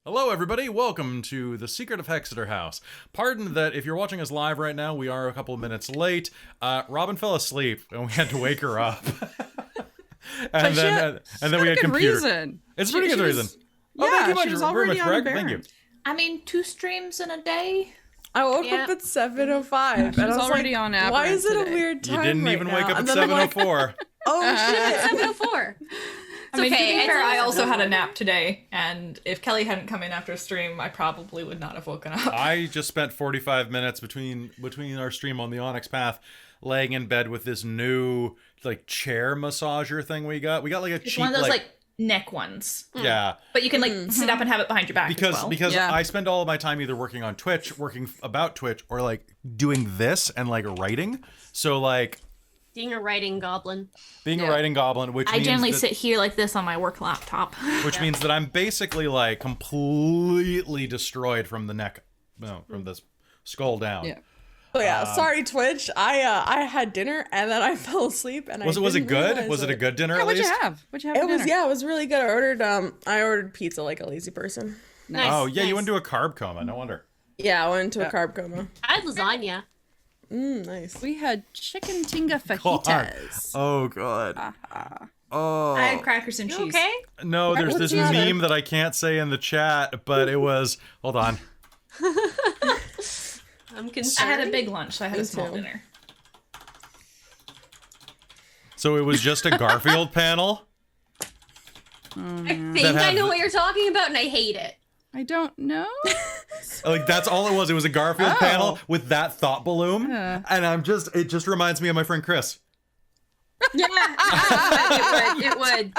Hello, everybody. Welcome to the Secret of Hexador House. Pardon that if you're watching us live right now, we are a couple of minutes late. Robin fell asleep, and we had to wake her up. and then we had computer. Reason. It's a pretty good reason. Yeah, thank you much. she was already on Thank you. I mean, 2 streams in a day. I woke up at 7:05, and I was already like, on app. why is it a weird time You didn't right even now? wake up at And then I'm like, 7:04. oh shit. 7:04. It's okay. To be fair, I It's also had a nap today, and if Kelly hadn't come in after stream, I probably would not have woken up. I just spent 45 minutes between our stream on the Onyx Path, laying in bed with this new like chair massager thing we got. We got like a It's cheap one of those like neck ones. yeah. But you can like sit up and have it behind your back Because as well. Yeah. I spend all of my time either working on Twitch, working about Twitch, or like doing this and like writing. So like Being a writing goblin. being a writing goblin, which I means generally that, sit here like this on my work laptop. which means that I'm basically like completely destroyed from the neck, no, from the skull down. Yeah. Oh yeah, sorry Twitch. I had dinner and then I fell asleep and Was I it didn't good? realize Was it a good dinner Yeah, at what'd least? you have? What'd you have? It for was dinner? it was really good. I ordered pizza like a lazy person. Nice. Oh yeah, you Nice. went into a carb coma. No wonder. Yeah, I went into a carb coma. I had lasagna. Nice. We had chicken tinga fajitas. Oh god. Oh. I had crackers and You cheese. okay? No, there's What's this the other? meme that I can't say in the chat, but it was. Hold on. I'm I concerned. had a big lunch, so I had a Me small too. dinner. So it was just a Garfield panel. I think That I had- know what you're talking about, and I hate it. I don't know. Like that's all it was. It was a Garfield panel with that thought balloon, and it just reminds me of my friend Chris. Yeah, it would.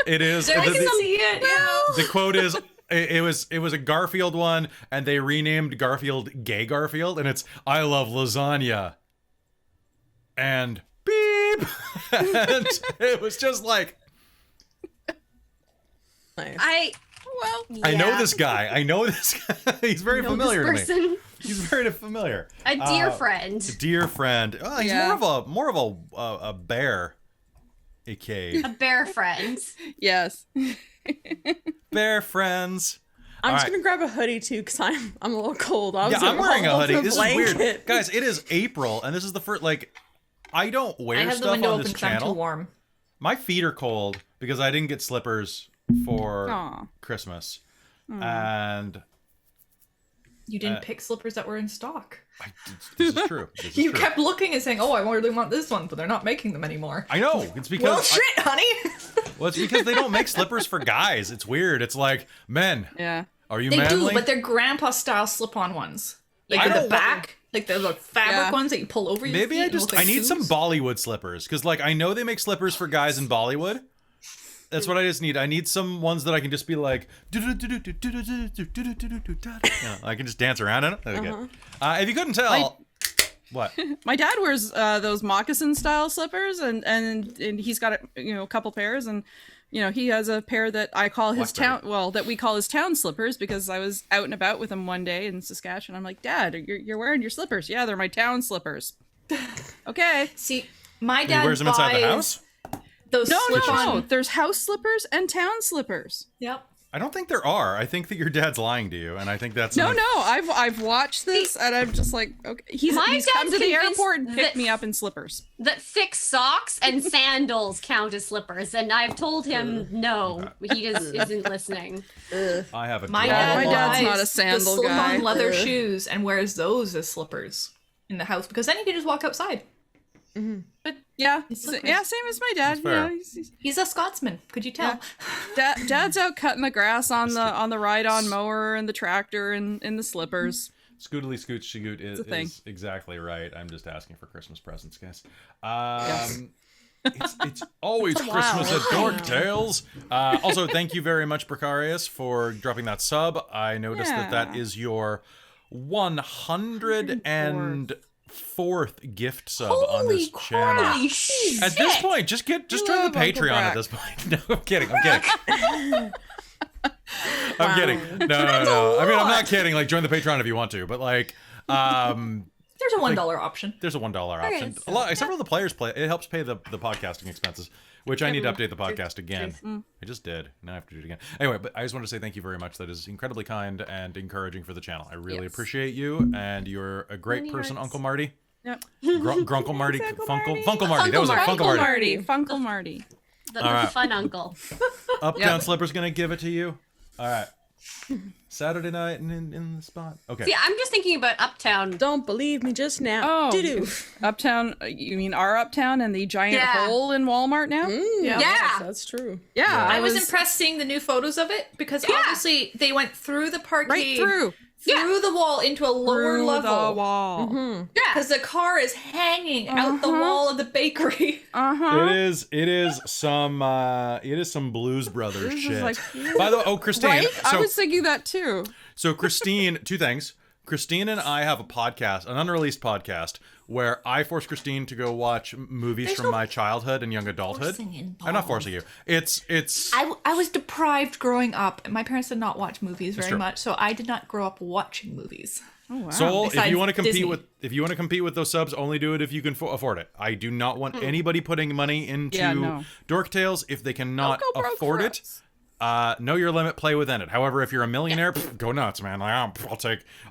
It is. I can the, see it. Yeah. the quote is. It was a Garfield one, and they renamed Garfield Gay Garfield, and it's I love lasagna. And beep, and it was just like Nice. I know this guy. I know this guy. He's very familiar to me. Person. He's very familiar. A dear friend. Dear friend. Oh, he's Yeah. more of a bear. A cave. A bear friend. Yes. Bear friends. I'm just All right. gonna grab a hoodie too because I'm a little cold. I was Yeah, I'm wearing a involved hoodie. in This is weird, blanket. guys. It is April, and this is the first. Like, I don't wear I have the stuff window on open this because I'm too channel. warm. My feet are cold because I didn't get slippers for Aw. Christmas, and You didn't pick slippers that were in stock. this is true. This is You true. kept looking and saying, "Oh, I really want this one," but they're not making them anymore. I know. It's because Well, shit, honey. well, it's because they don't make slippers for guys. It's weird. It's like men. Yeah. Are you They manly? do, but they're grandpa style slip-on ones. I Like in don't the back, like the fabric Yeah. ones that you pull over your Maybe feet I and just look like I need some shoes. Bollywood slippers because like I know they make slippers for guys in Bollywood. That's what I just need. I need some ones that I can just be like, I can just dance around in it. There we go. If you couldn't tell, what? My dad wears those moccasin style slippers, and he's got a couple pairs, and he has a pair that I call his Blackberry. that we call his town slippers because I was out and about with him one day in Saskatchewan. I'm like, Dad, you're wearing your slippers? Yeah, they're my town slippers. Okay. See, my He dad wears them inside the house? Those No, slip-on. no. There's house slippers and town slippers. Yep. I don't think there are. I think that your dad's lying to you, and I think that's No, I've watched this, and I'm just like, okay. He's My come dad's to the convinced airport and picked that- me up in slippers. That thick socks and sandals count as slippers, and I've told him no. He just isn't listening. I have a My dog. dad my dad's buys not a the sandal slip-on guy. leather shoes and wears those as slippers in the house because then you can just walk outside. But Yeah, slippers. yeah, same as my dad. That's fair. he's a Scotsman. Could you tell? Dad's out cutting the grass on the ride-on mower and the tractor and in the slippers. Scootily scoot shagoot is a thing. exactly right. I'm just asking for Christmas presents, guys. Yes. It's always Christmas at Dork Tales. Also, thank you very much, Precarious, for dropping that sub. I noticed that Yeah. is your 104th gift sub on this channel. Holy shit! At this point, just join the love Uncle Patreon at Brack. this point. No, I'm kidding. I'm kidding. No. I mean, I'm not kidding. Like, join the Patreon if you want to, but like, There's a $1 option. There's a $1 option. A lot. Several of the players play. It helps pay the podcasting expenses, which I need to update the podcast again. I just did. Now I have to do it again. Anyway, but I just want to say thank you very much. That is incredibly kind and encouraging for the channel. I really appreciate you, and you're a great person, Uncle Marty. Yep. Grunkle Marty, Funkle Marty. That was it. Funkle Marty. Funkle Marty. The fun uncle. Uptown Slipper's gonna give it to you. All right. Saturday night in the spot. Okay. See, I'm just thinking about Uptown. Don't believe me just now. Oh, Doo-doo. Uptown. You mean our Uptown and the giant Yeah. hole in Walmart now? Yes, that's true. Yeah, I was impressed seeing the new photos of it because obviously they went through the parkade, right through the wall into a lower through level. the wall. Because the car is hanging out the wall of the bakery. It is some Blues Brothers This is shit. like- By the way, Christine. Right? I So, was thinking that too. so Christine, two things. Christine and I have a podcast, an unreleased podcast, where I force Christine to go watch movies from my childhood and young adulthood. I'm not forcing you. It's I was deprived growing up. My parents did not watch movies very true. much, so I did not grow up watching movies. Oh wow. Soul. If Besides you want to compete Disney. with those subs, only do it if you can afford it. I do not want anybody putting money into Yeah, no. Dork Tales if they cannot Don't go broke afford for it. us. Know your limit, play within it. However, if you're a millionaire, go nuts, man. Like,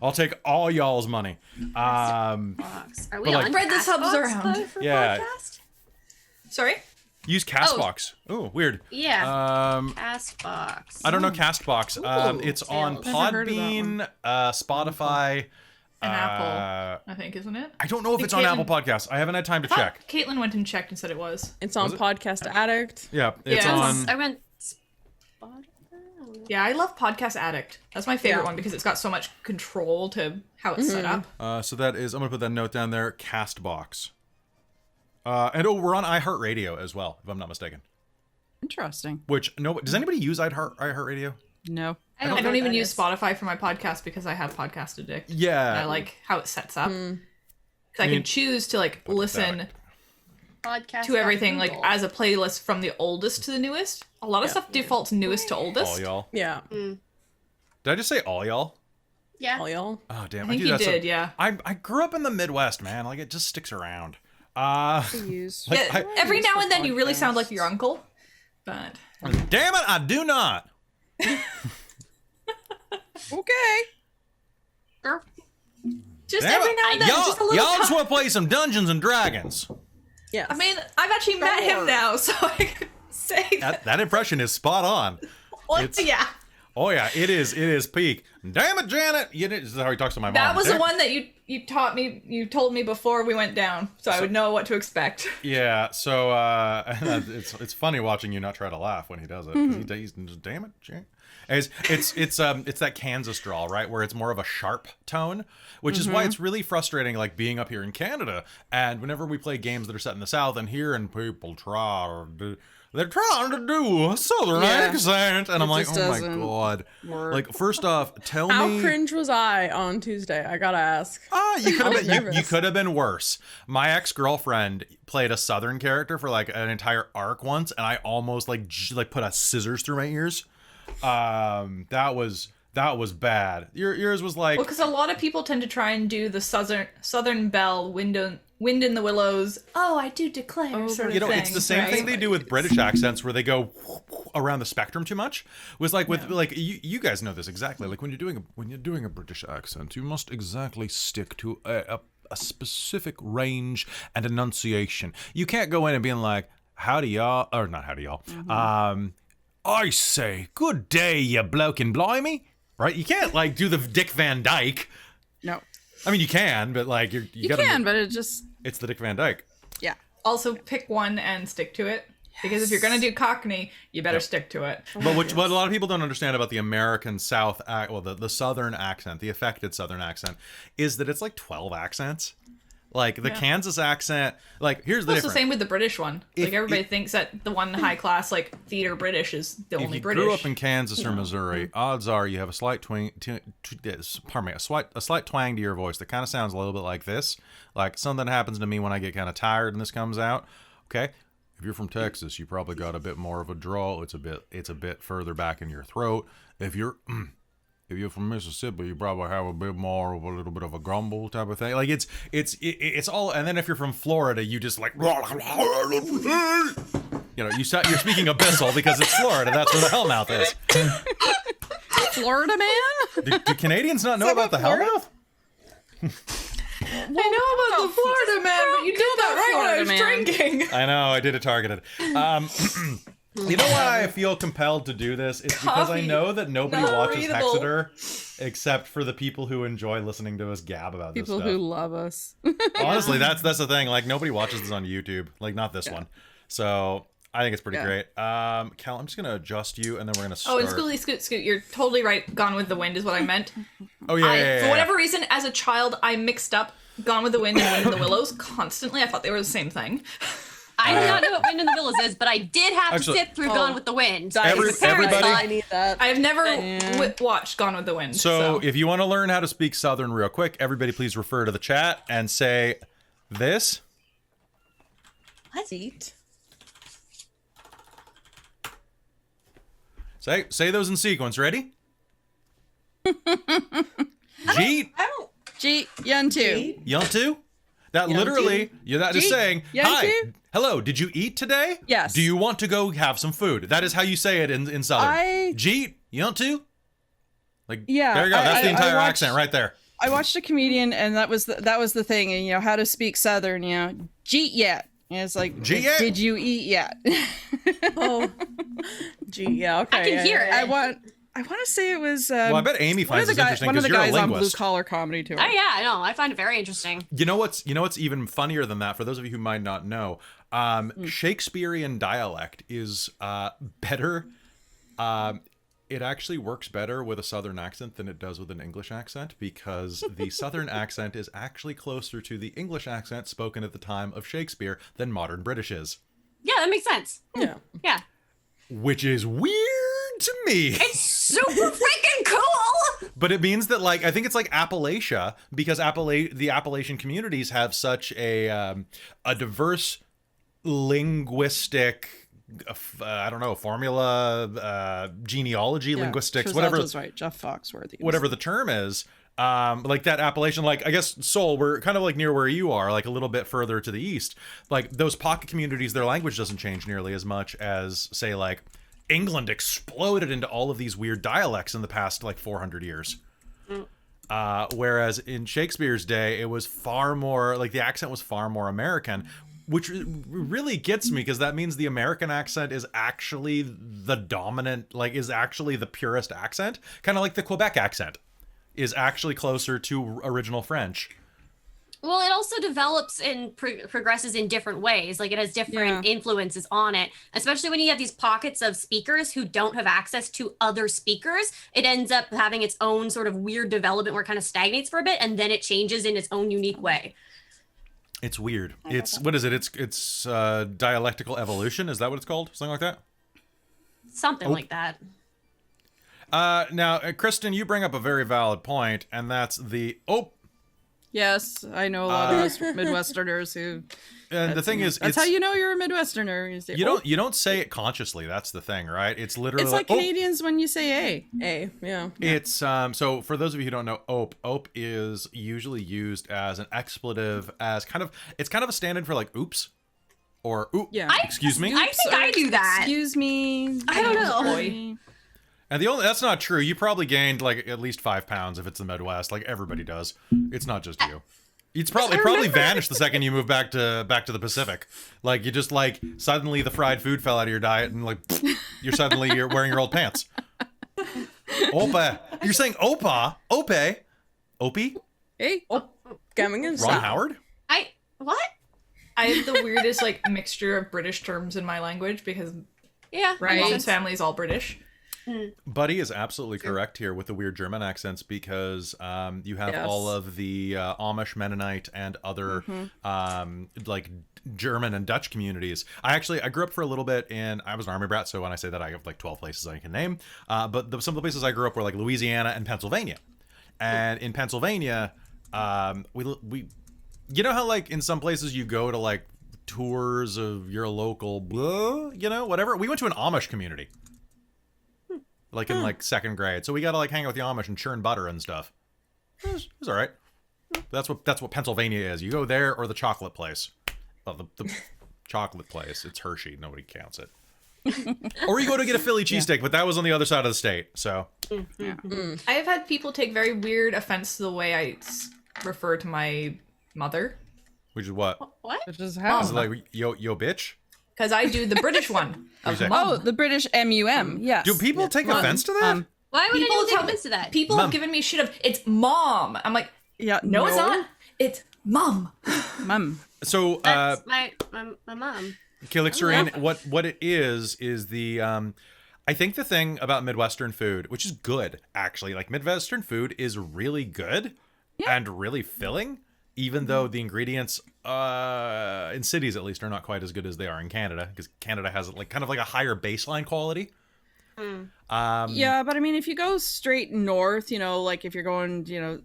I'll take all y'all's money. Are we But, like- on Spread the subs Castbox, around. though, for Yeah. podcast? Sorry? Use Castbox. Oh, weird. Yeah. Um, Castbox. I don't know Castbox. It's on sales. Never heard of that Podbean, Spotify, An Apple, I think, isn't it? I don't know if think it's on Caitlin- Apple Podcasts. I haven't had time to I thought check. Caitlin went and checked and said it was. It's on it? Podcast Addict. Yeah, it's Yeah. on. I went Spotify. Yeah, I love Podcast Addict. That's my favorite Yeah. one because it's got so much control to how it's set up. So that is. I'm gonna put that note down there. Castbox. And we're on iHeartRadio as well, if I'm not mistaken. Interesting. Which does anybody use iHeartRadio? No. I don't even use Spotify for my podcast because I have Podcast Addict. Yeah. And I like how it sets up. Because I mean, can choose to like listen Podcast. to everything like as a playlist from the oldest to the newest. A lot of stuff defaults newest to all oldest. y'all. Yeah. Did I just say all y'all? Yeah. All y'all. Oh damn! I think do you that so- did, yeah. I grew up in the Midwest, man. Like it just sticks around. Use. Like, Yeah, every now and then you really sound like your uncle. But damn it! I do not. Okay. just Damn every it. now and then, just a little y'all just touch. want to play some Dungeons and Dragons. Yeah. I mean, I've actually met him now, so I can say that. That impression is spot on. Yeah. Oh yeah, it is. It is peak. Damn it, Janet! This is how he talks to my mom. That was the Damn- one that you taught me. You told me before we went down, so I would know what to expect. Yeah. So it's funny watching you not try to laugh when he does it. 'Cause he's damn it, Janet. It's that Kansas drawl, right, where it's more of a sharp tone, which is why it's really frustrating, like being up here in Canada, and whenever we play games that are set in the South, and hearing people they're trying to do a Southern accent, and I'm like, just oh my doesn't god! work. Like, first off, tell How me. cringe was I on Tuesday? I gotta ask. You could have was been you nervous. could have been worse. My ex-girlfriend played a Southern character for like an entire arc once, and I almost like put a scissors through my ears. That was bad. Yours was like Well, because a lot of people tend to try and do the Southern Belle, Wind in the Willows. Oh, I do declare. Sort of you know, thing, it's the same right? thing they do with British accents, where they go around the spectrum too much. Was like with like you guys know this exactly. Like when you're doing a British accent, you must exactly stick to a specific range and enunciation. You can't go in and being like, "Howdy y'all," or not "Howdy y'all." I say, "Good day, you bloke and blimey." Right? You can't like do the Dick Van Dyke. No. I mean, you can, but like you You gotta. can, but it just. It's the Dick Van Dyke. Yeah. Also, pick one and stick to it. Because if you're gonna do Cockney, you better stick to it. But what a lot of people don't understand about the American South, the Southern accent, the affected Southern accent, is that it's like 12 accents. Like the Kansas accent, like here's the It's the difference. same with the British one. Like everybody thinks that the one high class, like theater British, is the If only you British. grew up in Kansas or Missouri, odds are you have a slight a slight twang to your voice that kind of sounds a little bit like this. Like something happens to me when I get kind of tired and this comes out. Okay, if you're from Texas, you probably got a bit more of a drawl. It's a bit further back in your throat. If you're if you're from Mississippi, you probably have a bit more of a little bit of a grumble type of thing. Like it's all. And then if you're from Florida, you just like, you're speaking abyssal because it's Florida. That's where the hellmouth is. Florida man? Do Canadians not know about the hellmouth? I know about the Florida man, but you did that right when I was drinking. I know, I did it targeted. You know why I feel compelled to do this? It's because I know that nobody watches Hexador except for the people who enjoy listening to us gab about this People stuff. who love us. Honestly, that's the thing. Like, nobody watches this on YouTube. Like, not this one. So, I think it's pretty great. Cal, I'm just going to adjust you, and then we're going to start. Oh, and Scoot. You're totally right. Gone with the Wind is what I meant. Oh, yeah. For whatever reason, as a child, I mixed up Gone with the Wind and Wind in the Willows constantly. I thought they were the same thing. I do not know what Wind in the Willows is, but I did have to sit through Gone with the Wind. Everybody, I need that. I've never watched Gone with the Wind. So, if you want to learn how to speak Southern real quick, everybody please refer to the chat and say this. Let's eat. Say those in sequence. Ready? Jeet. Jeet, Yuntu. Yuntu? That literally, that is saying, hi, Yuntu? hello, did you eat today? Yes. Do you want to go have some food? That is how you say it in Southern. Jeet, Yuntu? Like, Yeah, there you go. That's the entire watched- accent right there. I watched a comedian, and that was the thing. And how to speak Southern. Jeet yet. And it's like, Jeet yet? Did you eat yet? Oh, gee, yeah, okay. I can hear it. I want to say it was. Well, I bet Amy finds this interesting one of because the you're a guys on Blue linguist. Collar Comedy Tour. Oh yeah, I know. I find it very interesting. You know what's even funnier than that? For those of you who might not know, Shakespearean dialect is better. It actually works better with a Southern accent than it does with an English accent because the Southern accent is actually closer to the English accent spoken at the time of Shakespeare than modern British is. Yeah, that makes sense. Yeah. Yeah. Which is weird to me. It's super freaking cool! But it means that, like, I think it's like Appalachia because the Appalachian communities have such a diverse linguistic, I don't know, formula, genealogy, linguistics, whatever. Was right. Jeff Foxworthy. Whatever the term is, like that Appalachian, like I guess Seoul, we're kind of like near where you are, like a little bit further to the east. Like those pocket communities, their language doesn't change nearly as much as, say, like England exploded into all of these weird dialects in the past like 400 years. Whereas in Shakespeare's day, it was far more, like the accent was far more American, which really gets me because that means the American accent is actually the dominant, like is actually the purest accent. Kind of like the Quebec accent is actually closer to original French. Well, it also develops and progresses in different ways. Like it has different influences on it, especially when you have these pockets of speakers who don't have access to other speakers. It ends up having its own sort of weird development where it kind of stagnates for a bit and then it changes in its own unique way. It's weird. It's, what is it? It's dialectical evolution. Is that what it's called? Something like that? Something like that. Now, Kristen, you bring up a very valid point, and that's the Yes, I know a lot of us Midwesterners who. And the thing is, that's how you know you're a Midwesterner. You say, you don't say it consciously. That's the thing, right? It's literally it's like Canadians when you say A, yeah. It's so for those of you who don't know, ope is usually used as an expletive, as it's kind of a stand-in for like oops or oop. Yeah. Excuse me. I think I do that. Excuse me. I don't know. Boy. And that's not true. You probably gained like at least 5 pounds if it's the Midwest, like everybody does. It's not just you. It probably vanished the second you move back to the Pacific. Like you just like suddenly the fried food fell out of your diet and like you're wearing your old pants. Opa. You're saying opa, ope, opie? Hey. Coming in. Ron Howard? What? I have the weirdest like mixture of British terms in my language because Yeah. my mom's family is all British. Buddy is absolutely correct here with the weird German accents because you have all of the Amish, Mennonite, and other like German and Dutch communities. I grew up for a little bit I was an Army brat, so when I say that I have like 12 places I can name. But some of the places I grew up were like Louisiana and Pennsylvania. And in Pennsylvania, we you know how like in some places you go to like tours of your local whatever? We went to an Amish community. like in like second grade. So we got to like hang out with the Amish and churn butter and stuff. It was all right. That's what Pennsylvania is. You go there or the chocolate place. Well, the chocolate place. It's Hershey. Nobody counts it. Or you go to get a Philly cheesesteak, but that was on the other side of the state. So I have had people take very weird offense to the way I refer to my mother. which is what? What? Which is how? Is it like yo bitch? Because I do the British one. What do you say? Oh, the British MUM. Yes. Do people take offense to that? Why would People anyone take tell me offense to that? People Mum. have given me shit of it's mom. I'm like, Yeah. no, it's not. It's mum. Mum. So That's my mom. Calixerine, what it is the I think the thing about Midwestern food, which is good actually, like Midwestern food is really good and really filling, even though the ingredients in cities at least are not quite as good as they are in Canada, because Canada has like kind of like a higher baseline quality. Yeah, but I mean, if you go straight north, you know, like if you're going, you know,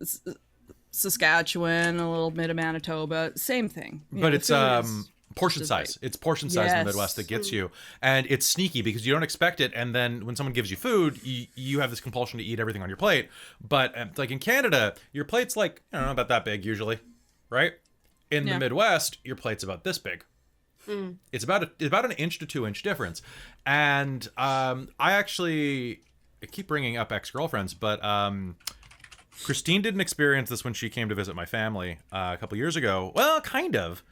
Saskatchewan, a little bit of Manitoba, same thing. You But know, it's food is portion just size. right. It's portion size in the Yes. Midwest that gets you, and it's sneaky because you don't expect it, and then when someone gives you food, you have this compulsion to eat everything on your plate. But like in Canada, your plate's like, I don't know, about that big usually, right? In the Yeah. Midwest, your plate's about this big. It's about an inch to 2 inch difference, and I keep bringing up ex-girlfriends, but Christine didn't experience this when she came to visit my family a couple years ago. Well, kind of.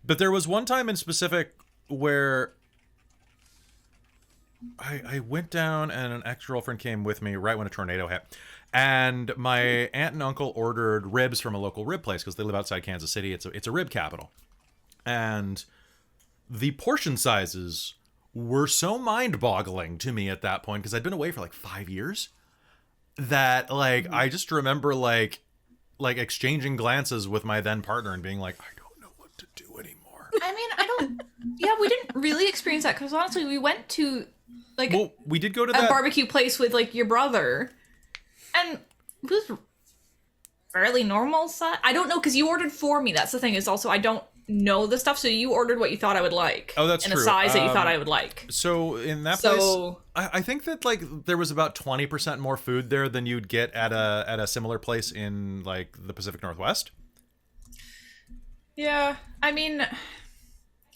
But there was one time in specific where I went down and an ex-girlfriend came with me right when a tornado hit. And my aunt and uncle ordered ribs from a local rib place because they live outside Kansas City. It's a rib capital. And the portion sizes were so mind-boggling to me at that point, because I'd been away for like 5 years, that like I just remember like exchanging glances with my then partner and being like, I don't know what to do anymore. I mean, we didn't really experience that because honestly, we went to like Well, we did go to a that barbecue place with like your brother, and it was fairly normal size. I don't know because you ordered for me. That's the thing, is also I don't know the stuff, so you ordered what you thought I would like. Oh, that's in true. a size that you thought I would like. So in that So- place, I think that like there was about 20% more food there than you'd get at a similar place in like the Pacific Northwest. Yeah, I mean,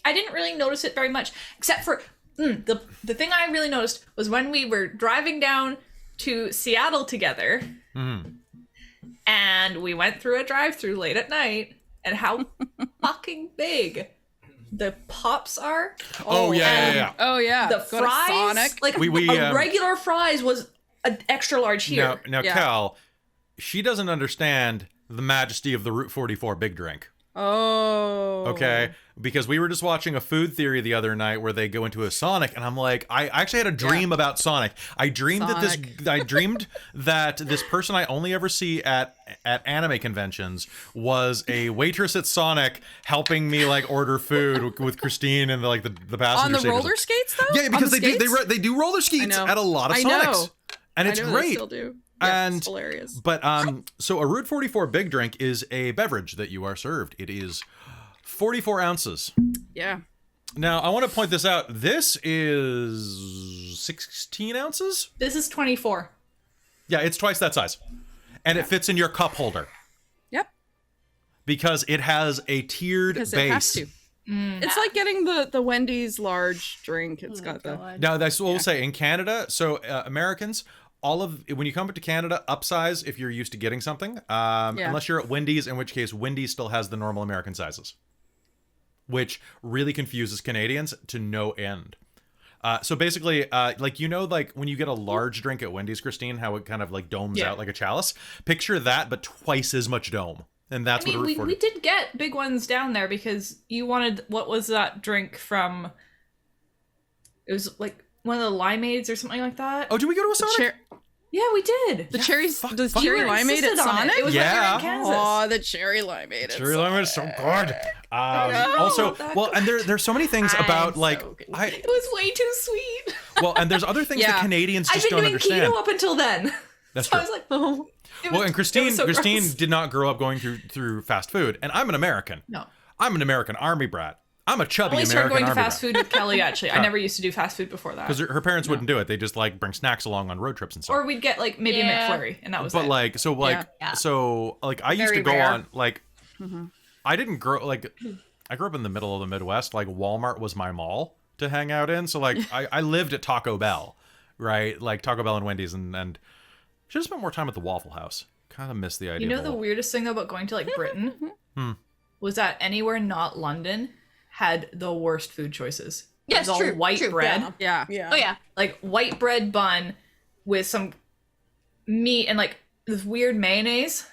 I didn't really notice it very much, except for the thing I really noticed was when we were driving down to Seattle together, and we went through a drive-through late at night, and how fucking big the pops are. Oh, yeah. Oh yeah. The Go to fries, Sonic. like We, a regular fries was an extra large here. Now Yeah. Cal, she doesn't understand the majesty of the Route 44 big drink. Oh. Okay, because we were just watching a food theory the other night where they go into a Sonic, and I'm like, I actually had a dream about Sonic. I dreamed that this person I only ever see at anime conventions was a waitress at Sonic helping me like order food with Christine and the passenger On the seat. roller skates though? Yeah, because On the skates? they do roller skates know. at a lot of I Sonics, know. and it's I know great. They still do. Yeah, And it's hilarious. But so a Route 44 big drink is a beverage that you are served. It is 44 ounces. Yeah. Now I want to point this out. This is 16 ounces. This is 24. Yeah, it's twice that size, and it fits in your cup holder Yep. because it has a tiered Because base. it has to. It's like getting the Wendy's large drink. It's got the. Now that's what we'll say in Canada. So Americans, when you come to Canada, upsize if you're used to getting something. Unless you're at Wendy's, in which case Wendy's still has the normal American sizes, which really confuses Canadians to no end. So basically, like when you get a large drink at Wendy's, Christine, how it kind of like domes out like a chalice. Picture that, but twice as much dome, and that's I mean, what Route 40. we did get big ones down there because you wanted, what was that drink from? It was like one of the limeades or something like that. Oh, did we go to a Sonic? Yeah, we did. The cherries. The fuck. cherry You limeade insisted at on Sonic. It was when you were Yeah. in Kansas. Oh, the cherry limeade. at Cherry lemon is so good. Also, well, and there's so many things about like It was way too sweet. well, and there's other things that Yeah. Canadians I've just been don't doing understand. keto up until then. That's So I true. was like, oh. Well, and Christine so Christine gross. did not grow up going through fast food, and I'm an American. No. I'm an American Army brat. I'm a chubby I only American started going to Army fast food with Kelly, actually. I never used to do fast food before that. because her parents wouldn't do it. They just like bring snacks along on road trips and stuff. Or we'd get like maybe a McFlurry, and that was But it. like, so like, Yeah. so like, I used to Very go rare. on like, I didn't grow like, I grew up in the middle of the Midwest. Like Walmart was my mall to hang out in. So like, I lived at Taco Bell, right? Like Taco Bell and Wendy's, and should have spent more time at the Waffle House. Kind of miss the idea. You know of the a- weirdest thing about going to like Britain was that anywhere not London had the worst food choices. It Yes, was all true, white true. bread, Yeah. Yeah. Oh yeah. like white bread bun with some meat and like this weird mayonnaise.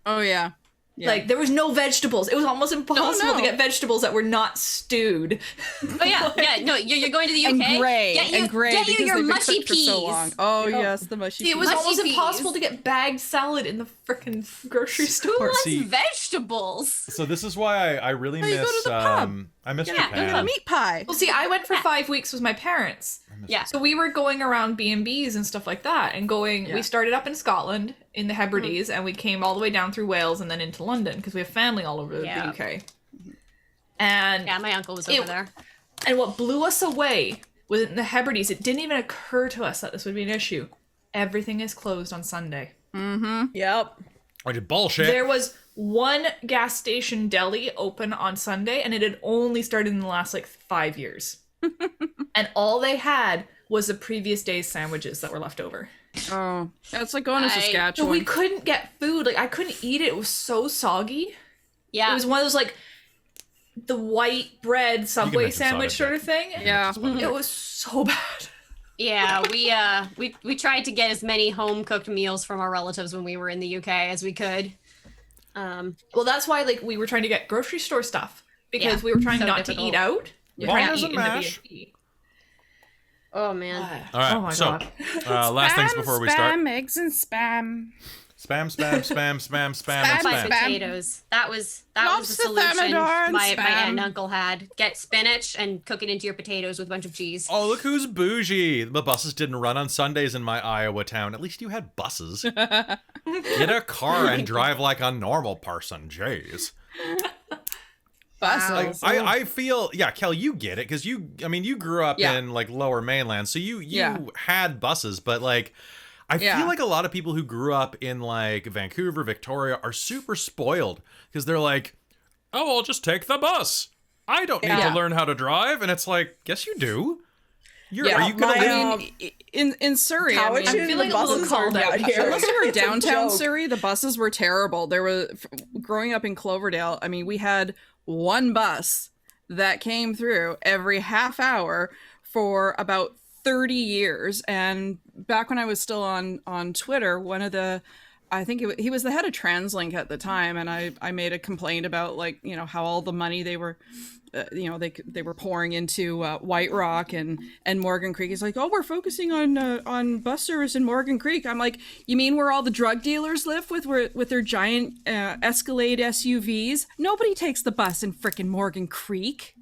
Oh yeah. Yeah. Like there was no vegetables. It was almost impossible to no. get vegetables that were not stewed. Oh yeah. Yeah. No, you're going to the UK. and gray. Get you, and gray get you because your they've been mushy cooked for peas. so long. Oh yes, the mushy See, it was peas. almost Mushy impossible peas. to get bagged salad in the frickin' grocery store. Who likes See- vegetables? So this is why I really you go miss. to the pub. I miss Yeah, Look at Japan. meat pie. Well, see, I went for 5 weeks with my parents. Yeah. So we were going around B&Bs and stuff like that and going, we started up in Scotland in the Hebrides and we came all the way down through Wales and then into London because we have family all over the Yeah. UK. And Yeah, my uncle was over there. and what blew us away was in the Hebrides, it didn't even occur to us that this would be an issue. Everything is closed on Sunday. Yep. Which is bullshit. There was one gas station deli open on Sunday, and it had only started in the last like 5 years. And all they had was the previous day's sandwiches that were left over. Oh, yeah, it's like going to I- So Saskatchewan. we couldn't get food. Like I couldn't eat it. It was so soggy. Yeah. It was one of those like the white bread Subway make some sandwich soda, sort of thing. Yeah. It was so bad. Yeah, we tried to get as many home cooked meals from our relatives when we were in the UK as we could. Well, that's why like we were trying to get grocery store stuff because Yeah, we were trying so not to difficult. eat out. We were Why trying to doesn't eat in the mash? B&B. Oh man. All right. Oh my so, God. last things before we start. Spam, eggs, and spam. Spam, spam, spam, spam, spam, and Fried spam. Spam. potatoes. That was the Lobster solution thermidor and my aunt and spam. uncle had. Get spinach and cook it into your potatoes with a bunch of cheese. Oh, look who's bougie. The buses didn't run on Sundays in my Iowa town. At least you had buses. Get a car and drive like a normal person. Jeez. Buses. I feel, yeah, Kel, you get it. Because you grew up Yeah. in like lower mainland. So you Yeah. had buses. But like, I Yeah. feel like a lot of people who grew up in like Vancouver, Victoria are super spoiled. Because they're like, oh, I'll just take the bus. I don't need Yeah. to learn how to drive. And it's like, yes, you do. Yeah, Are you gonna my, live? in Surrey, I Cowichan, mean, feeling the a little buses are called out bad here. here. unless you were It's a downtown joke. Surrey, the buses were terrible. There was growing up in Cloverdale. I mean, we had one bus that came through every half hour for about 30 years. And back when I was still on Twitter, one of the he was the head of TransLink at the time, and I made a complaint about like how all the money they were they were pouring into White Rock and Morgan Creek. He's like, oh, we're focusing on bus service in Morgan Creek. I'm like, you mean where all the drug dealers live with their giant Escalade SUVs? Nobody takes the bus in frickin' Morgan Creek.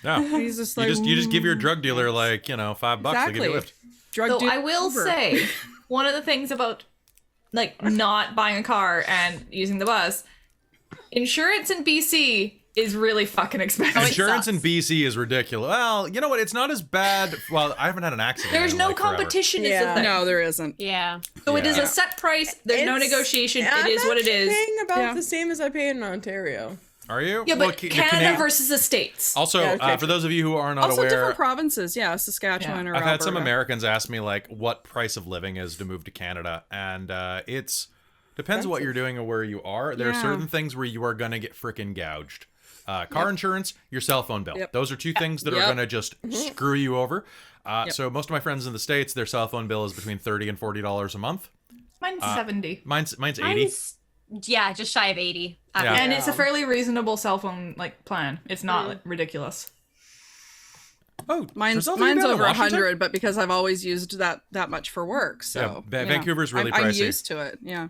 No. He's just like, You just give your drug dealer like $5. They give you a Exactly. lift. drug So dealer I will Uber. say, one of the things about like not buying a car and using the bus, insurance in BC is really fucking expensive. Insurance in BC is ridiculous. Well, you know what? It's not as bad. Well, I haven't had an accident. There's in, no like, forever. competition. Is the Yeah. thing. No, there isn't. Yeah. So it is Yeah. a set price. There's no It's- negotiation. I'm It is what it actually is. paying about Yeah. the same as I pay in Ontario. Are you? Yeah, Well, but the Canada versus the States. Also, Yeah, okay, for those of you who are not Also, aware, different provinces. Yeah, Saskatchewan or I've had some Alberta. Americans ask me like what price of living is to move to Canada, and it's depends what you're doing and where you are. There are Yeah. certain things where you are gonna get freaking gouged. Car insurance, your cell phone bill. Yep. Those are two things that are Yep. gonna just screw you over. So most of my friends in the States, their cell phone bill is between $30 and $40 a month. Mine's 70. Mine's 80. Mine's, yeah, just shy of 80. Yeah. And it's a fairly reasonable cell phone like plan. It's not like, ridiculous. Oh, Mine's Giselle, do you live in over Washington? 100, but because I've always used that much for work, so Yeah, Vancouver's really I'm pricey. used to it. Yeah.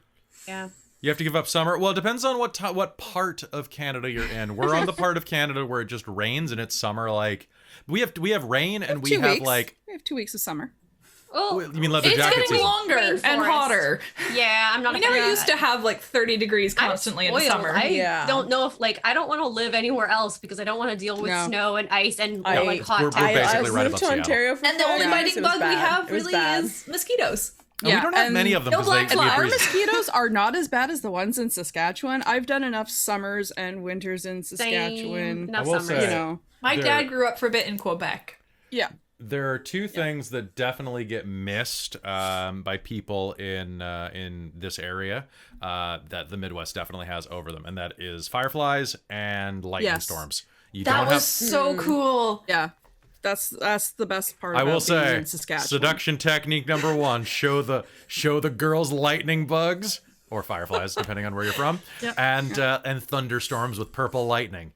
Yeah. You have to give up summer. Well, it depends on what part of Canada you're in. We're on the part of Canada where it just rains and it's summer. Like we have rain and we 2 have weeks. like We have 2 weeks of summer. Oh, You mean leather It's jacket getting season? longer and Rainforest. hotter. yeah, I'm not. We a never fan of used that. to have like 30 degrees I'm constantly in the spoiled. summer. I Yeah. don't know if I don't want to live anywhere else because I don't want to deal with No. snow and ice and I- like hot We're temperatures. basically I've right moved above to Seattle. Ontario for And the 5 only years. biting It was bug we bad. have It was really bad. is mosquitoes. And we don't have many of them no because black they fly. Our breeze. mosquitoes are not as bad as the ones in Saskatchewan. I've done enough summers and winters in Saskatchewan. Enough I will summers. say- You know. My There- dad grew up for a bit in Quebec. Yeah. There are two things that definitely get missed by people in this area that the Midwest definitely has over them, and that is fireflies and lightning Yes. storms. You That don't was have. so cool. Yeah. That's the best part I about will being say, in Saskatchewan. seduction technique number one: show the girls lightning bugs or fireflies, depending on where you're from, and thunderstorms with purple lightning.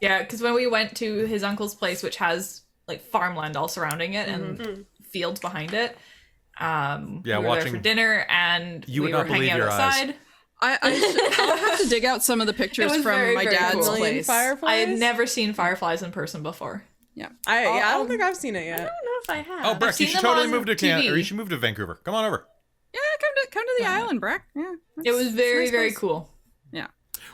Yeah, because when we went to his uncle's place, which has like farmland all surrounding it and fields behind it, we were watching- there for dinner and You would we were not hanging believe out your eyes. outside. I'll have to dig out some of the pictures was from very, my very dad's cool. place. Fireflies? I had never seen fireflies in person before. Yeah. I don't think I've seen it yet. I don't know if I have. Oh, Breck, you seen should them totally on move to TV. or you should move to Vancouver. Come on over. Yeah, come to the island, Breck. Yeah. It was it's a very, nice very place. cool. Yeah.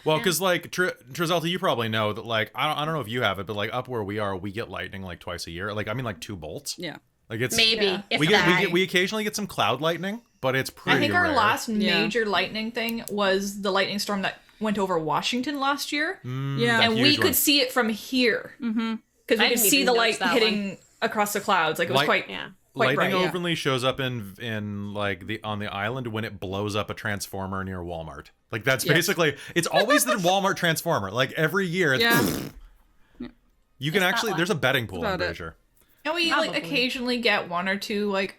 Well, because like Trizelta, you probably know that like I don't know if you have it, but like up where we are, we get lightning like twice a year. Like I mean like 2 bolts. Yeah. Like it's Maybe. Yeah. If we that. occasionally get some cloud lightning, but it's pretty I think our rare. last Yeah. major lightning thing was the lightning storm that went over Washington last year. Yeah. And we huge could one. see it from here. Mm-hmm. Because we I could didn't see even the notice light that hitting across the clouds. Like it was Light- quite Yeah. quite Lightning bright. Yeah. openly shows up in like on the island when it blows up a transformer near Walmart. Like that's Yes. basically it's always the Walmart transformer. Like every year, it's, Yeah. you can actually one. there's a betting pool. I'm About pretty it. sure. And we like Probably. occasionally get 1 or 2 like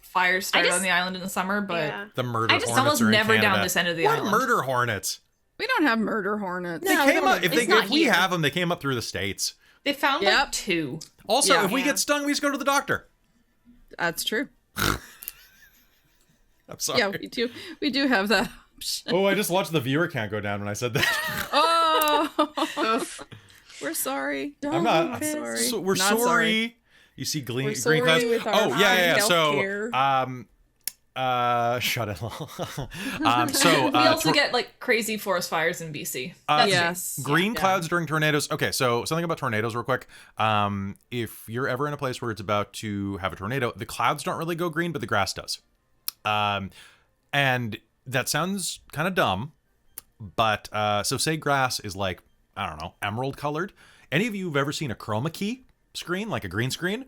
fires started just- on the island in the summer, but Yeah. The murder I just hornets almost are in never down Canada. this end of the what island. murder hornets? We don't have murder hornets. They came up. If It's not we here. have them, they came up through the states. They found Yep. like 2. Also, Yeah. if we Yeah. get stung, we just go to the doctor. That's true. I'm sorry. Yeah, we do have that option. Oh, I just watched the viewer count go down when I said that. Oh, we're sorry. I'm not. sorry. So, we're Not sorry. sorry. You see green We're sorry clouds. with our Oh yeah. So healthcare. shut it. So We also tor- get like crazy forest fires in BC. Yes. green clouds during tornadoes. Okay, so something about tornadoes real quick. If you're ever in a place where it's about to have a tornado, the clouds don't really go green, but the grass does. And that sounds kind of dumb, but so say grass is like, I don't know, emerald colored. Any of you who've ever seen a chroma key screen, like a green screen,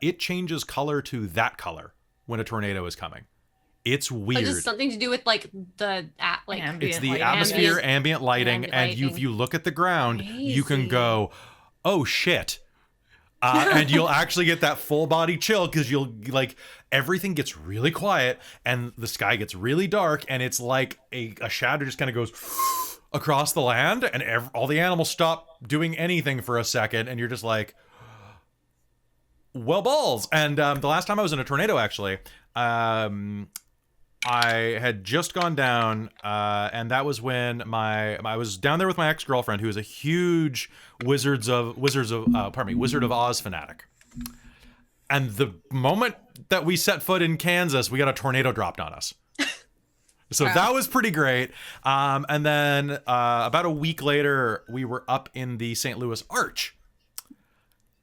it changes color to that color when a tornado is coming. It's Oh, weird. just something to do with like the like Ambient It's the lighting. atmosphere, ambient lighting, Ambient and lighting. if you look at the ground, you can Crazy. go, "Oh shit!" And you'll actually get that full body chill because you'll like everything gets really quiet and the sky gets really dark, and it's like a shadow just kind of goes across the land, and all the animals stop doing anything for a second, and you're just like, well, balls. And the last time I was in a tornado, actually, I had just gone down, and that was when I was down there with my ex-girlfriend, who is a huge Wizard of Oz fanatic. And the moment that we set foot in Kansas, we got a tornado dropped on us. So that was pretty great. And then about a week later, we were up in the St. Louis Arch,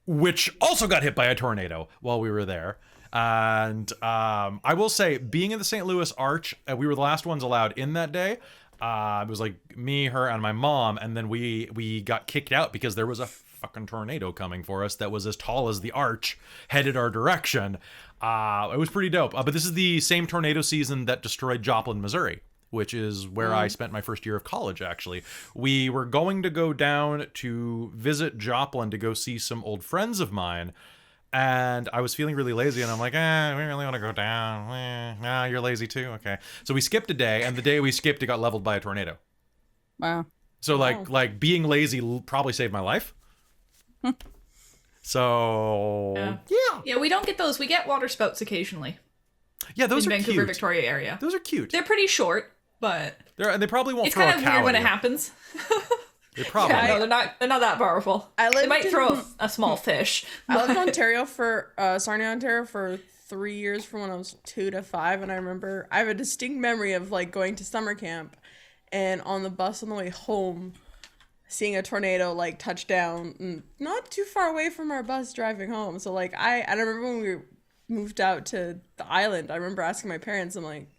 which also got hit by a tornado while we were there. And I will say, being in the St. Louis Arch, we were the last ones allowed in that day. It was like me, her, and my mom, and then we got kicked out because there was a fucking tornado coming for us that was as tall as the arch, headed our direction. It was pretty dope. But this is the same tornado season that destroyed Joplin, Missouri, which is where I spent my first year of college, actually. We were going to go down to visit Joplin to go see some old friends of mine. And I was feeling really lazy, and I'm like, we really want to go down. Nah, you're lazy too? Okay. So we skipped a day, and the day we skipped, it got leveled by a tornado. Wow. So like being lazy probably saved my life. So Yeah, we don't get those. We get water spouts occasionally yeah, those in are Vancouver, cute. Victoria area. They're cute. They're pretty short, but They probably won't it's throw kind a of cow weird when at it you. happens. They probably. Yeah, no, they're not that powerful. I They lived might in- throw a small fish. I lived in Ontario for Sarnia, Ontario for 3 years, from when I was 2 to 5, and I have a distinct memory of like going to summer camp, and on the bus on the way home, seeing a tornado like touch down, not too far away from our bus driving home. So like I remember when we moved out to the island, I remember asking my parents, I'm like,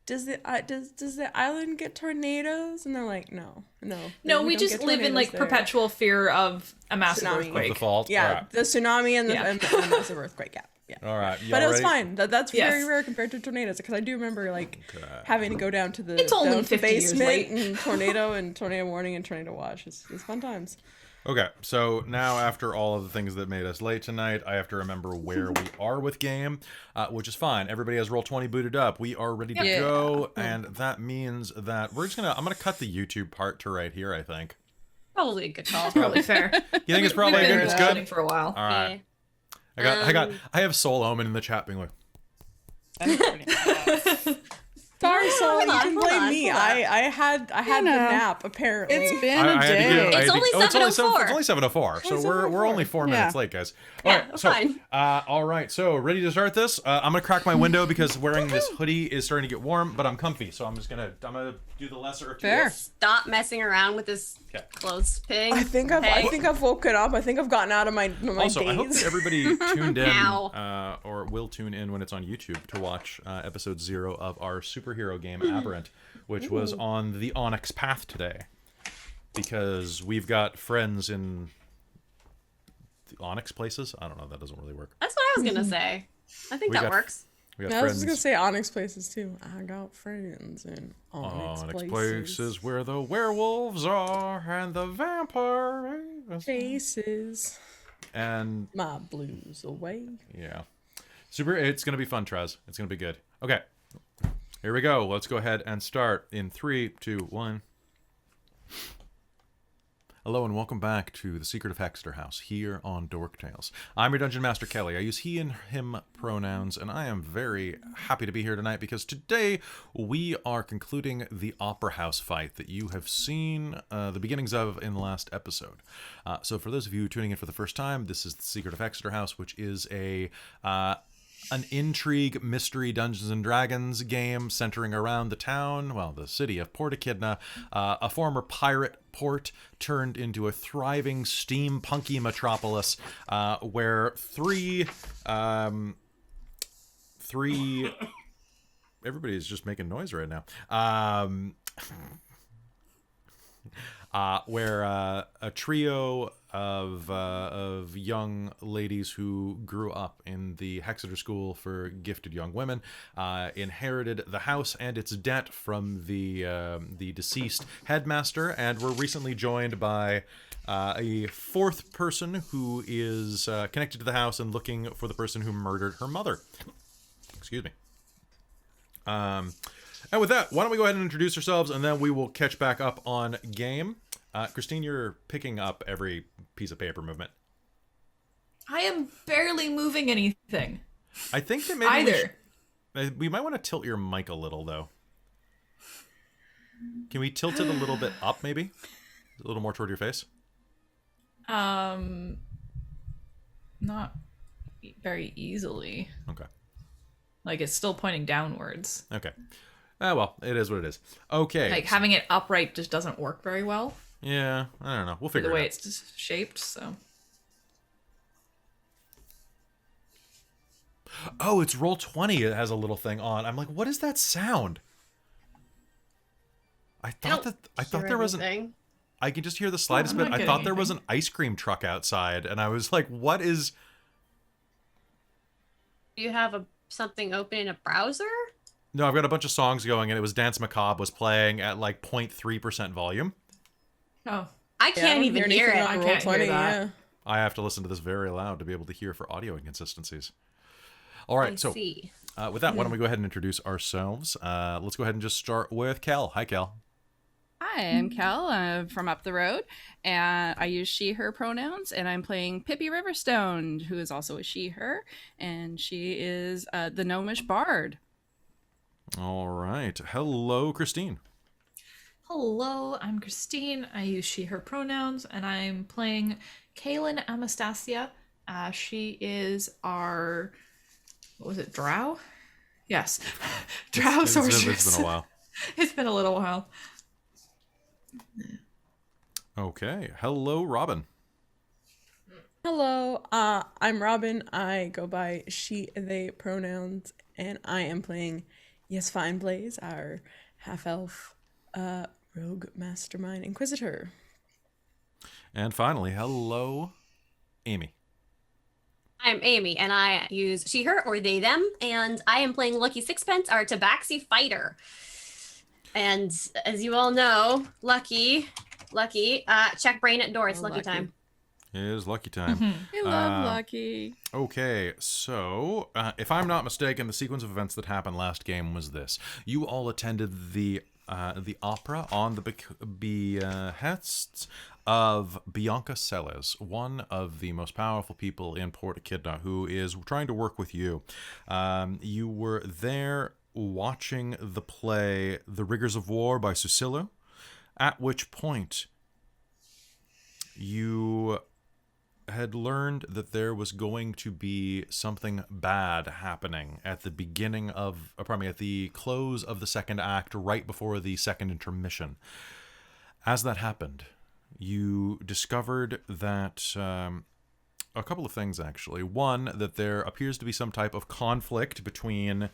does the island get tornadoes? And they're like, no. No, we don't just get live in like tornadoes there. perpetual fear of a massive Tsunami. earthquake. The fault. Yeah, All right. the tsunami and the, Yeah. and the massive earthquake. Yeah. All right. But it y'all was ready? fine. That's Yes. very rare compared to tornadoes, because I do remember like having to go down to the, It's only down to the 50 years basement late. and tornado warning and tornado watch. It's fun times. Okay, so now after all of the things that made us late tonight, I have to remember where we are with game, which is fine. Everybody has Roll20 booted up. We are ready to Yeah. go, and that means that I'm gonna cut the YouTube part to right here, I think. Probably a good call. Probably fair. You think it's probably We've been good? It's recording good? for a while. All right. I have Soul Omen in the chat being like, Sorry, so hold you on, can hold blame on, me. hold on. I had the know. nap apparently. It's been a I had to day. give- I had It's to- only oh, 7:04. It's only 7:04, so we're only 4 minutes late, guys. All Yeah, right, we're so fine. all right, so ready to start this? I'm gonna crack my window because wearing this hoodie is starting to get warm, but I'm comfy, so I'm gonna do the lesser of two. Fair. Stop messing around with this Okay. clothes pig. I think I've woken up. I think I've gotten out of my Also, daze. I hope that everybody tuned in, Ow. or will tune in when it's on YouTube to watch episode 0 of our superhero game Aberrant, which was on the Onyx Path today, because we've got friends in the Onyx places. I don't know. That doesn't really work. That's what I was gonna say. I think We that got- works. We got I was friends. just gonna say Onyx places too. I got friends in Onyx, Onyx places. places where the werewolves are and the vampires. Faces. And My blues away. yeah, it's gonna be fun, Trez. It's gonna be good. Okay, here we go. Let's go ahead and start in 3, 2, 1. Hello and welcome back to the Secret of Hexador House here on Dork Tales. I'm your Dungeon Master Kelly. I use he and him pronouns, and I am very happy to be here tonight because today we are concluding the Opera House fight that you have seen the beginnings of in the last episode. So for those of you tuning in for the first time, this is the Secret of Hexador House, which is an intrigue, mystery, Dungeons and Dragons game centering around the city of Port Echidna, a former pirate port turned into a thriving steampunky metropolis, where three everybody's just making noise right now. Where a trio of young ladies who grew up in the Hexador School for Gifted Young Women inherited the house and its debt from the deceased headmaster, and were recently joined by a fourth person who is connected to the house and looking for the person who murdered her mother. Excuse me. And with that, why don't we go ahead and introduce ourselves, and then we will catch back up on game. Christine, you're picking up every piece of paper movement. I am barely moving anything. I think that maybe Either. we might want to tilt your mic a little, though. Can we tilt it a little bit up, maybe? A little more toward your face? Not very easily. Okay. Like, it's still pointing downwards. Okay. Well, it is what it is. Okay. Like, having it upright just doesn't work very well. Yeah, I don't know. We'll figure The way it out. it's just shaped, so. Oh, it's Roll20. It has a little thing on. I'm like, what is that sound? I thought there was an. I can just hear the slightest I'm bit. not I thought getting there was an ice cream truck outside, and I was like, what is... You have something open in a browser? No, I've got a bunch of songs going, and it was Dance Macabre was playing at like 0.3% volume. Oh. I can't even hear it. I can't hear that. I have to listen to this very loud to be able to hear for audio inconsistencies. All right, so see. with that, why don't we go ahead and introduce ourselves? Let's go ahead and just start with Kel. Hi, Kel. Hi, I'm Kel. I'm from up the road, and I use she, her pronouns, and I'm playing Pippi Riverstone, who is also a she, her, and she is the gnomish bard. All right. Hello, Christine. Hello, I'm Christine. I use she, her pronouns, and I'm playing Kaylin Amastasia. She is our, what was it, drow? Yes. Drow sorceress. It's been a while. It's been a little while. Okay. Hello, Robin. Hello, I'm Robin. I go by she, they pronouns, and I am playing Yes Fine Blaze, our half-elf rogue mastermind inquisitor. And finally, hello, Amy. I'm Amy, and I use she, her, or they, them, and I am playing Lucky Sixpence, our tabaxi fighter. And as you all know, Lucky, check brain at door. It's lucky time. It is lucky time. I love Lucky. Okay, so if I'm not mistaken, the sequence of events that happened last game was this: you all attended the opera on the behests of Bianca Celes, one of the most powerful people in Port Echidna, who is trying to work with you. You were there watching the play The Rigors of War by Susilo, at which point you had learned that there was going to be something bad happening at the beginning of, at the close of the second act, right before the second intermission. As that happened, you discovered that a couple of things, actually. One, that there appears to be some type of conflict between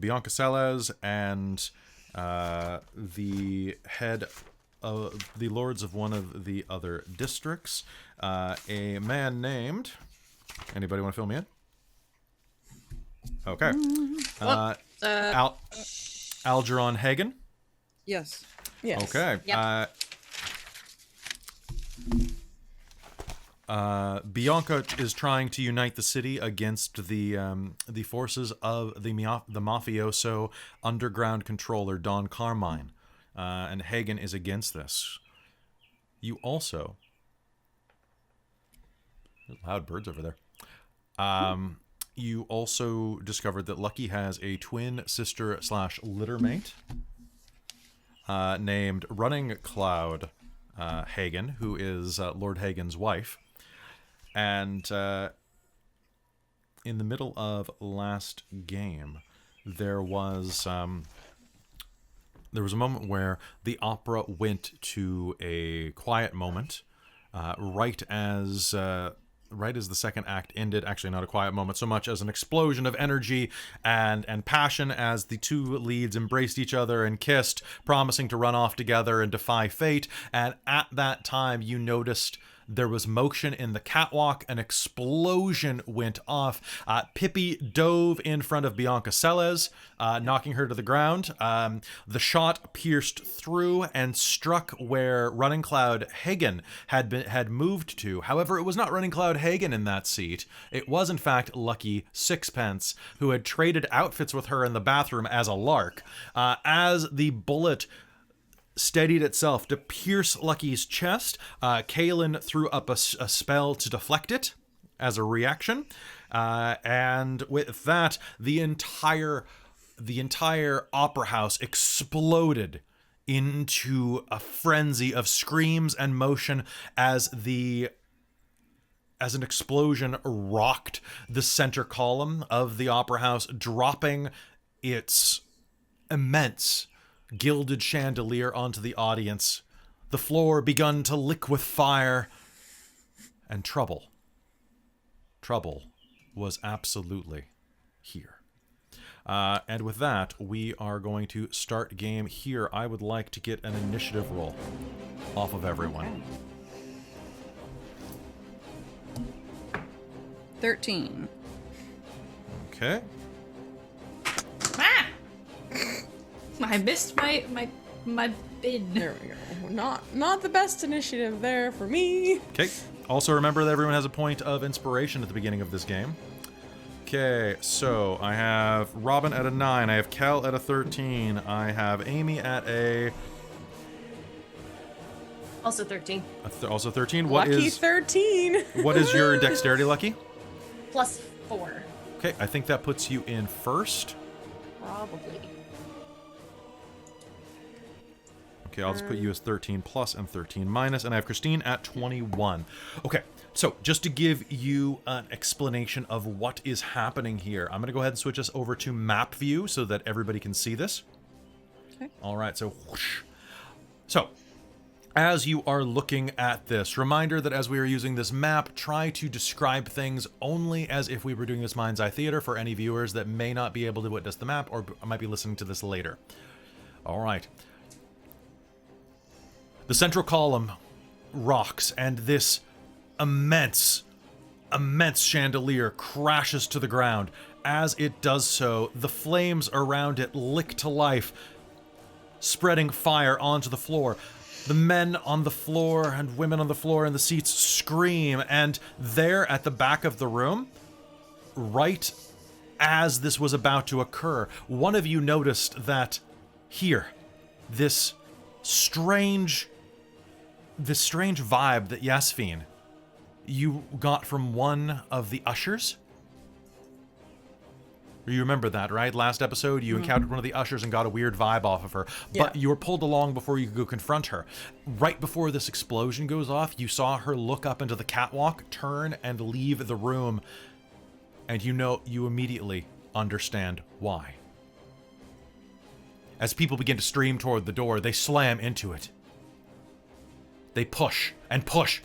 Bianca Celes and the head of the lords of one of the other districts, a man named, anybody want to fill me in? Okay. Algeron Hagen. Yes. Yes. Okay. Yep. Bianca is trying to unite the city against the forces of the mafioso underground controller Don Carmine. And Hagen is against this. You also... Loud birds over there. You also discovered that Lucky has a twin sister / littermate named Running Cloud Hagen, who is Lord Hagen's wife. And in the middle of last game, there was a moment where the opera went to a quiet moment, right as the second act ended. Actually, not a quiet moment so much as an explosion of energy and passion as the two leads embraced each other and kissed, promising to run off together and defy fate. And at that time, you noticed there was motion in the catwalk. An explosion went off. Pippi dove in front of Bianca Celes, knocking her to the ground. The shot pierced through and struck where Running Cloud Hagen had moved to. However, it was not Running Cloud Hagen in that seat. It was, in fact, Lucky Sixpence, who had traded outfits with her in the bathroom as a lark. As the bullet steadied itself to pierce Lucky's chest, Kaylin threw up a spell to deflect it as a reaction, and with that, the entire opera house exploded into a frenzy of screams and motion as an explosion rocked the center column of the opera house, dropping its immense gilded chandelier onto the audience. The floor begun to lick with fire, and trouble was absolutely here. And with that, we are going to start game here. I would like to get an initiative roll off of everyone. 13. Okay. Ah! I missed my bin. There we go. Not the best initiative there for me. Okay. Also remember that everyone has a point of inspiration at the beginning of this game. Okay, so I have Robin at a 9. I have Cal at a 13. I have Amy at a... Also 13. Also 13. Lucky 13. What is your dexterity, Lucky? +4. Okay, I think that puts you in first. Probably. Okay, I'll just put you as 13 plus and 13 minus, and I have Christine at 21. Okay, so just to give you an explanation of what is happening here, I'm going to go ahead and switch us over to map view so that everybody can see this. Okay. All right, so whoosh. So, as you are looking at this, reminder that as we are using this map, try to describe things only as if we were doing this mind's eye theater for any viewers that may not be able to witness the map or might be listening to this later. All right. The central column rocks, and this immense chandelier crashes to the ground. As it does so, the flames around it lick to life, spreading fire onto the floor. The men on the floor and women on the floor in the seats scream, and there at the back of the room, right as this was about to occur, one of you noticed that here, this strange vibe that Yasmin, you got from one of the ushers. You remember that, right? Last episode, you encountered one of the ushers and got a weird vibe off of her. But you were pulled along before you could go confront her. Right before this explosion goes off, you saw her look up into the catwalk, turn, and leave the room. And you immediately understand why. As people begin to stream toward the door, they slam into it. They push and push.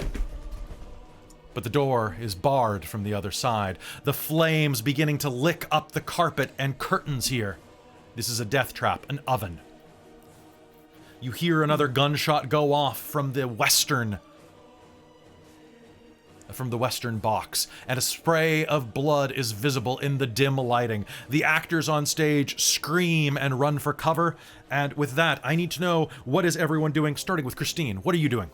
But the door is barred from the other side. The flames beginning to lick up the carpet and curtains here. This is a death trap, an oven. You hear another gunshot go off from the western box, and a spray of blood is visible in the dim lighting. The actors on stage scream and run for cover, and with that, I need to know, what is everyone doing, starting with Christine. What are you doing?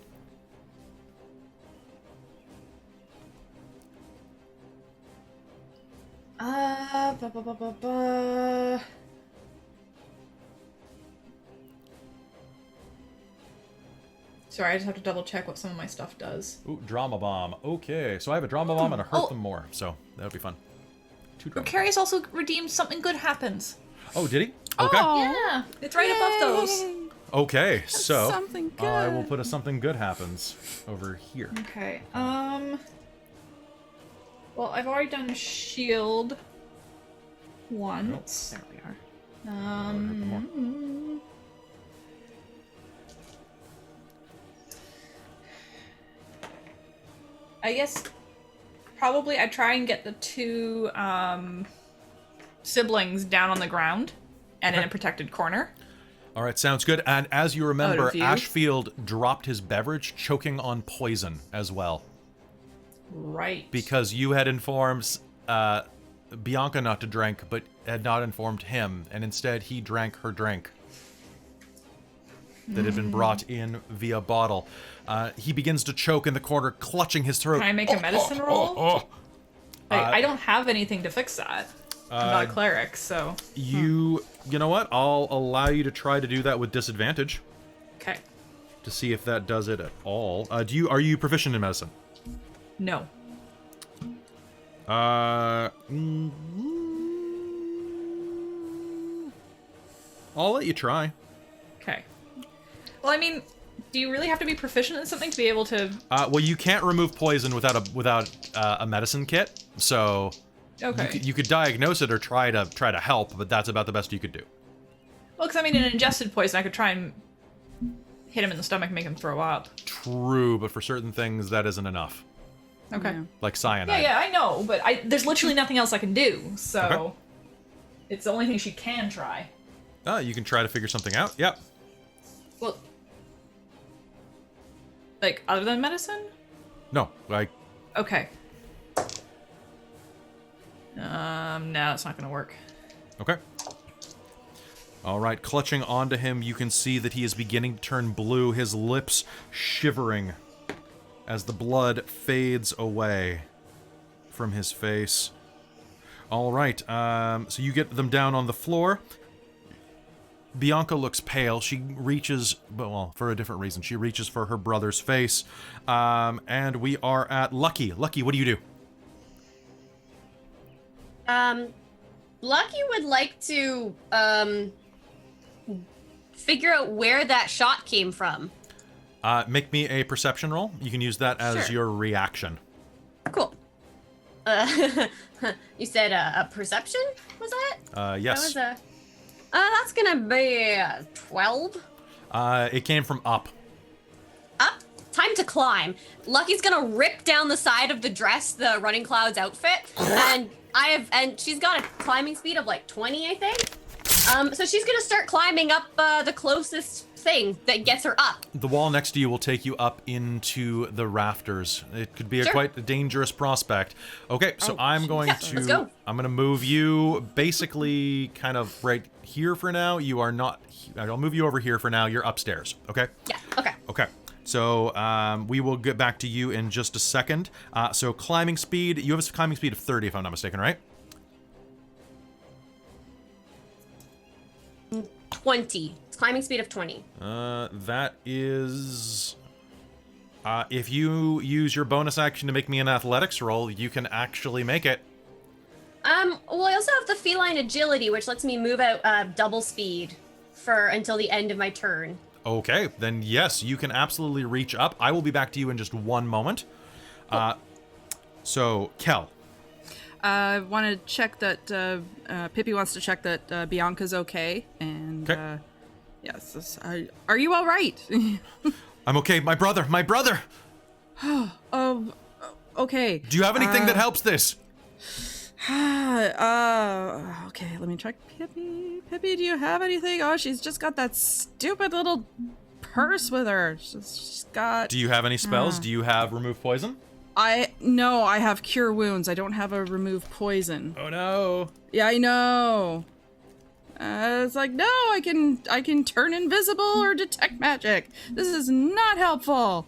Sorry, I just have to double check what some of my stuff does. Ooh, drama bomb. Okay, so I have a drama bomb and a hurt them more, so that'll be fun. 2 drama. Precarious also redeemed something good happens. Oh, did he? Okay. Yeah, it's right above those. Okay, so something good. I will put a something good happens over here. Okay, well, I've already done shield once. There we are. I guess probably I'd try and get the 2 siblings down on the ground and in a protected corner. All right, sounds good. And as you remember, view. Ashfield dropped his beverage, choking on poison as well. Right. Because you had informed Bianca not to drink, but had not informed him, and instead he drank her drink that had been brought in via bottle. He begins to choke in the corner, clutching his throat. Can I make a medicine roll? I don't have anything to fix that. I'm not a cleric, so... You know what? I'll allow you to try to do that with disadvantage. Okay. To see if that does it at all. Are you proficient in medicine? No. I'll let you try. Okay. Well, I mean, do you really have to be proficient in something to be able to... Well, you can't remove poison without a medicine kit, so... Okay. You could diagnose it or try to help, but that's about the best you could do. Well, because I mean, an ingested poison, I could try and hit him in the stomach and make him throw up. True, but for certain things, that isn't enough. Okay. Yeah. Like cyanide. Yeah, I know, but there's literally nothing else I can do, so... Okay. It's the only thing she can try. You can try to figure something out. Yep. Well... Like, other than medicine? No, Okay. No, it's not gonna work. Okay. All right, clutching onto him, you can see that he is beginning to turn blue, his lips shivering as the blood fades away from his face. All right, so you get them down on the floor. Bianca looks pale. She reaches, well, for a different reason. She reaches for her brother's face. And we are at Lucky. Lucky, what do you do? Lucky would like to figure out where that shot came from. Make me a perception roll. You can use that as Sure. your reaction. Cool. You said a perception? Was that? Yes. That was that's gonna be 12. It came from up. Up. Time to climb. Lucky's gonna rip down the side of the dress, the Running Clouds outfit, and she's got a climbing speed of like 20, I think. So she's gonna start climbing up the closest thing that gets her up. The wall next to you will take you up into the rafters. It could be Sure. quite a dangerous prospect. Okay, so I'm going Yeah, to let's go. I'm going to move you basically kind of right here for now. You are not. I'll move you over here for now. You're upstairs. Okay. Yeah. Okay. Okay. So we will get back to you in just a second. So climbing speed. You have a climbing speed of 30, if I'm not mistaken, right? 20. It's climbing speed of 20. That is. If you use your bonus action to make me an athletics roll, you can actually make it. Well, I also have the feline agility, which lets me move out double speed for until the end of my turn. Okay, then yes, you can absolutely reach up. I will be back to you in just one moment. So, Kel. I want to check that Pippi wants to check that Bianca's okay. And Okay. yes, are you all right? I'm okay. My brother. Oh, okay. Do you have anything that helps this? Okay, let me check Pippi. Pippi, do you have anything? Oh, she's just got that stupid little purse with her. She's got... Do you have any spells? Do you have remove poison? No, I have cure wounds. I don't have a remove poison. Oh no. Yeah, I know. It's like, no, I can turn invisible or detect magic. This is not helpful.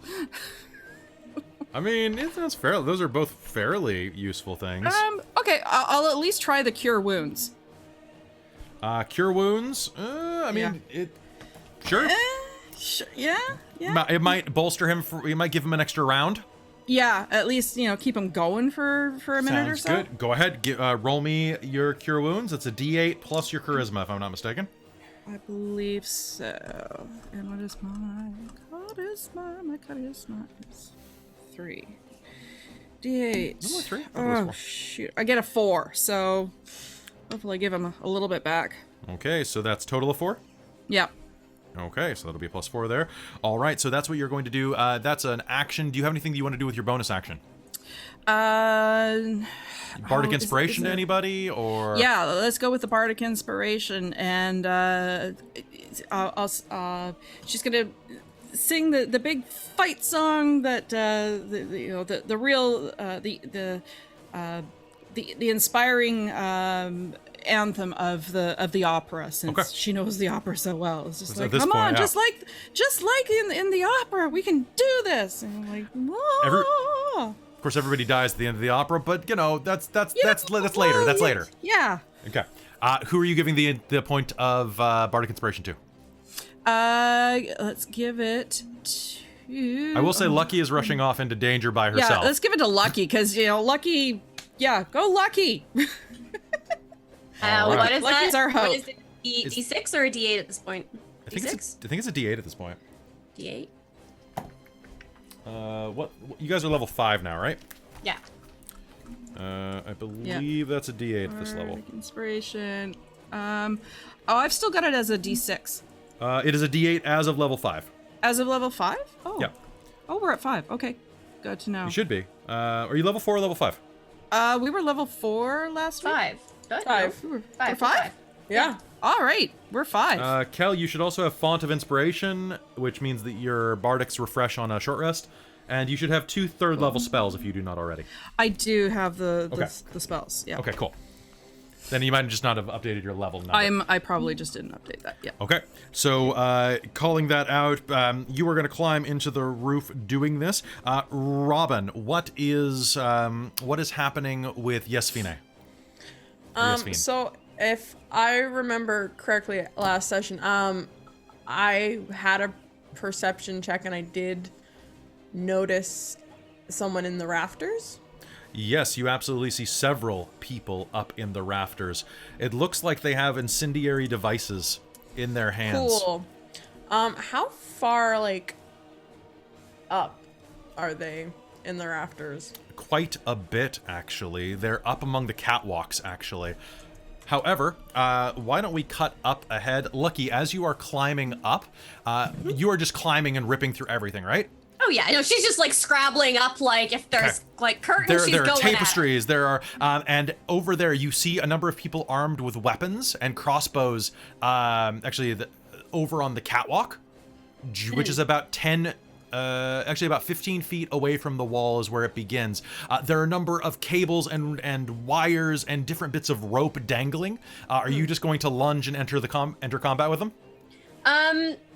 I mean, that's fair. Those are both fairly useful things. Okay, I'll at least try the cure wounds. Cure wounds. I mean, it. Sure. Yeah. It might bolster him. It might give him an extra round. Yeah, at least, keep him going for a minute or Sounds so. good. Go ahead. Roll me your cure wounds. It's a D8 plus your charisma, if I'm not mistaken. I believe so. And what is my charisma? My charisma is 3. D8. Only 3? Oh, shoot. I get a 4, so hopefully give him a little bit back. Okay, so that's total of 4? Yeah. Okay, so that'll be a +4 there. All right, so that's what you're going to do. That's an action. Do you have anything that you want to do with your bonus action? Bardic Inspiration to anybody, or? Yeah, let's go with the Bardic Inspiration, and she's gonna sing the big fight song that the inspiring anthem of the opera, since she knows the opera so well. It's just like, come on, just like in the opera, we can do this. And I'm like, whoa. Of course, everybody dies at the end of the opera, but that's later. That's later. Yeah. Okay. Who are you giving the point of Bardic Inspiration to? Let's give it to... I will say Lucky is rushing off into danger by herself. Yeah, let's give it to Lucky, because, Lucky... Yeah, go Lucky! All right. What is Lucky's that? our hope. What is it? D6 or a D8 at this point? I think it's a D8 at this point. D8? What you guys are level 5 now, right? Yeah. I believe that's a D8 at this level. Bardic Inspiration. I've still got it as a D6. It is a D8 as of level 5. As of level 5? Oh. Yeah. Oh, we're at 5. Okay. Good to know. You should be. Are you level 4 or level 5? We were level 4 last week. 5. Good. 5. We're Five. 5? Yeah. All right. We're 5. Kel, you should also have Font of Inspiration, which means that your bardics refresh on a short rest, and you should have 2 third-level spells if you do not already. I do have the spells. Yeah. Okay, cool. Then you might just not have updated your level number. I probably just didn't update that. Yeah. Okay, so calling that out, you are going to climb into the roof doing this. Robin, what is happening with Yesfine? So if I remember correctly last session, I had a perception check and I did notice someone in the rafters. Yes, you absolutely see several people up in the rafters. It looks like they have incendiary devices in their hands. Cool. How far, like, up are they in the rafters? Quite a bit, actually. They're up among the catwalks, actually. However, why don't we cut up ahead? Lucky, as you are climbing up, you are just climbing and ripping through everything, right? Oh yeah, no, she's just like scrabbling up, like if there's like curtains, she's there going are tapestries. There are, and over there you see a number of people armed with weapons and crossbows. Over on the catwalk, which is about 15 feet away from the wall is where it begins. There are a number of cables and wires and different bits of rope dangling. Are you just going to lunge and enter combat with them?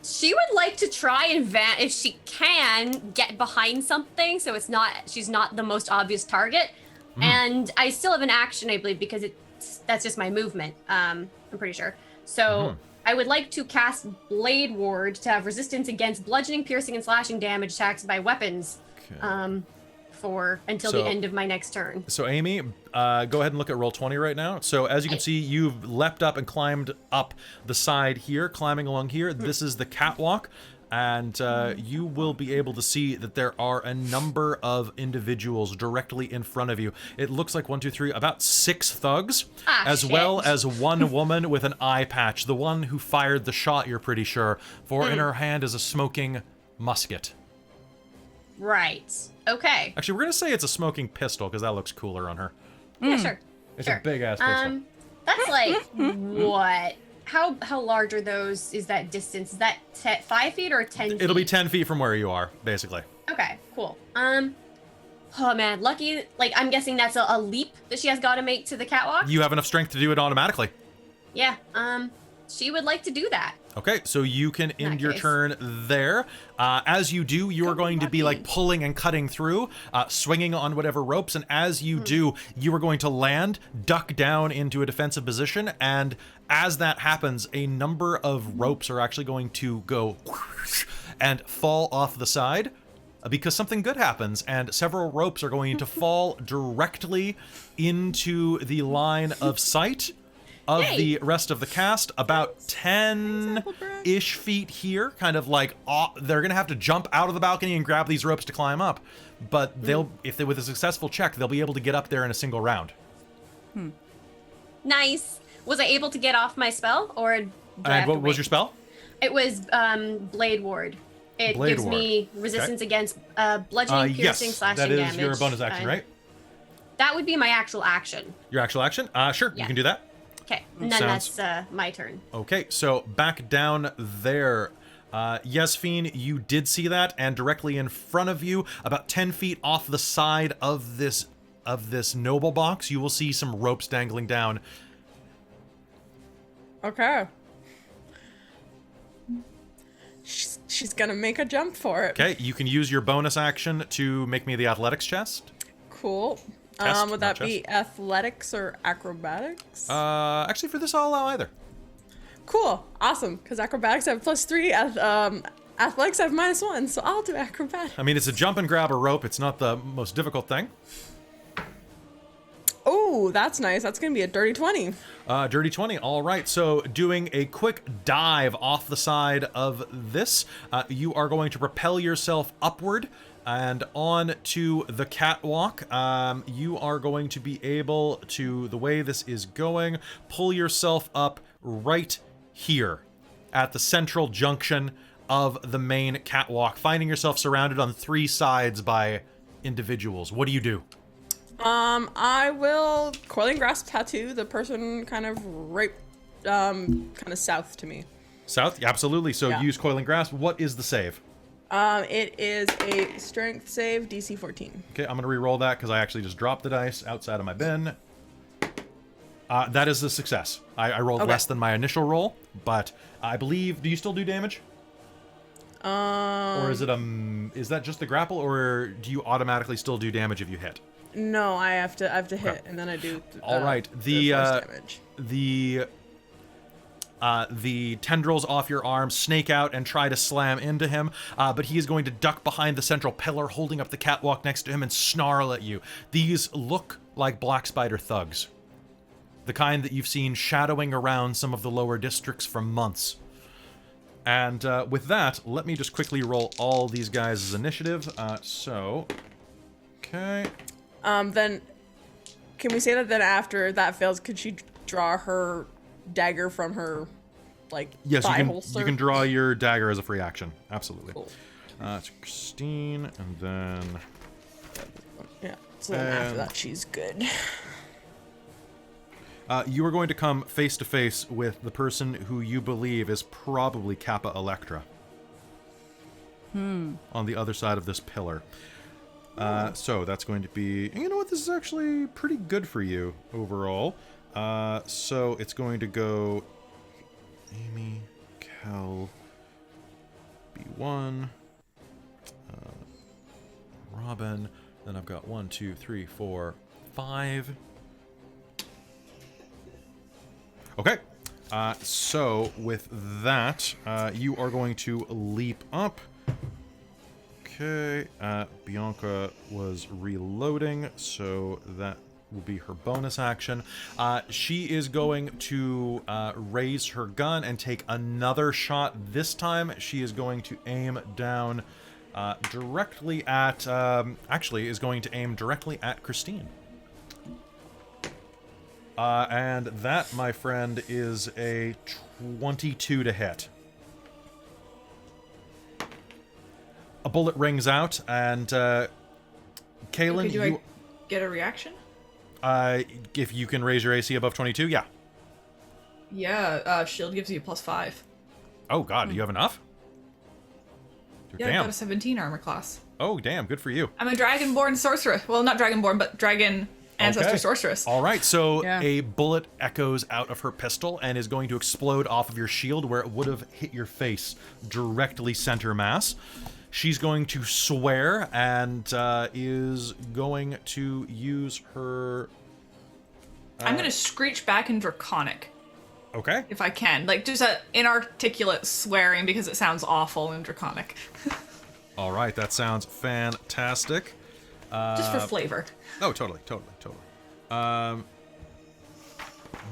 She would like to try and if she can get behind something, so she's not the most obvious target. And I still have an action, I believe, because that's just my movement. I'm pretty sure. So I would like to cast Blade Ward to have resistance against bludgeoning, piercing, and slashing damage attacks by weapons. Until the end of my next turn. So Amy, go ahead and look at roll 20 right now. So as you can see, you've leapt up and climbed up the side here, climbing along here. This is the catwalk, and you will be able to see that there are a number of individuals directly in front of you. It looks like about 6 thugs, well as one woman with an eye patch, the one who fired the shot, you're pretty sure, for in her hand is a smoking musket. Right. Okay. Actually, we're going to say it's a smoking pistol because that looks cooler on her. Yeah, sure. It's a big-ass pistol. That's like, what? How large are those? Is that distance? Is that 5 feet or 10 feet? It'll be 10 feet from where you are, basically. Okay, cool. Oh man, Lucky, like, I'm guessing that's a leap that she has got to make to the catwalk? You have enough strength to do it automatically. Yeah, she would like to do that. Okay, so you can end your turn there. As you do, you are going to be like pulling and cutting through, swinging on whatever ropes, and as you do, you are going to land, duck down into a defensive position, and as that happens, a number of ropes are actually going to go and fall off the side because something good happens, and several ropes are going to fall directly into the line of sight of the rest of the cast, about 10-ish feet here, kind of like they're gonna have to jump out of the balcony and grab these ropes to climb up, but with a successful check, they'll be able to get up there in a single round. Nice. Was I able to get off my spell, or do I have what to was wait? your spell? It was Blade Ward. It gives me resistance against bludgeoning, piercing, slashing that is damage. your bonus action, right? That would be my actual action. Your actual action? Sure, you can do that. Okay, and then that's my turn. Okay, so back down there. Yasfine, you did see that, and directly in front of you, about 10 feet off the side of this noble box, you will see some ropes dangling down. Okay. She's gonna make a jump for it. Okay, you can use your bonus action to make me the athletics chest. Cool. Test, would that be athletics or acrobatics? Actually, for this, I'll allow either. Cool. Awesome. Because acrobatics have +3, athletics have -1, so I'll do acrobatics. I mean, it's a jump and grab a rope. It's not the most difficult thing. Oh, that's nice. That's going to be a dirty 20. Dirty 20. All right. So doing a quick dive off the side of this, you are going to propel yourself upward and on to the catwalk. You are going to be able to, the way this is going, pull yourself up right here at the central junction of the main catwalk, finding yourself surrounded on 3 sides by individuals. What do you do? I will coiling grasp tattoo the person kind of right, kind of south to me. South? Yeah, absolutely. So Yeah. use coiling grasp. What is the save? It is a strength save, DC 14. Okay, I'm going to re-roll that because I actually just dropped the dice outside of my bin. That is a success. I rolled less than my initial roll, but I believe... Do you still do damage? Or is it is that just the grapple, or do you automatically still do damage if you hit? No, I have to hit, and then I do. All right, the force damage. The tendrils off your arm snake out and try to slam into him, but he is going to duck behind the central pillar, holding up the catwalk next to him, and snarl at you. These look like black spider thugs, the kind that you've seen shadowing around some of the lower districts for months. And with that, let me just quickly roll all these guys' initiative. Okay. Then, can we say that then after that fails, could she draw her dagger from her, like, Yes, thigh you holster? can draw your dagger as a free action. Absolutely. Cool. It's Christine, and then... Yeah, so then after that, she's good. You are going to come face to face with the person who you believe is probably Cappa Electra. On the other side of this pillar. So that's going to be... You know what? This is actually pretty good for you overall. So it's going to go... Amy, Cal, B1, Robin. Then I've got 1, 2, 3, 4, 5... Okay, so with that, you are going to leap up. Okay, Bianca was reloading, so that will be her bonus action. She is going to raise her gun and take another shot. This time, she is going to aim down directly at... actually, is going to aim directly at Christine. And that, my friend, is a 22 to hit. A bullet rings out, and Kaylin, Okay, do I get a reaction? if you can raise your AC above 22, yeah. Yeah, shield gives you +5. Oh god, do you have enough? Yeah, I've Damn. got a 17 armor class. Oh, damn, good for you. I'm a dragonborn sorceress. Well, not dragonborn, but dragon ancestor Okay. sorceress. All right, so Yeah. a bullet echoes out of her pistol and is going to explode off of your shield where it would have hit your face, directly center mass. She's going to swear and is going to use her... I'm gonna screech back in Draconic, Okay. if I can. Like, just a inarticulate swearing because it sounds awful in Draconic. All right, that sounds fantastic. Just for flavor. Oh, totally.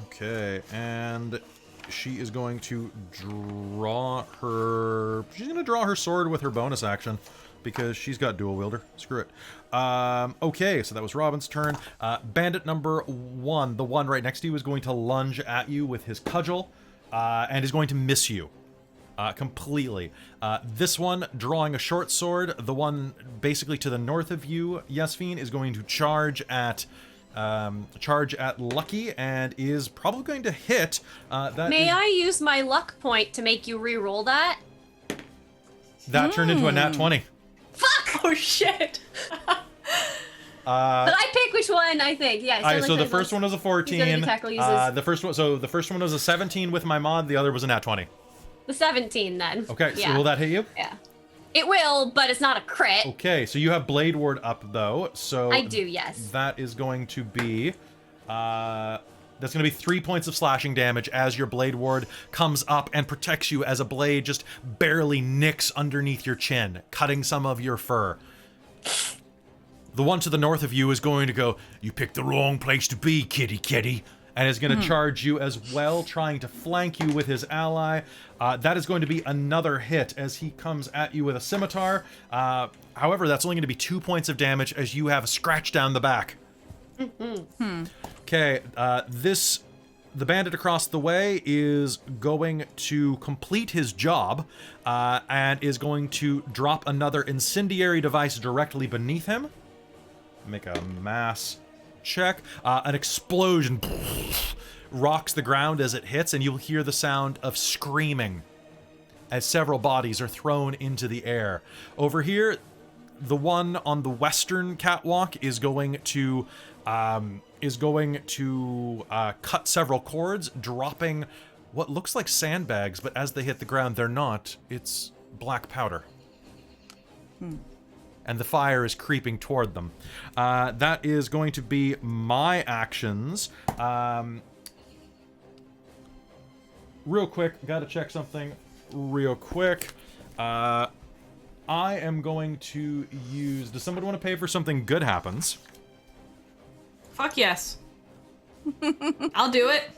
Okay, and she is going to draw her... She's going to draw her sword with her bonus action because she's got dual wielder. Screw it. Okay, so that was Robin's turn. Bandit number 1, the one right next to you, is going to lunge at you with his cudgel and is going to miss you. Completely. This one, drawing a short sword, the one basically to the north of you, Yasveen, is going to charge at Lucky and is probably going to hit. May I use my luck point to make you re-roll that? That turned into a nat 20. Fuck! Oh shit! But I pick which one I think. Yeah. So the first one was a 14. Tackle uses The first one was a 17 with my mod. The other was a nat 20. the 17 then. Okay, Yeah. so will that hit you? Yeah. It will, but it's not a crit. Okay, so you have Blade Ward up though. So I do, yes. That is going to be that's going to be 3 points of slashing damage as your Blade Ward comes up and protects you as a blade just barely nicks underneath your chin, cutting some of your fur. The one to the north of you is going to go, "You picked the wrong place to be, kitty," and is going to charge you as well, trying to flank you with his ally. That is going to be another hit as he comes at you with a scimitar. However, that's only going to be 2 points of damage as you have a scratch down the back. Okay, the bandit across the way is going to complete his job and is going to drop another incendiary device directly beneath him. Make a mass check. An explosion rocks the ground as it hits, and you'll hear the sound of screaming as several bodies are thrown into the air. Over here, the one on the western catwalk is going to cut several cords, dropping what looks like sandbags, but as they hit the ground, they're not. It's black powder. And the fire is creeping toward them. That is going to be my actions. Real quick, gotta check something real quick. I am going to use... Does somebody want to pay for something good happens? Fuck yes. I'll do it.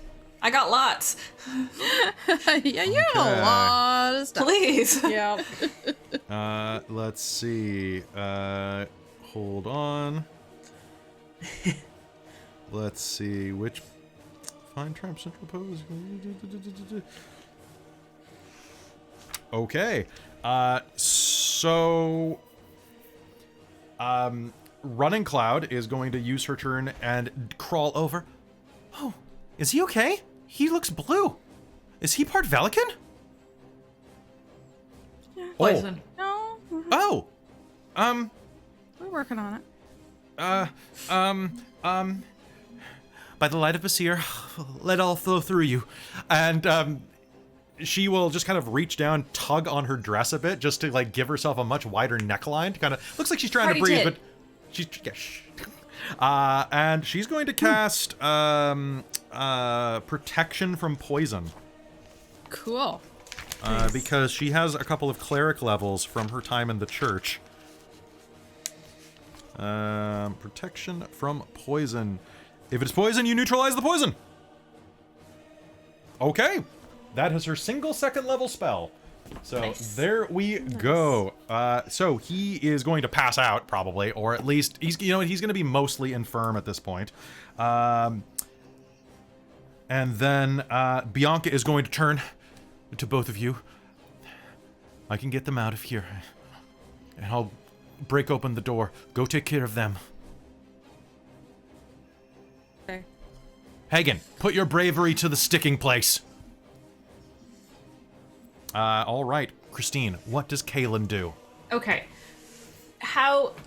I got lots. Yeah, you have a lot of stuff. Please. Yeah. Let's see. Hold on. Let's see which find trap central pose. Okay. So Running Cloud is going to use her turn and crawl over. Oh, is he okay? He looks blue. Is he part Velican? Poison. No, Oh. we're working on it. By the light of Basir, let all flow through you. And she will just kind of reach down, tug on her dress a bit, just to like give herself a much wider neckline. Kind of looks like she's trying Party to breathe, tit. but she's and she's going to cast protection from poison. Cool. Because she has a couple of cleric levels from her time in the church. Protection from poison. If it's poison, you neutralize the poison. Okay. That is her single second level spell. So Nice. there we go. So he is going to pass out probably, or at least he's going to be mostly infirm at this point. And then Bianca is going to turn to both of you. I can get them out of here. And I'll break open the door. Go take care of them. Okay. Hagen, put your bravery to the sticking place. All right, Christine, what does Kaelin do? Okay.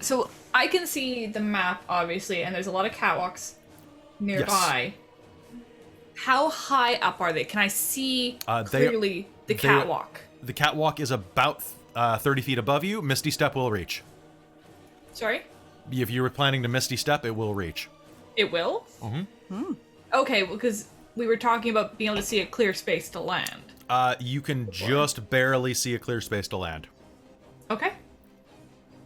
So I can see the map, obviously, and there's a lot of catwalks nearby. How high up are they? Can I see clearly the catwalk? The catwalk is about 30 feet above you. Misty Step will reach. Sorry? If you were planning to Misty Step, it will reach. It will? Mm-hmm. Okay, because we were talking about being able to see a clear space to land. You can just barely see a clear space to land. Okay.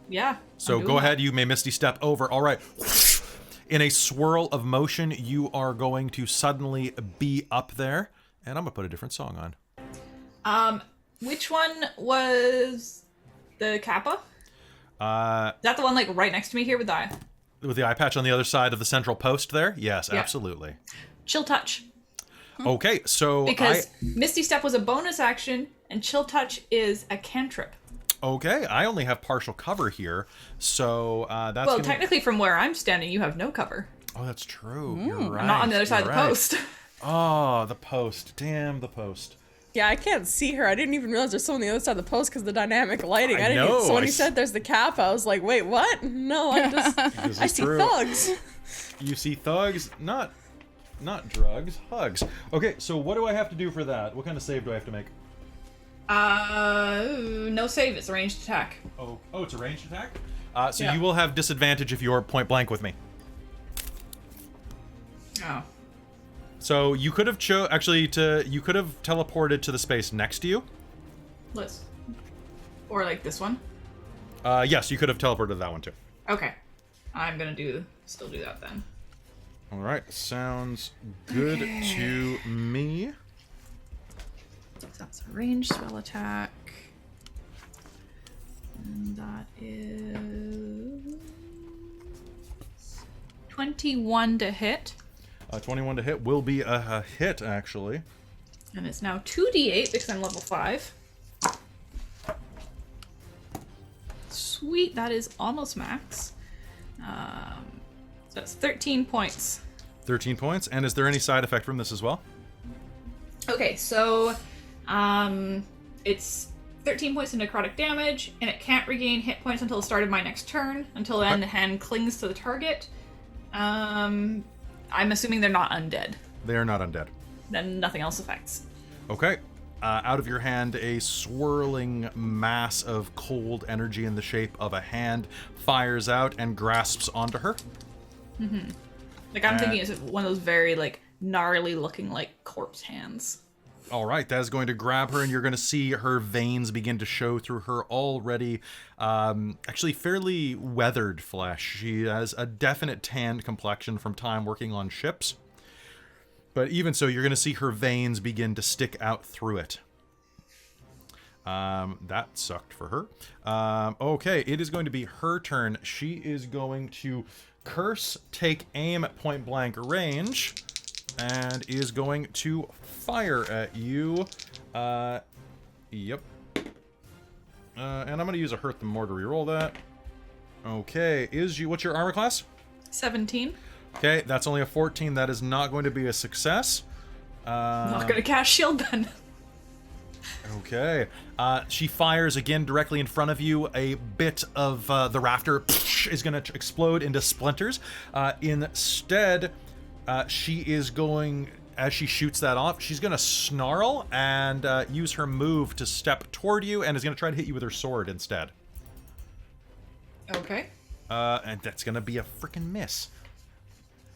Yeah. So go ahead, you may Misty Step over. All right. In a swirl of motion, you are going to suddenly be up there. And I'm going to put a different song on. Which one was the Kappa? Is that the one like right next to me here with the eye? With the eye patch on the other side of the central post there? Yes, Yeah. absolutely. Chill touch. Okay, so Because Misty Step was a bonus action, and Chill Touch is a cantrip. Okay, I only have partial cover here, so that's Well, gonna... technically, from where I'm standing, you have no cover. Oh, that's true. You're right. I'm not on the other side of the you're right. post. Oh, the post. Damn the post. Yeah, I can't see her. I didn't even realize there's someone on the other side of the post because of the dynamic lighting. I didn't know, Even, so when I he s- said there's the Kappa, I was like, wait, what? No, I just This I is see true. thugs. You see thugs, not drugs, hugs. Okay, so what do I have to do for that? What kind of save do I have to make? No save. It's a ranged attack. Oh, it's a ranged attack? So Yeah. you will have disadvantage if you're point blank with me. Oh. So you could have you could have teleported to the space next to you. Let's. Or like this one. Yes, you could have teleported to that one too. Okay. I'm gonna still do that then. All right, sounds good to me. So that's a ranged spell attack. And that is 21 to hit. 21 to hit will be a hit, actually. And it's now 2d8 because I'm level 5. Sweet, that is almost max. So that's 13 points. 13 points. And is there any side effect from this as well? Okay, so it's 13 points of necrotic damage, and it can't regain hit points until the start of my next turn. Until then, the hand clings to the target. I'm assuming they're not undead. They are not undead. Then nothing else affects. Okay. Out of your hand, a swirling mass of cold energy in the shape of a hand fires out and grasps onto her. Like, I'm thinking it's one of those very, like, gnarly looking, like, corpse hands. All right, that is going to grab her, and you're going to see her veins begin to show through her already, actually fairly weathered flesh. She has a definite tanned complexion from time working on ships. But even so, you're going to see her veins begin to stick out through it. That sucked for her. Okay, it is going to be her turn. She is going to curse, take aim at point blank range, and is going to fire at you. Yep. And I'm going to use a hurt them more to reroll that. Okay, what's your armor class? 17. Okay, that's only a 14. That is not going to be a success. Not gonna cast shield then. Okay. She fires again directly in front of you. A bit of the rafter is going to explode into splinters. Instead, she is going, as she shoots that off, she's going to snarl and use her move to step toward you and is going to try to hit you with her sword instead. Okay. And that's going to be a freaking miss.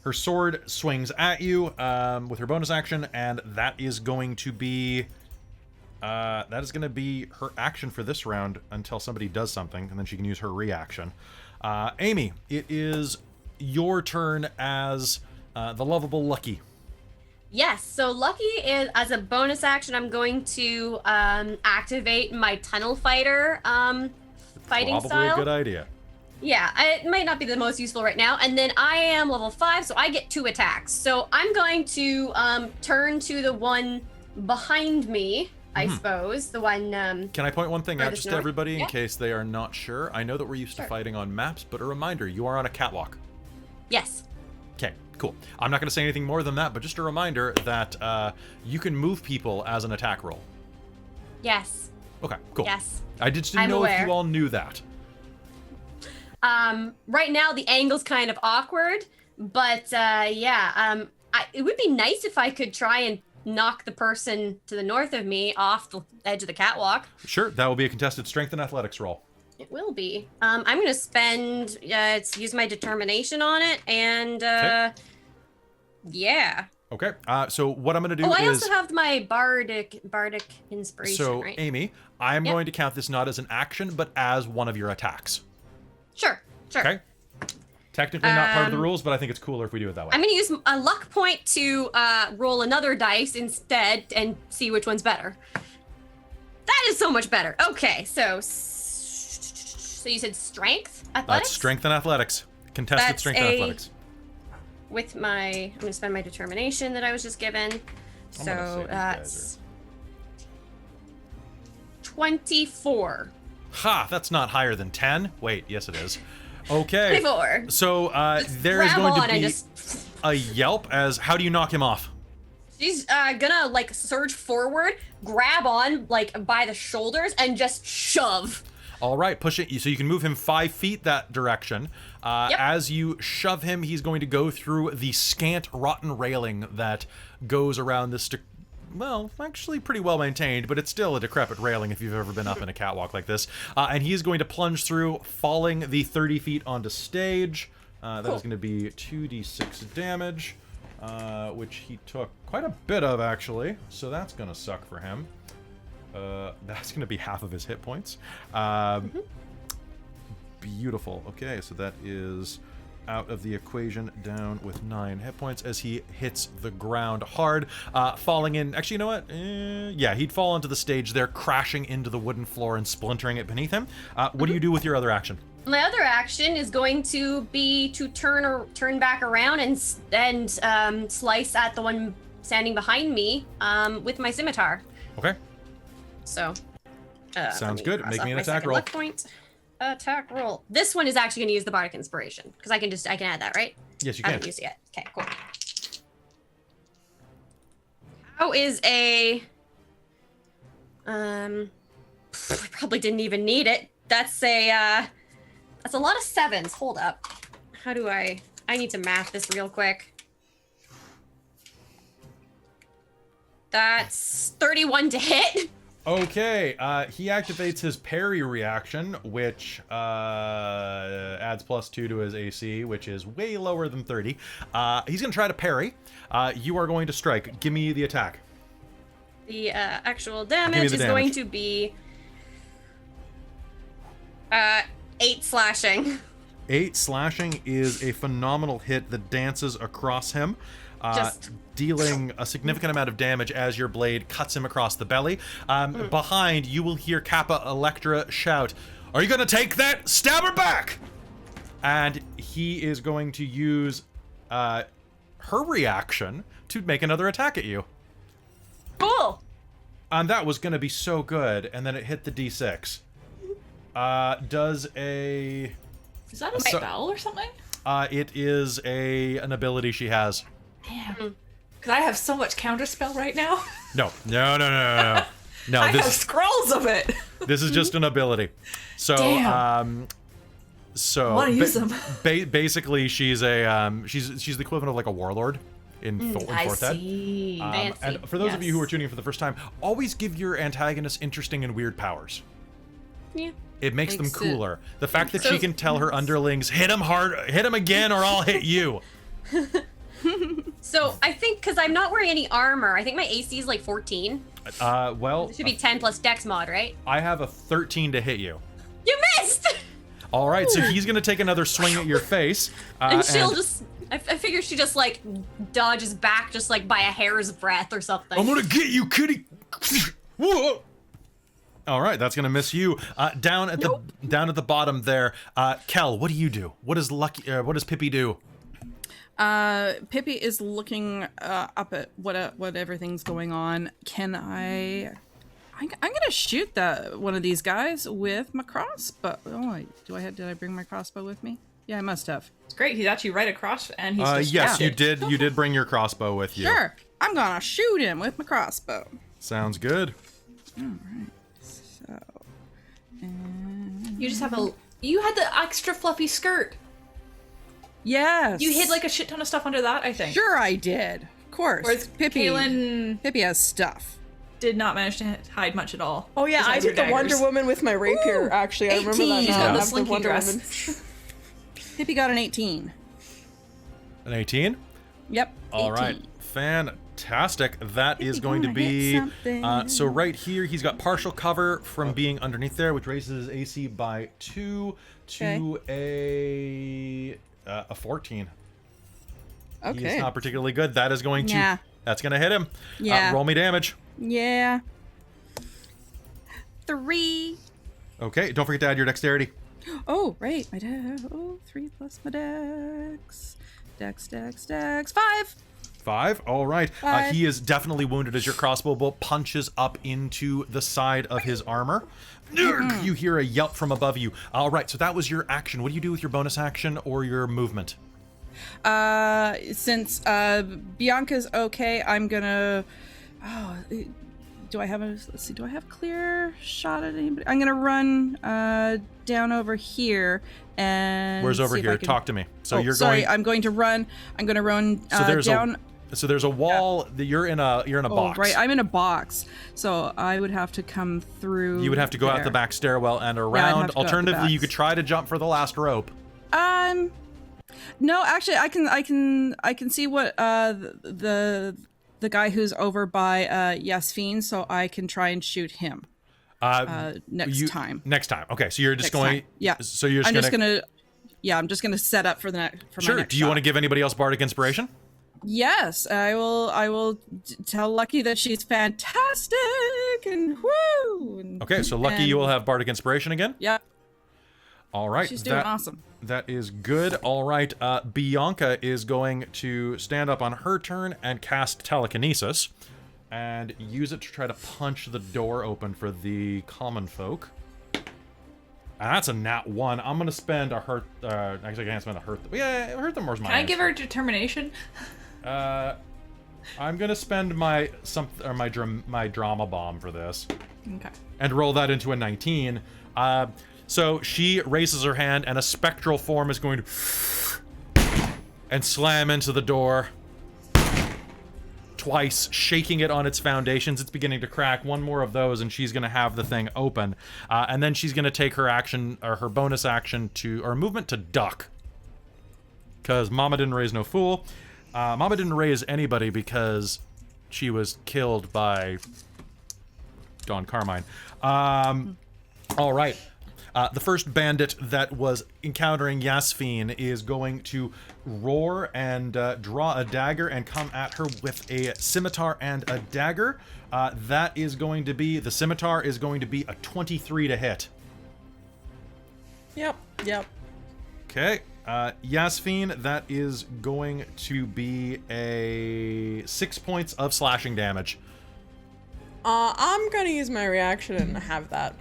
Her sword swings at you with her bonus action, and that is going to be her action for this round until somebody does something, and then she can use her reaction. Amy, it is your turn as the lovable Lucky. Yes, so Lucky is, as a bonus action, I'm going to activate my Tunnel Fighter fighting Probably style. a good idea. Yeah, it might not be the most useful right now. And then I am level 5, so I get 2 attacks. So I'm going to turn to the one behind me, I suppose. The one... Can I point one thing out furthest just to north? everybody in Yeah. case they are not sure? I know that we're used to Sure. fighting on maps, but a reminder, you are on a catwalk. Yes. Okay, cool. I'm not going to say anything more than that, but just a reminder that you can move people as an attack roll. Yes. Okay, cool. Yes. I just didn't I'm know if aware. you all knew that. Right now the angle's kind of awkward, but it would be nice if I could try and knock the person to the north of me off the edge of the catwalk. Sure, that will be a contested strength and athletics roll. It will be. I'm going to spend, use my determination on it, and, yeah. Okay, so what I'm going to do I is... also have my bardic inspiration, So, right? Amy, I am Yep. going to count this not as an action, but as one of your attacks. Sure. Okay? Technically not part of the rules, but I think it's cooler if we do it that way. I'm going to use a luck point to roll another dice instead and see which one's better. That is so much better. Okay, so you said strength, athletics? That's strength and athletics. Contested That's strength and athletics. With my, I'm going to spend my determination that I was just given. I'm gonna say So these that's 24. Ha! That's not higher than 10. Wait, yes it is. Okay. 24. So there is Grab going on to and be just... a yelp as how do you knock him off? She's gonna like surge forward, grab on like by the shoulders, and just shove. All right, push it so you can move him 5 feet that direction. Yep. As you shove him, he's going to go through the scant rotten railing that goes around this. Well, actually pretty well maintained, but it's still a decrepit railing if you've ever been up in a catwalk like this. And he is going to plunge through, falling the 30 feet onto stage. That is going to be 2d6 damage, which he took quite a bit of, actually. So that's going to suck for him. That's going to be half of his hit points. Beautiful. Okay, so that is out of the equation, down with 9 hit points as he hits the ground hard, falling in. Actually, you know what? Yeah, he'd fall onto the stage there, crashing into the wooden floor and splintering it beneath him. What do you do with your other action? My other action is going to be to turn back around and slice at the one standing behind me with my scimitar. Okay. So. Sounds good. Make me an attack roll. Luck point. Attack roll. This one is actually going to use the bardic inspiration because I can add that, right? Yes, you I can. haven't used it yet. Okay, cool. How is a I probably didn't even need it. That's a lot of 7s. Hold up. How do I need to math this real quick. That's 31 to hit. Okay, he activates his parry reaction, which adds +2 to his AC, which is way lower than 30. He's going to try to parry. You are going to strike. Give me the attack. The actual damage is going to be 8 slashing. 8 slashing is a phenomenal hit that dances across him, dealing a significant amount of damage as your blade cuts him across the belly. Behind, you will hear Cappa Electra shout, "Are you going to take that? Stab her back!" And he is going to use her reaction to make another attack at you. Cool. And that was going to be so good, and then it hit the d6. Does a... Is that a spell or something? It is an ability she has. Damn. Because I have so much counterspell right now. No. No, I have scrolls of it. This is just an ability. So, Damn. So I want to use them. Basically, she's the equivalent of like a warlord in I fourth ed. see. And for those of you who are tuning in for the first time, always give your antagonists interesting and weird powers. Yeah. It makes them Makes it- cooler. The fact that she can tell her underlings, hit him hard, hit him again, or I'll hit you. So I think because I'm not wearing any armor, I think my AC is like 14. Well, It should be 10 plus Dex mod, right? I have a 13 to hit you. You missed! All right, so he's gonna take another swing at your face, And she'll just, I figure she just like dodges back just like by a hair's breadth or something. I'm gonna get you, kitty. Whoa. All right, that's gonna miss you. Down at the bottom there, Kel. What do you do? What does What does Pippi do? Pippi is looking up at what everything's going on. Can I'm gonna shoot one of these guys with my crossbow. Did I bring my crossbow with me? Yeah, I must have. It's great. He's actually right across, and he's just Yes, you did. You did bring your crossbow with you. Sure, I'm gonna shoot him with my crossbow. Sounds good. All right. So, You just have you had the extra fluffy skirt. yes, You hid like a shit ton of stuff under that, I think. Sure, I did. Of course. Whereas Kaylin Pippi has stuff. did not manage to hide much at all. Oh yeah, I besides her did the Wonder daggers. Woman with my rapier. Actually, I remember 18. that. She's now. got the I have slinky Wonder dress. Woman. Pippi got an 18. An 18. Yep. All right. 18. Fantastic. That is Pippi going to gonna be hit something. so right here. He's got partial cover from being underneath there, which raises his AC by 2 to a 14. Okay. He's not particularly good. That is going to. Nah. That's going to hit him. Yeah. Roll me damage. Yeah. 3. Okay. Don't forget to add your dexterity. Oh, right. My dex. Oh, 3 plus my dex. Dex. 5. 5. All right. 5. He is definitely wounded as your crossbow bolt punches up into the side of his armor. You hear a yelp from above you. All right. So that was your action. What do you do with your bonus action or your movement? Since Bianca's okay, I'm gonna. Oh, do I have a? Let's see. Do I have clear shot at anybody? I'm gonna run down over here and. Where's over see if here? I can- Talk to me. So Oh, you're sorry. going. I'm going to run. I'm gonna run So there's down. So there's a wall. That you're in a box. Right. I'm in a box, so I would have to come through. You would have to go out the there. back stairwell and I'd around. have to go out the Alternatively, you backs. could try to jump for the last rope. No, actually, I can see what the guy who's over by Yasmin, so I can try and shoot him next time. Next time. Okay, so you're just Next going. time. Yeah. So you're just I'm just gonna set up for the next. For Sure. my next Do you want to shot. give anybody else bardic inspiration? Yes, I will tell Lucky that she's fantastic and woo. And, Okay, so Lucky, and- you will have bardic inspiration again. Yeah, All right. she's doing awesome. That is good. All right. Bianca is going to stand up on her turn and cast telekinesis and use it to try to punch the door open for the common folk. And that's a nat 1. I'm going to spend a hurt. Actually, I can't spend a hurt. Yeah, hurt them more. Can I give her determination? I'm going to spend my drama bomb for this Okay. and roll that into a 19. So she raises her hand, and a spectral form is going to and slam into the door twice, shaking it on its foundations. It's beginning to crack. One more of those, and she's going to have the thing open. And then she's going to take her action, or her bonus action or movement to duck. Because Mama didn't raise no fool. Mama didn't raise anybody because she was killed by Don Carmine. All right. The first bandit that was encountering Yasmin is going to roar and draw a dagger and come at her with a scimitar and a dagger. That is going to be, the scimitar is going to be a 23 to hit. Yep. Okay. Yasmin, that is going to be a 6 points of slashing damage. I'm gonna use my reaction and have that.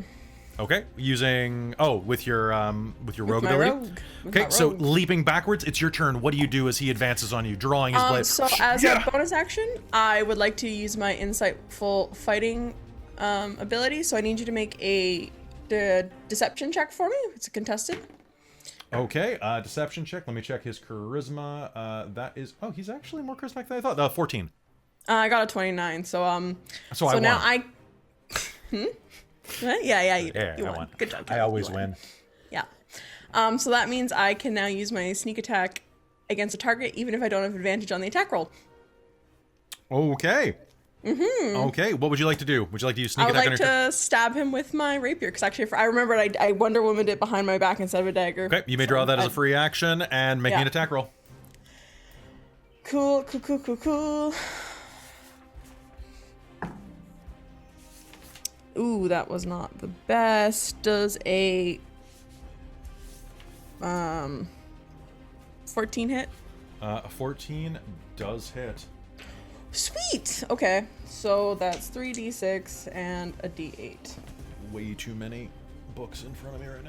Okay, using with your rogue my ability. rogue. With Okay, my so rogue. leaping backwards, it's your turn. What do you do as he advances on you, drawing his blade? So as a bonus action, I would like to use my insightful fighting ability. So I need you to make a deception check for me. It's a contested. Okay, deception check. Let me check his charisma. That is, he's actually more charismatic than I thought. 14. I got a 29. So So I now won. Yeah, you I won. won. Good job. I Kelly, always you win. Yeah. So that means I can now use my sneak attack against a target, even if I don't have advantage on the attack roll. Okay. Okay, what would you like to do? Would you like to use sneak I would attack on like your turn? to stab him with my rapier, because actually, I remembered I Wonder Womaned it behind my back instead of a dagger. Okay, you may draw that as a free action and make me an attack roll. Cool. Ooh, that was not the best. Does a 14 hit? 14 does hit. Sweet. Okay, so that's 3d6 and a d8. Way too many books in front of me right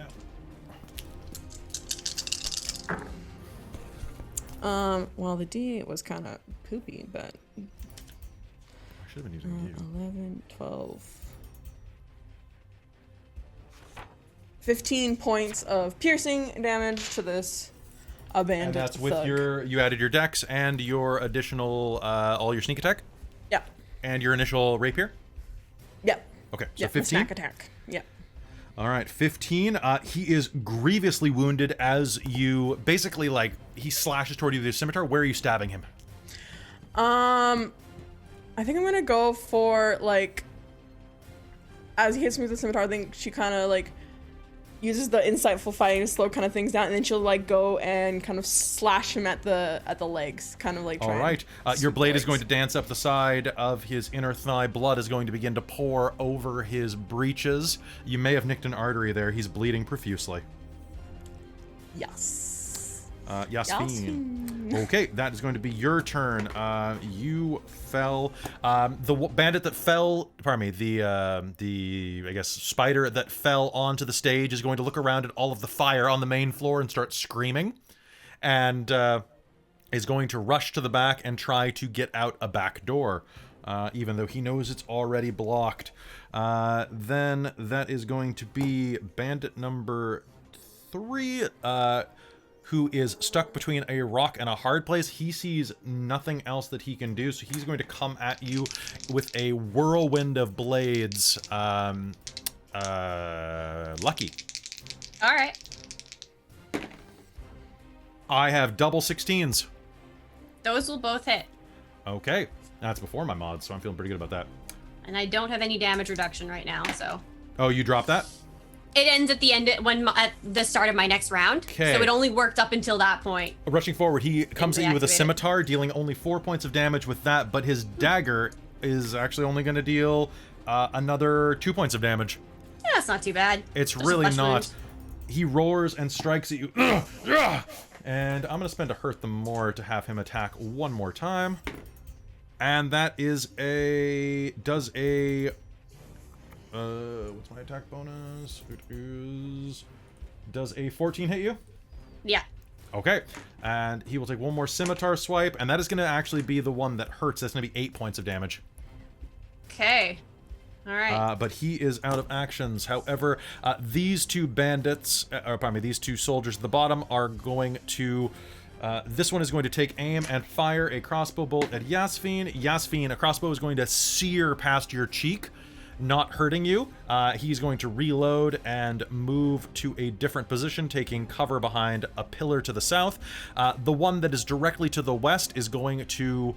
now. Well, the d8 was kind of poopy, but I should have been using you. 11, 12, 15 points of piercing damage to this bandit. And that's with thug. you added your dex and your additional, all your sneak attack Yep. and your initial rapier? Yep. Okay, so Yep. 15? Snack attack. Yep. All right, 15. He is grievously wounded as you basically, he slashes toward you with his scimitar. Where are you stabbing him? I think I'm gonna go for, as he hits me with the scimitar, I think she kind of, uses the insightful fighting to slow kind of things down, and then she'll, go and kind of slash him at the legs, kind of, All right. Your blade is going to dance up the side of his inner thigh. Blood is going to begin to pour over his breeches. You may have nicked an artery there. He's bleeding profusely. Yes. Yasmin. Okay, that is going to be your turn. You fell. The bandit that fell, pardon me, the I guess spider that fell onto the stage is going to look around at all of the fire on the main floor and start screaming, and is going to rush to the back and try to get out a back door, even though he knows it's already blocked. Then that is going to be bandit number 3. Who is stuck between a rock and a hard place. He sees nothing else that he can do, so he's going to come at you with a whirlwind of blades. Lucky. All right. I have double 16s. Those will both hit. Okay. That's before my mods, so I'm feeling pretty good about that. And I don't have any damage reduction right now, so. Oh, you dropped that? It ends at the end at the start of my next round. Okay. So it only worked up until that point. Rushing forward, he comes at you with a reactivate it. scimitar, dealing only 4 points of damage with that, but his dagger is actually only going to deal another 2 points of damage. Yeah, that's not too bad. It's Just a really flesh not. wound. He roars and strikes at you. And I'm going to spend a hurt them more to have him attack one more time. And that is does a, what's my attack bonus? It is, does a 14 hit you? Yeah. Okay. And he will take one more scimitar swipe, and that is going to actually be the one that hurts. That's going to be 8 points of damage. Okay. All right. But he is out of actions. However, these two bandits, these two soldiers at the bottom are going to... this one is going to take aim and fire a crossbow bolt at Yasmin. Yasmin, a crossbow is going to sear past your cheek, not hurting you. He's going to reload and move to a different position, taking cover behind a pillar to the south. The one that is directly to the west is going to...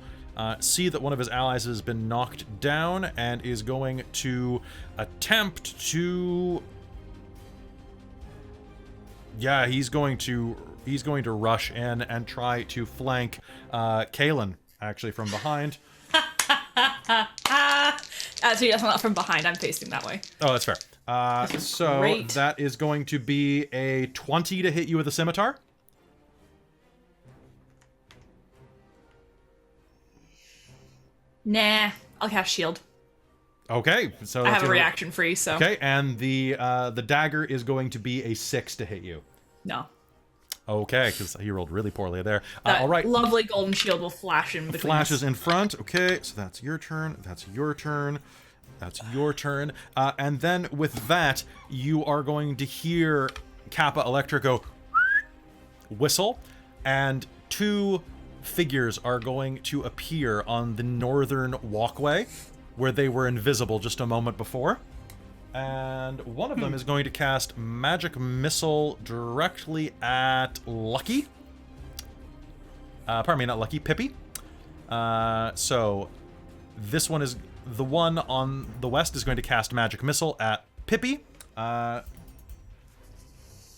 see that one of his allies has been knocked down and is going to attempt to Yeah, he's going to rush in and try to flank Kalen, actually, from behind. Actually, that's not from behind. I'm facing that way. Oh, that's fair. So great. that is going to be a 20 to hit you with a scimitar. Nah, I'll cast shield. Okay, so I that's have a gonna- reaction free, so Okay, and the dagger is going to be a 6 to hit you. no. Okay, because he rolled really poorly there. That All right, lovely golden shield will flash in between. flashes us. in front. Okay, so that's your turn. That's your turn. That's your turn. And then with that, you are going to hear Cappa Electra go whistle, and 2 figures are going to appear on the northern walkway where they were invisible just a moment before. And one of them is going to cast Magic Missile directly at Lucky. Pardon me, not Lucky, Pippi. So this one is... The one on the west is going to cast Magic Missile at Pippi.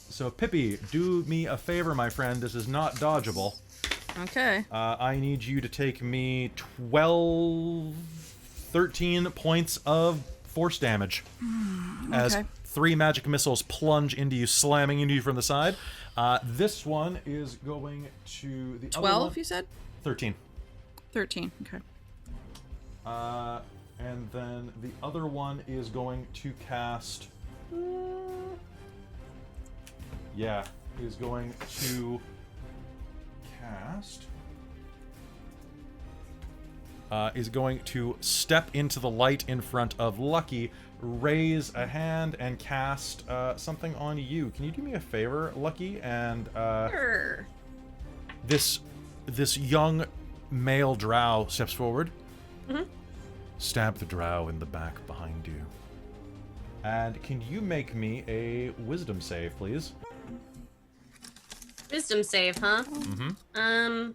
So Pippi, do me a favor, my friend. This is not dodgeable. Okay. I need you to take me 13 points of force damage. As Okay. 3 magic missiles plunge into you, slamming into you from the side. This one is going to... the other 12, one- you said? 13. 13. Okay. And then the other one is going to cast... Yeah, is going to cast... is going to step into the light in front of Lucky, raise a hand, and cast something on you. Can you do me a favor, Lucky? And Sure. this young male drow steps forward. Mm-hmm. Stab the drow in the back behind you. And can you make me a wisdom save, please? Wisdom save, huh? Mm-hmm.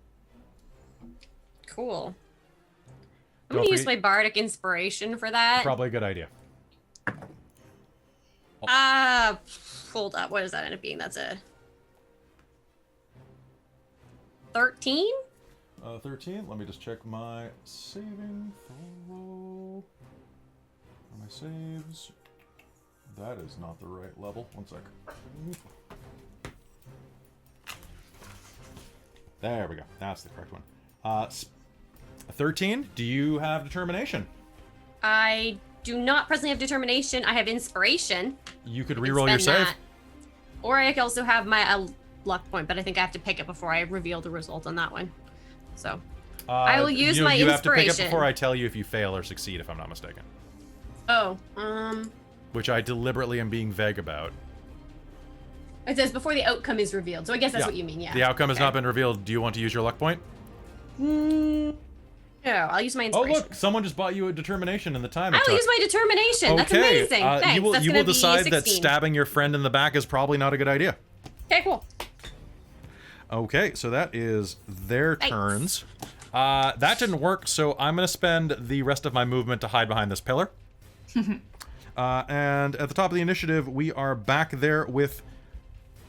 Cool. I'm gonna Go for use it. my bardic inspiration for that. Probably a good idea. Hold up. What does that end up being? That's a 13? 13. Let me just check my saving throw. My saves. That is not the right level. One sec. There we go. That's the correct one. 13. Do you have determination? I do not presently have determination. I have inspiration. You could I can reroll your spend save. that. Or I could also have my luck point, but I think I have to pick it before I reveal the result on that one. So I will use my You have to pick it inspiration. before I tell you if you fail or succeed, if I'm not mistaken. Oh, Which I deliberately am being vague about. it says before the outcome is revealed. So I guess that's Yeah. what you mean, yeah. The outcome has Okay. not been revealed. Do you want to use your luck point? No, I'll use my Oh, inspiration. look, someone just bought you a determination in the time it I will took. use my determination. That's Okay, amazing. Thanks. you will, That's you gonna will decide be that 16. stabbing your friend in the back is probably not a good idea. Okay, cool. Okay, so that is their Thanks. turns. That didn't work, so I'm going to spend the rest of my movement to hide behind this pillar. And at the top of the initiative, we are back there with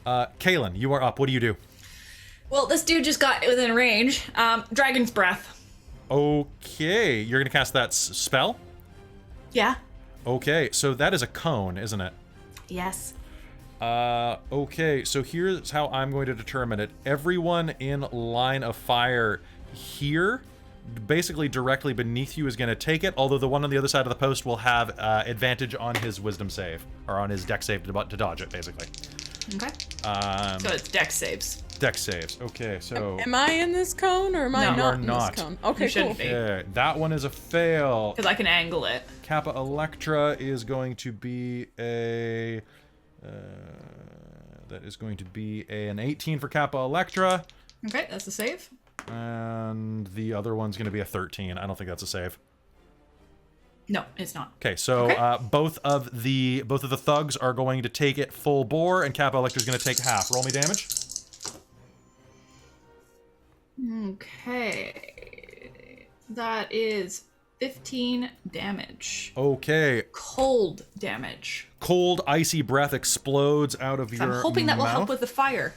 Kaylin. You are up. What do you do? Well, this dude just got within range. Dragon's Breath. Okay, you're going to cast that spell? Yeah. Okay, so that is a cone, isn't it? Yes. Okay, so here's how I'm going to determine it. Everyone in line of fire here, basically directly beneath you, is going to take it, although the one on the other side of the post will have advantage on his wisdom save, or on his dex save to dodge it, basically. Okay. So it's dex saves. Dex saves. Okay, so... Am I in this cone or am I No. You not are in not. this cone? Okay, You cool. shouldn't be. Okay, that one is a fail. Because I can angle it. Cappa Electra is going to be a... that is going to be an 18 for Cappa Electra. Okay, that's a save. And the other one's going to be a 13. I don't think that's a save. No, it's not. Okay, so Okay. both of the thugs are going to take it full bore, and Cappa Electra's going to take half. Roll me damage. Okay. That is 15 damage. Okay. Cold damage. Cold, icy breath explodes out of So your I'm hoping that will help mouth. with the fire.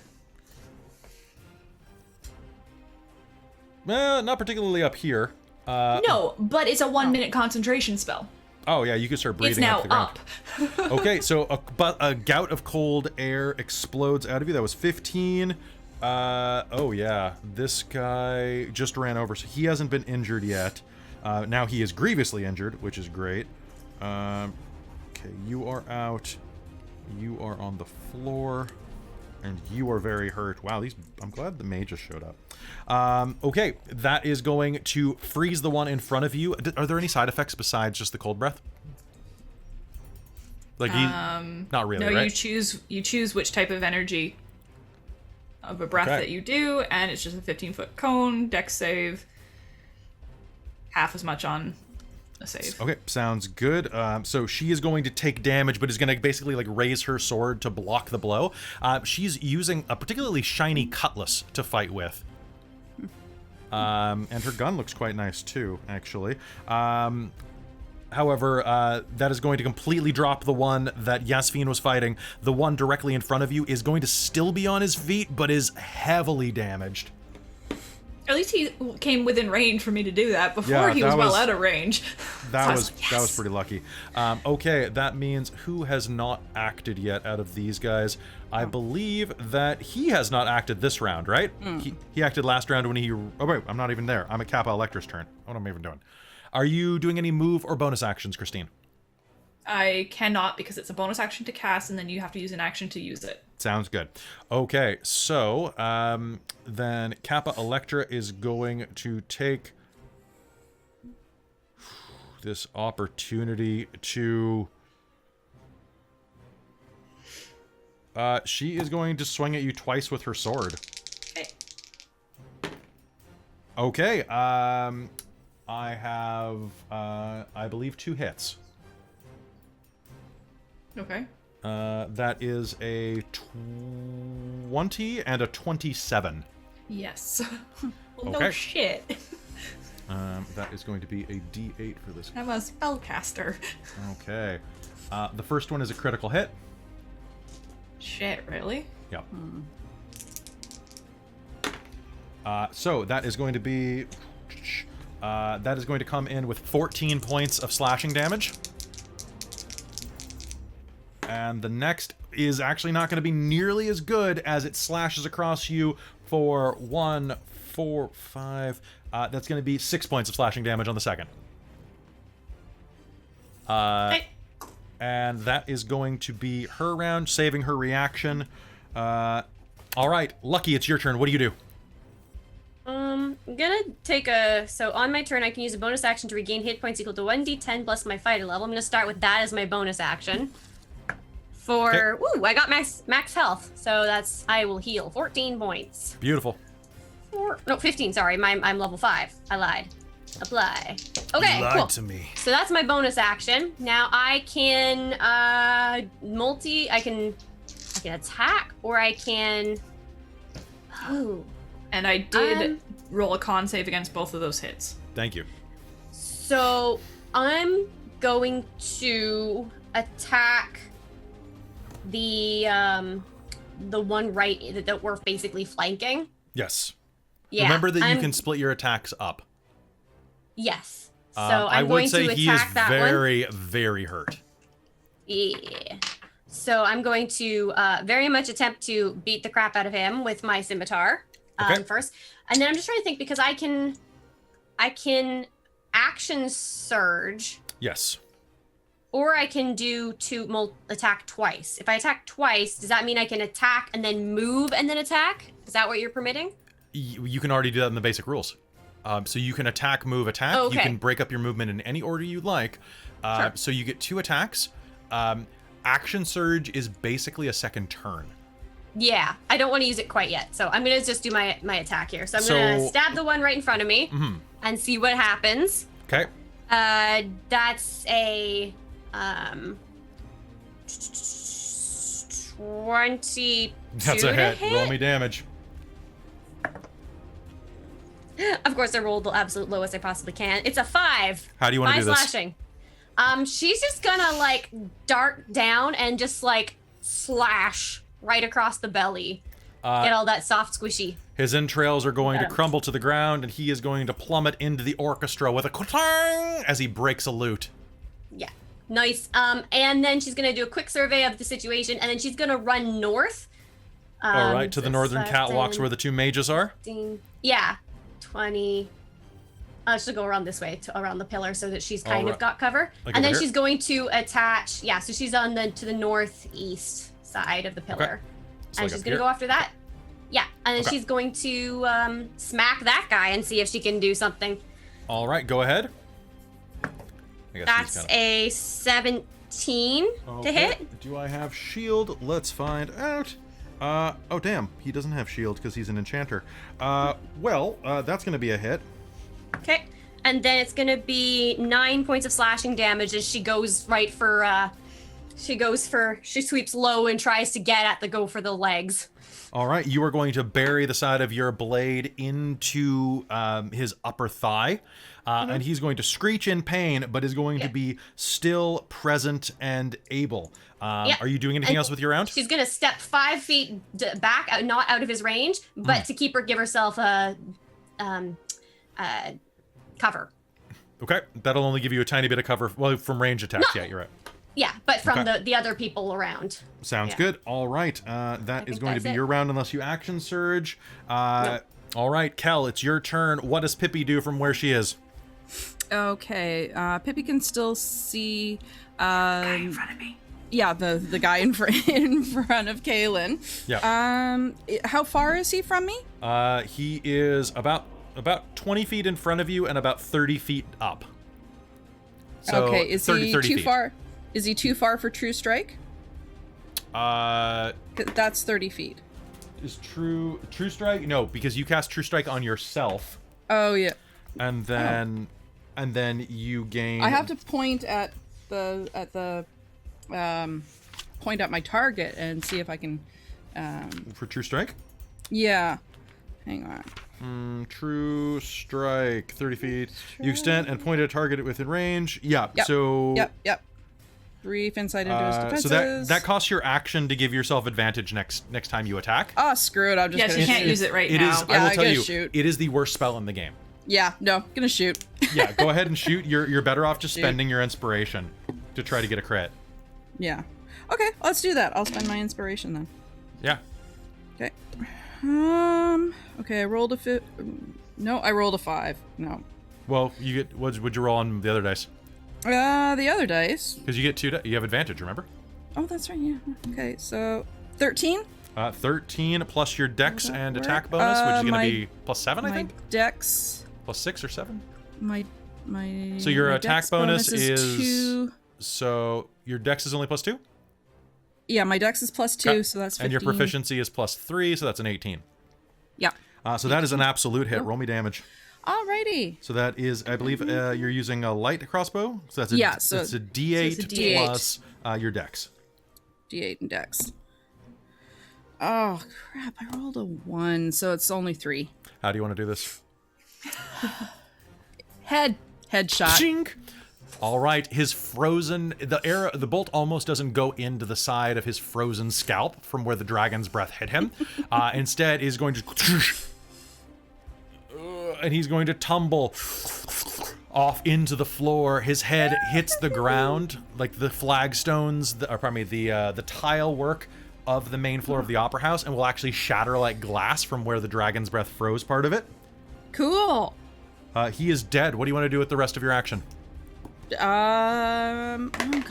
Not particularly up here. No, but it's a 1 minute concentration spell. Oh yeah, you can start breathing It's now up the ground. up. Okay, so a gout of cold air explodes out of you. That was 15. Oh yeah, this guy just ran over, so he hasn't been injured yet. Now he is grievously injured, which is great. Okay, you are out. You are on the floor. And you are very hurt. Wow, I'm glad the mage just showed up. Okay, that is going to freeze the one in front of you. Are there any side effects besides just the cold breath? Like, not really, No, right? you choose which type of energy of a breath Okay. that you do, and it's just a 15-foot cone, dex save, half as much on a save. Okay, sounds good. So she is going to take damage, but is going to basically like raise her sword to block the blow. She's using a particularly shiny cutlass to fight with. And her gun looks quite nice too, actually. However, that is going to completely drop the one that Yasmin was fighting. The one directly in front of you is going to still be on his feet, but is heavily damaged. At least he came within range for me to do that. Before Yeah, he that was well was- out of range. That So I was like, that was "Yes." pretty lucky. Okay, that means who has not acted yet out of these guys? I believe that he has not acted this round, right? He acted last round when he. Oh wait, I'm not even there. I'm at Cappa Electra's turn. What am I even doing? Are you doing any move or bonus actions, Christine? I cannot because it's a bonus action to cast, and then you have to use an action to use it. Sounds good. Okay, so then Cappa Electra is going to take this opportunity to. She is going to swing at you twice with her sword. Okay. Okay. I have, I believe, 2 hits. Okay. That is a 20 and a 27. Yes. Well, no Okay. shit. That is going to be a D8 for this. I'm a spellcaster. Okay. The first one is a critical hit. Shit, really? Yep. So that is going to be... that is going to come in with 14 points of slashing damage. And the next is actually not going to be nearly as good as it slashes across you for 1, 4, 5. That's going to be 6 points of slashing damage on the second. Hey. And that is going to be her round, saving her reaction. All right, Lucky, it's your turn. What do you do? I'm gonna take a. So on my turn, I can use a bonus action to regain hit points equal to 1d10 plus my fighter level. I'm gonna start with that as my bonus action. For Okay. ooh, I got max health, so that's I will heal 14 points. Beautiful. 15. Sorry, I'm level 5. I lied. Apply. Okay, cool. to me. So that's my bonus action. Now I can I can attack or I can. Ooh. And I did roll a con save against both of those hits. Thank you. So I'm going to attack the one right that we're basically flanking. Yes. Yeah. Remember that you I'm- can split your attacks up. Yes. So I I'm would going say to he is attack that one. very, very hurt. Yeah. So I'm going to very much attempt to beat the crap out of him with my scimitar Okay. first, and then I'm just trying to think because I can action surge, Yes. or I can do attack twice. If I attack twice, does that mean I can attack and then move and then attack? Is that what you're permitting? You can already do that in the basic rules. So you can attack, move, attack. Oh, You okay. can break up your movement in any order you'd like. Sure. So you get 2 attacks. Action surge is basically a second turn. Yeah, I don't want to use it quite yet, so I'm gonna just do my attack here. So I'm gonna stab the one right in front of me and see what happens. Okay. That's a 22 That's a to hit. Roll me damage. Of course, I rolled the absolute lowest I possibly can. It's a 5. How do you want to 5 do this? slashing. She's just gonna like dart down and just like slash right across the belly. Get all that soft squishy. His entrails are going to crumble to the ground, and he is going to plummet into the orchestra with a clang as he breaks a lute. Yeah, nice. And then she's gonna do a quick survey of the situation, and then she's gonna run north. All right, to the so northern 5, catwalks 10, where the two mages are. 15, yeah, 20. She'll go around this way around the pillar so that she's kind Alright. of got cover. Like And then over here? she's going to attach. Yeah, so she's on to the northeast side of the pillar, So and like she's up gonna here? go after that. Yeah, and then Okay. she's going to smack that guy and see if she can do something. All right, go ahead. I guess That's he's a 17 to hit. Do I have shield? Let's find out. Oh damn, he doesn't have shield because he's an enchanter. That's gonna be a hit. Okay, and then it's gonna be 9 points of slashing damage as she goes right for. She sweeps low and tries to get at go for the legs. All right, you are going to bury the side of your blade into his upper thigh, and he's going to screech in pain, but is going to be still present and able. Are you doing anything else with your round? She's gonna step 5 feet back, not out of his range, but to give herself a cover. Okay, that'll only give you a tiny bit of cover. Well, from range attacks, yeah, you're right. Yeah, but from Okay. the other people around. Sounds good. All right, that is think going to that's be it. your round unless you action surge. All right, Kel, it's your turn. What does Pippi do from where she is? Okay, Pippi can still see. Guy in front of me. Yeah, the guy in front of Kaylin. Yeah. How far is he from me? He is about 20 feet in front of you and about 30 feet up. So Okay, is 30 he 30 too feet. far? Is he too far for True Strike? That's That's 30 feet. is True Strike? No, because you cast True Strike on yourself, Oh yeah. and then you gain. I have to point at the point at my target and see if I can. for True Strike. Yeah. Hang on. True Strike, 30 feet. You extend and point at a target within range. Yeah. Yep. So. Yep. Brief insight into his defenses. So that costs your action to give yourself advantage next time you attack. Oh, screw it. I'm just Yes, gonna you can't shoot. use it right It now. is. Yeah, I will I tell gotta you. shoot. It is the worst spell in the game. Yeah, no, gonna shoot. Yeah, go ahead and shoot. You're better off just spending your inspiration to try to get a crit. Yeah. Okay, let's do that. I'll spend my inspiration then. Yeah. Okay. Okay, I rolled a No, I rolled a 5. No. Well, you get. What'd you roll on the other dice? The other dice. Because you get you have advantage. Remember? Oh, that's right. Yeah. Okay, so 13. 13 plus your dex Does that and work? attack bonus, which is going my- to be +7, I My think. dex. +6 or 7. My. So your my attack dex bonus is 2. So your dex is only +2. Yeah, my dex is +2, Okay. so that's 15. And your proficiency is +3, so that's an 18. Yeah. So that is an absolute hit. Roll me damage. Alrighty. So that is, I believe, you're using a light crossbow. So that's Yeah, so it's a D8, it's a D8. plus your dex. D8 and dex. Oh, crap. I rolled a 1, so it's only 3. How do you want to do this? Headshot. Chink! All right, his frozen the bolt almost doesn't go into the side of his frozen scalp from where the dragon's breath hit him. Instead, is going to and he's going to tumble off into the floor. His head hits the ground, like the flagstones, the tile work of the main floor of the opera house, and will actually shatter like glass from where the dragon's breath froze part of it. Cool. He is dead. What do you want to do with the rest of your action? Oh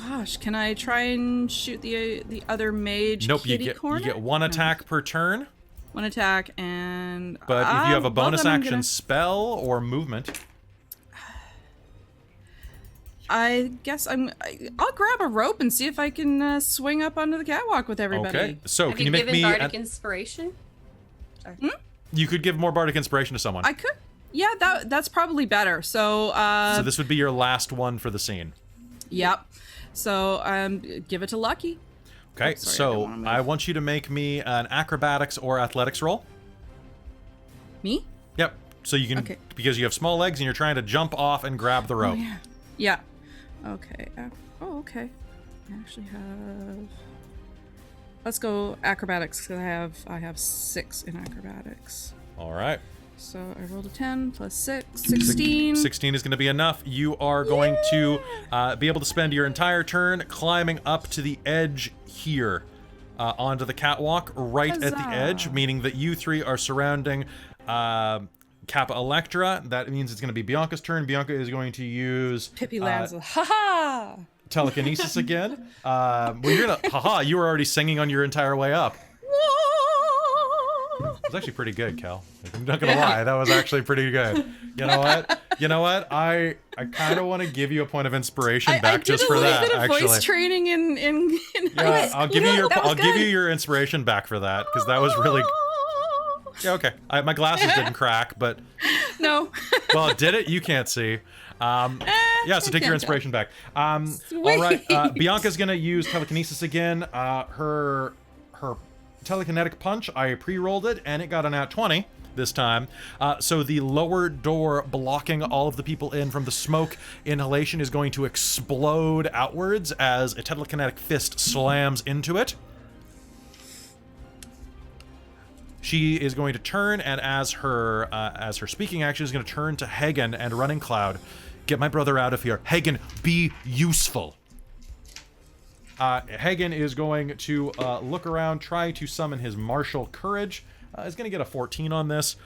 gosh, can I try and shoot the other mage? Nope, you kitty get corner? you get one attack per turn. One attack, and But if you have a bonus then I'm action spell or movement, I guess I'll grab a rope and see if I can swing up onto the catwalk with everybody. okay. So Have can you you make given me? Bardic Inspiration? You could give more bardic inspiration to someone. I could. Yeah, that's probably better. So So this would be your last one for the scene. yep. So give it to Lucky. Okay. sorry, I didn't So wanna move. I want you to make me an acrobatics or athletics roll. Me? Yep. So you can, because you have small legs and you're trying to jump off and grab the rope. Yeah. Okay. Okay. I actually have. Let's go acrobatics because I have 6 in acrobatics. All right. So I rolled a 10 plus 6, 16. 16 is going to be enough. You are going to be able to spend your entire turn climbing up to the edge here onto the catwalk right at the edge, meaning that you 3 are surrounding Cappa Electra. That means it's going to be Bianca's turn. Bianca is going to use Pippi lands a ha-ha! telekinesis again. Well, you're gonna haha. You were already singing on your entire way up. It was actually pretty good, Cal. I'm not gonna lie, that was actually pretty good. You know what? I kind of want to give you a point of inspiration back just for that. I did a actually, voice training in yeah, I'll give you your inspiration back for that because that was really. Yeah, okay. My glasses didn't crack, but no. Well, did it? You can't see. Yeah, so take your inspiration back. All right, Bianca's gonna use telekinesis again. Her telekinetic punch, I pre-rolled it, and it got a nat 20 this time. So the lower door blocking all of the people in from the smoke inhalation is going to explode outwards as a telekinetic fist slams into it. She is going to turn, and as her speaking action is going to turn to Hagen and Running Cloud. Get my brother out of here. Hagen, be useful. Hagen is going to look around, try to summon his martial courage. He's going to get a 14 on this.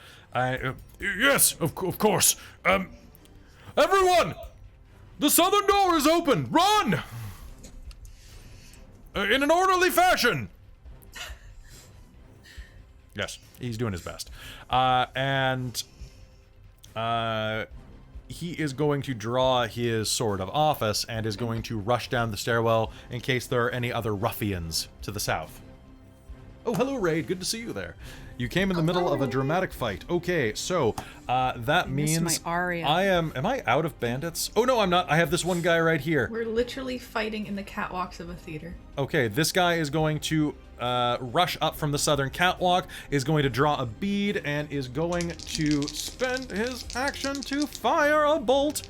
Yes, of course. Everyone! The southern door is open! Run! In an orderly fashion! Yes, he's doing his best. He is going to draw his sword of office and is going to rush down the stairwell in case there are any other ruffians to the south. Oh, hello, Raid. Good to see you there. You came in the middle of a dramatic fight. Okay, so that means my aria. Am I out of bandits? Oh, no, I'm not. I have this one guy right here. We're literally fighting in the catwalks of a theater. Okay, this guy is going to rush up from the southern catwalk, is going to draw a bead, and is going to spend his action to fire a bolt.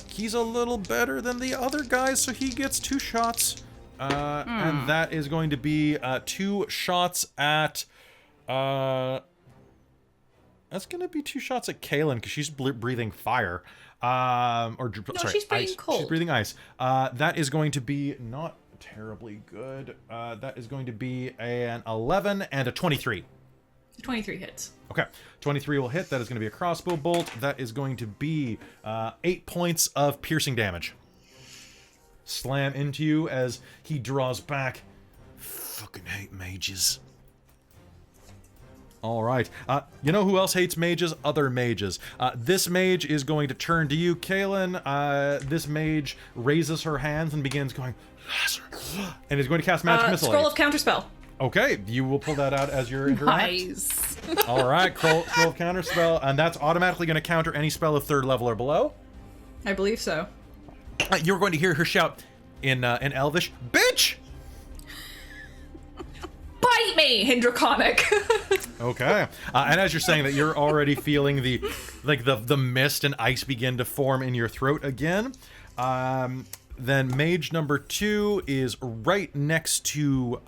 He's a little better than the other guys, so he gets 2 shots. And that is going to be 2 shots at... that's going to be 2 shots at Kaylin, because she's breathing fire. She's breathing ice. cold. She's breathing ice. That is going to be not terribly good. That is going to be an 11 and a 23. 23 hits. Okay, 23 will hit. That is going to be a crossbow bolt. That is going to be 8 points of piercing damage. Slam into you as he draws back. Fucking hate mages. All right. You know who else hates mages? Other mages. This mage is going to turn to you, Kaylin. This mage raises her hands and begins going, and is going to cast Magic Missile. Scroll of Counterspell. Okay, you will pull that out as your interact. Nice. All right, scroll of Counterspell, and that's automatically going to counter any spell of 3rd level or below. I believe so. You're going to hear her shout in Elvish, "Bitch!" Bite me in Draconic. Okay, and as you're saying that, you're already feeling the mist and ice begin to form in your throat again. Then mage number 2 is right next to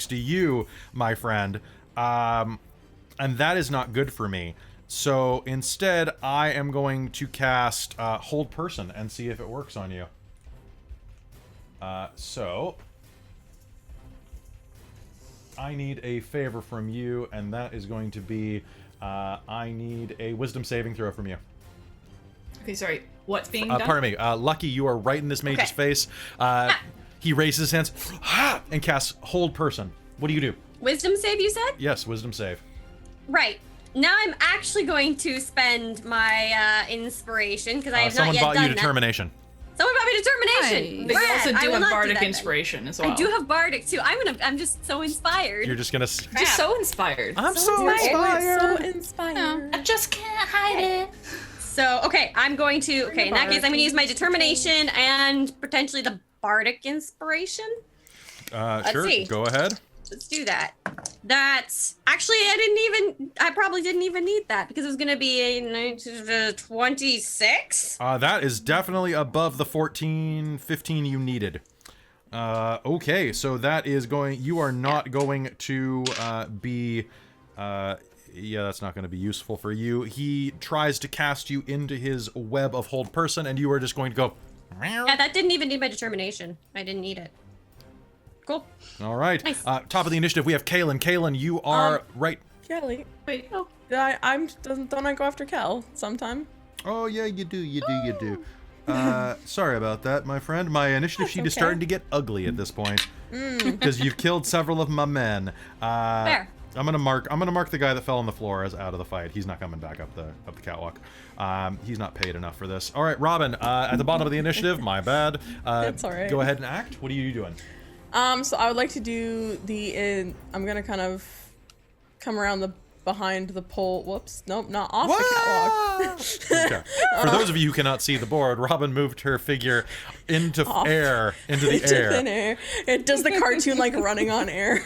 you, my friend, and that is not good for me. So instead, I am going to cast Hold Person and see if it works on you. So I need a favor from you, and that is going to be I need a Wisdom saving throw from you. Okay, sorry. What's being done? Pardon me. Lucky, you are right in this mage's face. He raises his hands and casts Hold Person. What do you do? Wisdom save, you said? Yes, Wisdom save. Right. Now I'm actually going to spend my inspiration because I have not yet done that. Someone bought you Determination. Someone bought me Determination. But you also I do will have not do Bardic that Inspiration as well. I do have Bardic too. I'm just so inspired. You're just gonna. Just so inspired. I'm so inspired. So inspired. I just can't hide it. So, okay, I'm going to, in that case, I'm going to use my Determination and potentially the Bardic Inspiration. Sure, see. go ahead. Let's do that. That's actually I probably didn't even need that because it was gonna be a 26. That is definitely above the 14, 15 you needed. Okay, so that is going. You are not going to be. Yeah, that's not going to be useful for you. He tries to cast you into his web of hold person, and you are just going to go. Yeah, that didn't even need my determination. I didn't need it. Cool. All right. Nice. Top of the initiative, we have Kaylin. Kaylin, you are right. Kelly, Wait, oh. don't I go after Kel sometime? Oh yeah, you do. Sorry about that, my friend. My initiative sheet is okay. starting to get ugly at this point because you've killed several of my men. Fair. I'm gonna mark the guy that fell on the floor as out of the fight. He's not coming back up the catwalk. He's not paid enough for this. All right, Robin, at the bottom of the initiative. My bad. That's all right. Go ahead and act. What are you doing? So I would like to do I'm gonna kind of come around behind the pole. Whoops. Nope, not off the catwalk. Okay. For those of you who cannot see the board, Robin moved her figure into Off. air, into the Into air. thin air. It does the cartoon like running on air.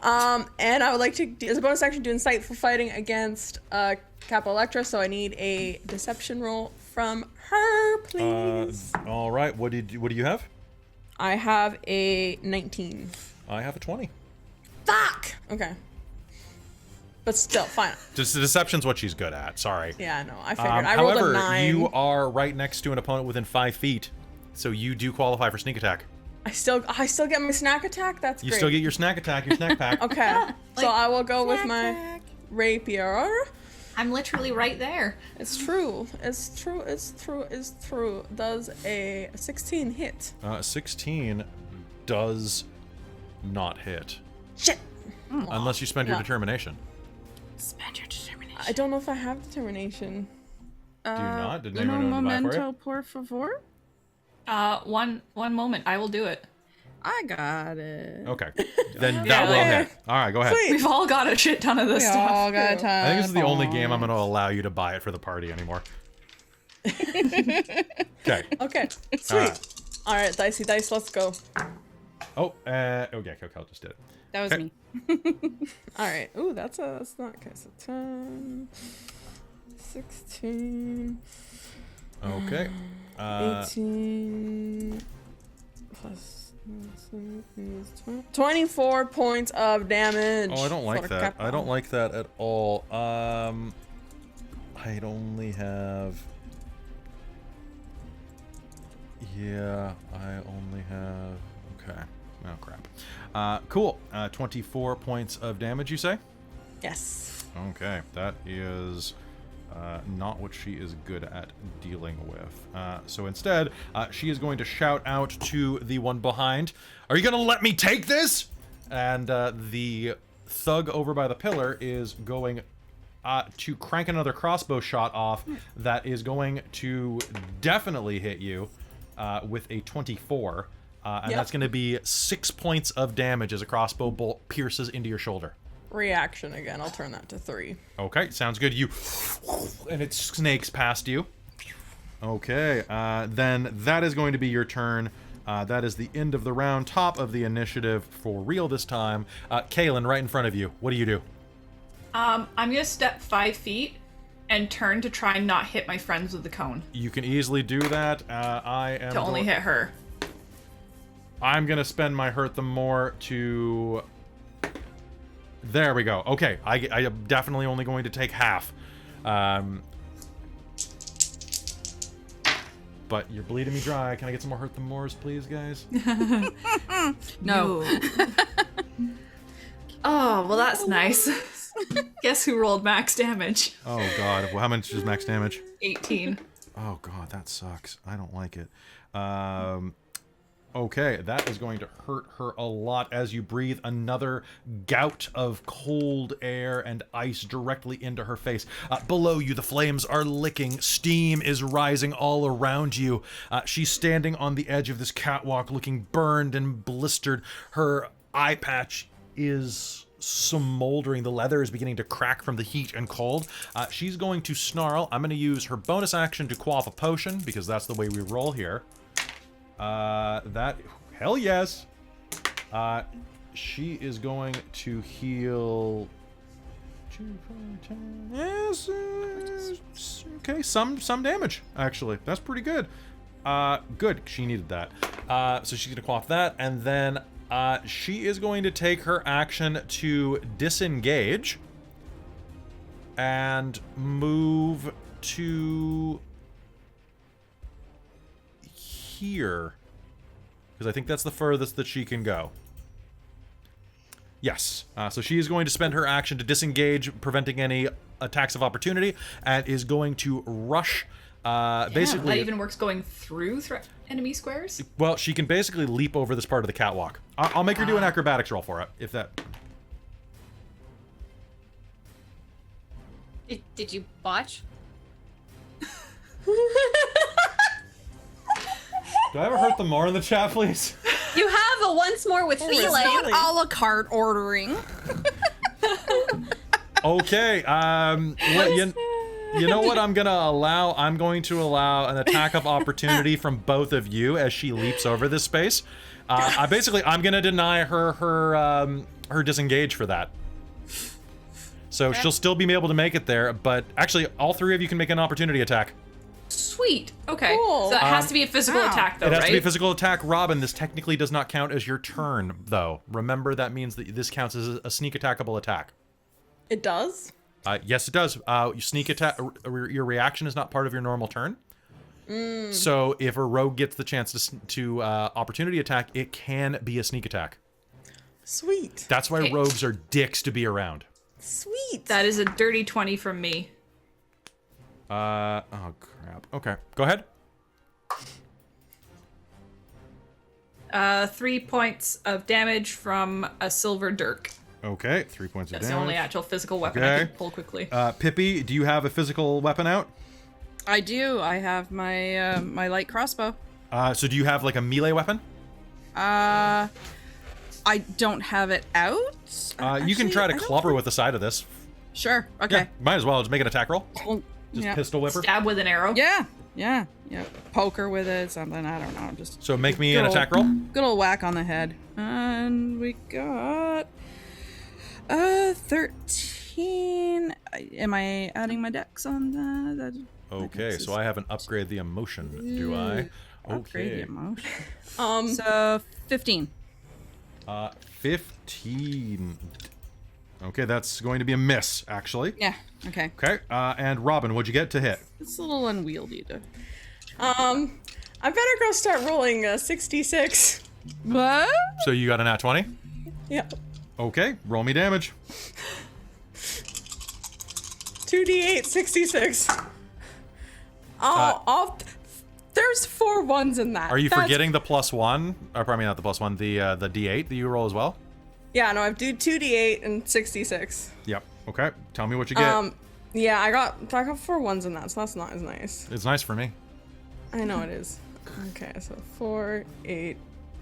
And I would like to, as a bonus action, do insightful fighting against Cappa Electra. So I need a deception roll from her, please. All right. What do you have? I have a 19. I have a 20. Fuck. Okay. But still, fine. Just the deception's what she's good at. Sorry. Yeah, I know. I figured. I rolled However, a 9. you are right next to an opponent within 5 feet, so you do qualify for sneak attack. I still get my snack attack. That's You great. still get your snack attack, your snack pack. Okay. So I will go with my rapier. I'm literally right there. It's true. Does a 16 hit? 16 does not hit. Shit. Unless you spend your Yeah. determination. Spend your determination. I don't know if I have determination. Do you not? Did Un anyone know to buy for momento, you? por favor. One moment. I will do it. I got it. Okay. Then that will Yeah. hit. All right, go ahead. Sweet. We've all got a shit ton of this stuff. All got a ton I think this is the of only game I'm points. going to allow you to buy it for the party anymore. Okay. Okay. Sweet. All right, dicey dice. Let's go. Oh, yeah, Cal just did it. That was Okay. me. All right. Ooh, that's not okay. So 10, 16, Okay. 18 plus 24 points of damage. Oh, I don't like for that. Cappa. I don't like that at all. I'd only have... Yeah, I only have... Okay. Oh, crap. Cool. 24 points of damage, you say? Yes. Okay. That is... not what she is good at dealing with. So instead, she is going to shout out to the one behind, "Are you going to let me take this?" And the thug over by the pillar is going to crank another crossbow shot off that is going to definitely hit you with a 24. And Yep. that's going to be 6 points of damage as a crossbow bolt pierces into your shoulder. Reaction again. I'll turn that to 3. Okay, sounds good. You and it snakes past you. Okay, then that is going to be your turn. That is the end of the round. Top of the initiative for real this time. Kaylin, right in front of you. What do you do? I'm gonna step 5 feet and turn to try and not hit my friends with the cone. You can easily do that. I am To only hit her. I'm gonna spend my hurt them more to. There we go. Okay, I am definitely only going to take half. But you're bleeding me dry. Can I get some more hurt them mores, please, guys? No. Oh, well that's nice. Guess who rolled max damage? Oh god. Well, how much is max damage? 18. Oh god, that sucks. I don't like it. Okay, that is going to hurt her a lot as you breathe another gout of cold air and ice directly into her face. Below you, the flames are licking. Steam is rising all around you. She's standing on the edge of this catwalk looking burned and blistered. Her eye patch is smoldering. The leather is beginning to crack from the heat and cold. She's going to snarl. I'm going to use her bonus action to quaff a potion because that's the way we roll here. Hell yes. she is going to heal. 2, 4, 10. Yes, okay, some damage actually. That's pretty good. Good. She needed that. So she's gonna quaff that, and then she is going to take her action to disengage and move to here, because I think that's the furthest that she can go. Yes. So she is going to spend her action to disengage, preventing any attacks of opportunity, and is going to rush. Basically, that even works going through enemy squares. Well, she can basically leap over this part of the catwalk. I'll make her do an acrobatics roll for it, if that. Did you botch? Do I ever hurt them more in the chat, please? You have a once more with feeling. Not a la carte ordering. Okay. Well, you know what I'm gonna allow? I'm going to allow an attack of opportunity from both of you as she leaps over this space. I'm gonna deny her disengage for that. So she'll still be able to make it there, but actually, all three of you can make an opportunity attack. Sweet. Okay. Cool. So that has to be a physical attack, though, It has right? to be a physical attack. Robin, this technically does not count as your turn, though. Remember, that means that this counts as a sneak attackable attack. It does? Yes, it does. You sneak attack. Your reaction is not part of your normal turn. So if a rogue gets the chance to opportunity attack, it can be a sneak attack. Sweet. That's why Okay. rogues are dicks to be around. Sweet. That is a dirty 20 from me. Oh crap. Okay, go ahead. 3 points of damage from a silver dirk. Okay, 3 points of That's the damage. only actual physical weapon I Okay. can pull quickly. Pippi, do you have a physical weapon out? I do. I have my my light crossbow. So do you have like a melee weapon? I don't have it out. You can Actually, try to I don't clubber think- with the side of this. Sure. Yeah, Okay. might as well. Just make an attack roll. Just Yeah. pistol whipper. Stab with an arrow. Yeah. Yeah. Yeah. Poker with it. Something. I don't know. Just So make me an Good old- attack roll. good old whack on the head. And we got 13. Am I adding my dex on that? Okay, so I haven't upgraded the emotion, do I? Upgrade the Okay. emotion. Um, So 15. 15. Okay, that's going to be a miss, actually. Yeah. Okay. Okay, and Robin, what'd you get to hit? It's a little unwieldy to. I better go start rolling 66. What? So you got a nat 20? Yep. Okay, roll me damage. 2d8, 66. Oh, there's 4 ones in that. Are you That's- forgetting the +1? Or probably not the +1, the D8 that you roll as well? Yeah, no, I do 2d8 and 66. Yep. Okay, tell me what you get. Yeah, I got 4 ones in that, so that's not as nice. It's nice for me. I know it is. Okay, so 4, 8,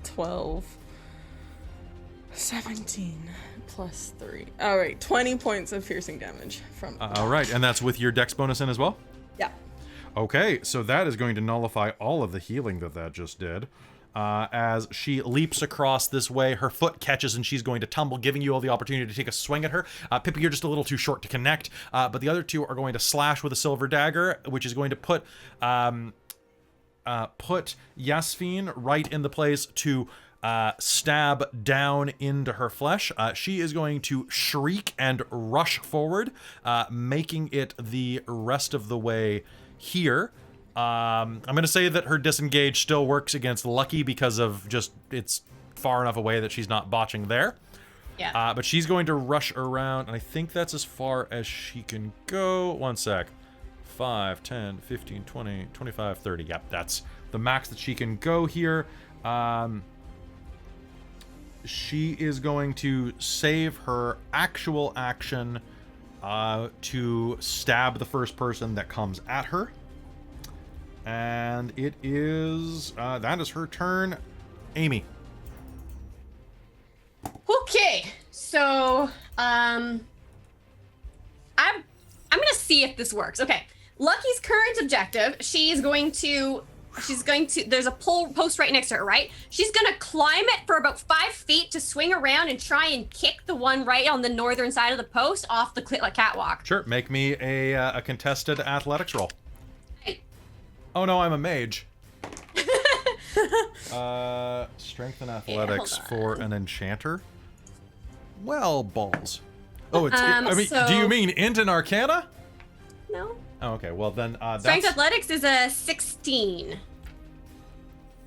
12, 17 plus 3. All right, 20 points of piercing damage from. All right, and that's with your dex bonus in as well? Yeah. Okay, so that is going to nullify all of the healing that just did. As she leaps across this way, her foot catches and she's going to tumble, giving you all the opportunity to take a swing at her. Pippi, you're just a little too short to connect, but the other two are going to slash with a silver dagger, which is going to put Yasmin right in the place to stab down into her flesh. She is going to shriek and rush forward, making it the rest of the way here. I'm going to say that her disengage still works against Lucky because of just it's far enough away that she's not botching there. Yeah. But she's going to rush around, and I think that's as far as she can go. One sec. 5, 10, 15, 20, 25, 30. Yep, that's the max that she can go here. She is going to save her actual action to stab the first person that comes at her. And it is, that is her turn. Amy. Okay, so I'm gonna see if this works. Okay, Lucky's current objective, she is going to She's going to, there's a pole post right next to her, right? She's going to climb it for about 5 feet to swing around and try and kick the one right on the northern side of the post off the catwalk. Sure, make me a contested athletics roll. Hey. Oh no, I'm a mage. Strength and athletics for an enchanter? Well, balls. Oh, it's, I mean, do you mean int and arcana? No. Oh, okay, well then, Strength athletics is a 16.